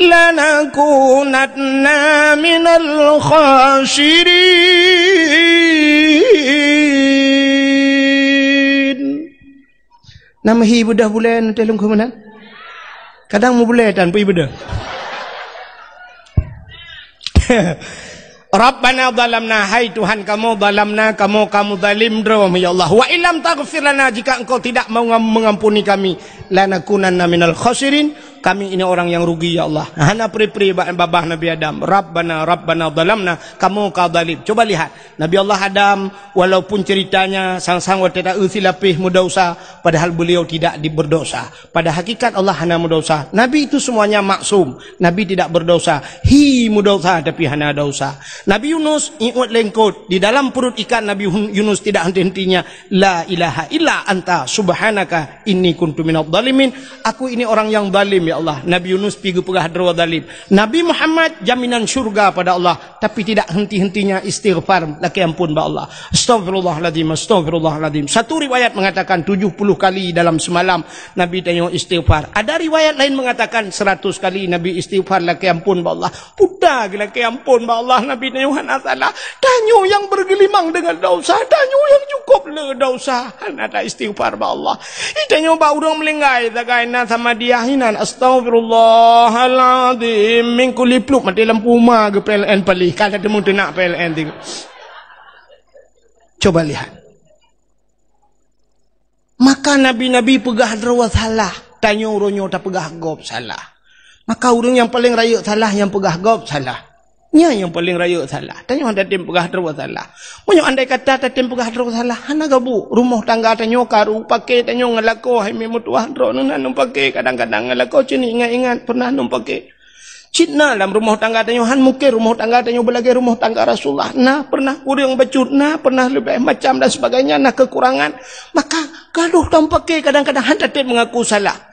lanakunanna minal khasirin. Nama hi budah bulan telung ke mana? Kadang mau boleh tanpa ibadah. Rabbana zalamna, hai Tuhan kamu zalamna, kamu zalim ya Allah. Wa illam taghfir lana, jika engkau tidak mau mengampuni kami, lanakunanna minal khasirin, kami ini orang yang rugi ya Allah. Hana pri-pri babah Nabi Adam. Rabbana zalamna, kamu zalim. Coba lihat Nabi Allah Adam, walaupun ceritanya sang-sang tidak usilapih mudosa, padahal beliau tidak berdosa. Pada hakikat Allah hana mudosa. Nabi itu semuanya maksum. Nabi tidak berdosa. Hi mudosa tapi hana dosa. Nabi Yunus ingat lengkot di dalam perut ikan. Nabi Yunus tidak henti-hentinya la ilaha illa anta subhanaka inni kuntu minadh dhalimin. Aku ini orang yang zalim ya Allah. Nabi Yunus pergi pegah darwa zalim. Nabi Muhammad jaminan syurga pada Allah, tapi tidak henti-hentinya istighfar laki ampun ba Allah. Astagfirullahaladzim, astagfirullahaladzim. Satu riwayat mengatakan 70 kali dalam semalam Nabi tanya istighfar. Ada riwayat lain mengatakan 100 kali Nabi istighfar laki ampun ba Allah. Pudah laki ampun ba Allah. Nabi tanya salah. Tanyo yang bergelimang dengan dosa, tanyo yang cukup le dosa. Ada istighfar ba Allah. Tanyo ba urang melenggai zagaina sama dia hinan astagfirullahaladzim min kulli pluk mati lampu rumah ke PLN palih kalau temu tu nak PLN tengok. Coba lihat. Maka nabi-nabi pegah darwa salah, tanyo ronyo tak pegah gob salah. Maka orang yang paling raya salah yang pegah gob salah. Nya yang paling raya salah. Tanya anda tim pegah darwa salah. Munyo andai kata tim pegah darwa salah, hana gabu rumah tangga tanyo karu pakai tanyo ngelako hai memutuah dro nuna num pakai kadang-kadang ngelako cini ingat-ingat pernah num pakai. Cina dalam rumah tangga tanyo han mukir rumah tangga tanyo belagi rumah tangga Rasulullah. Nah pernah kurang becut, nah pernah lebih macam dan sebagainya, nah kekurangan. Maka gaduh tam pakai kadang-kadang handa tim mengaku salah.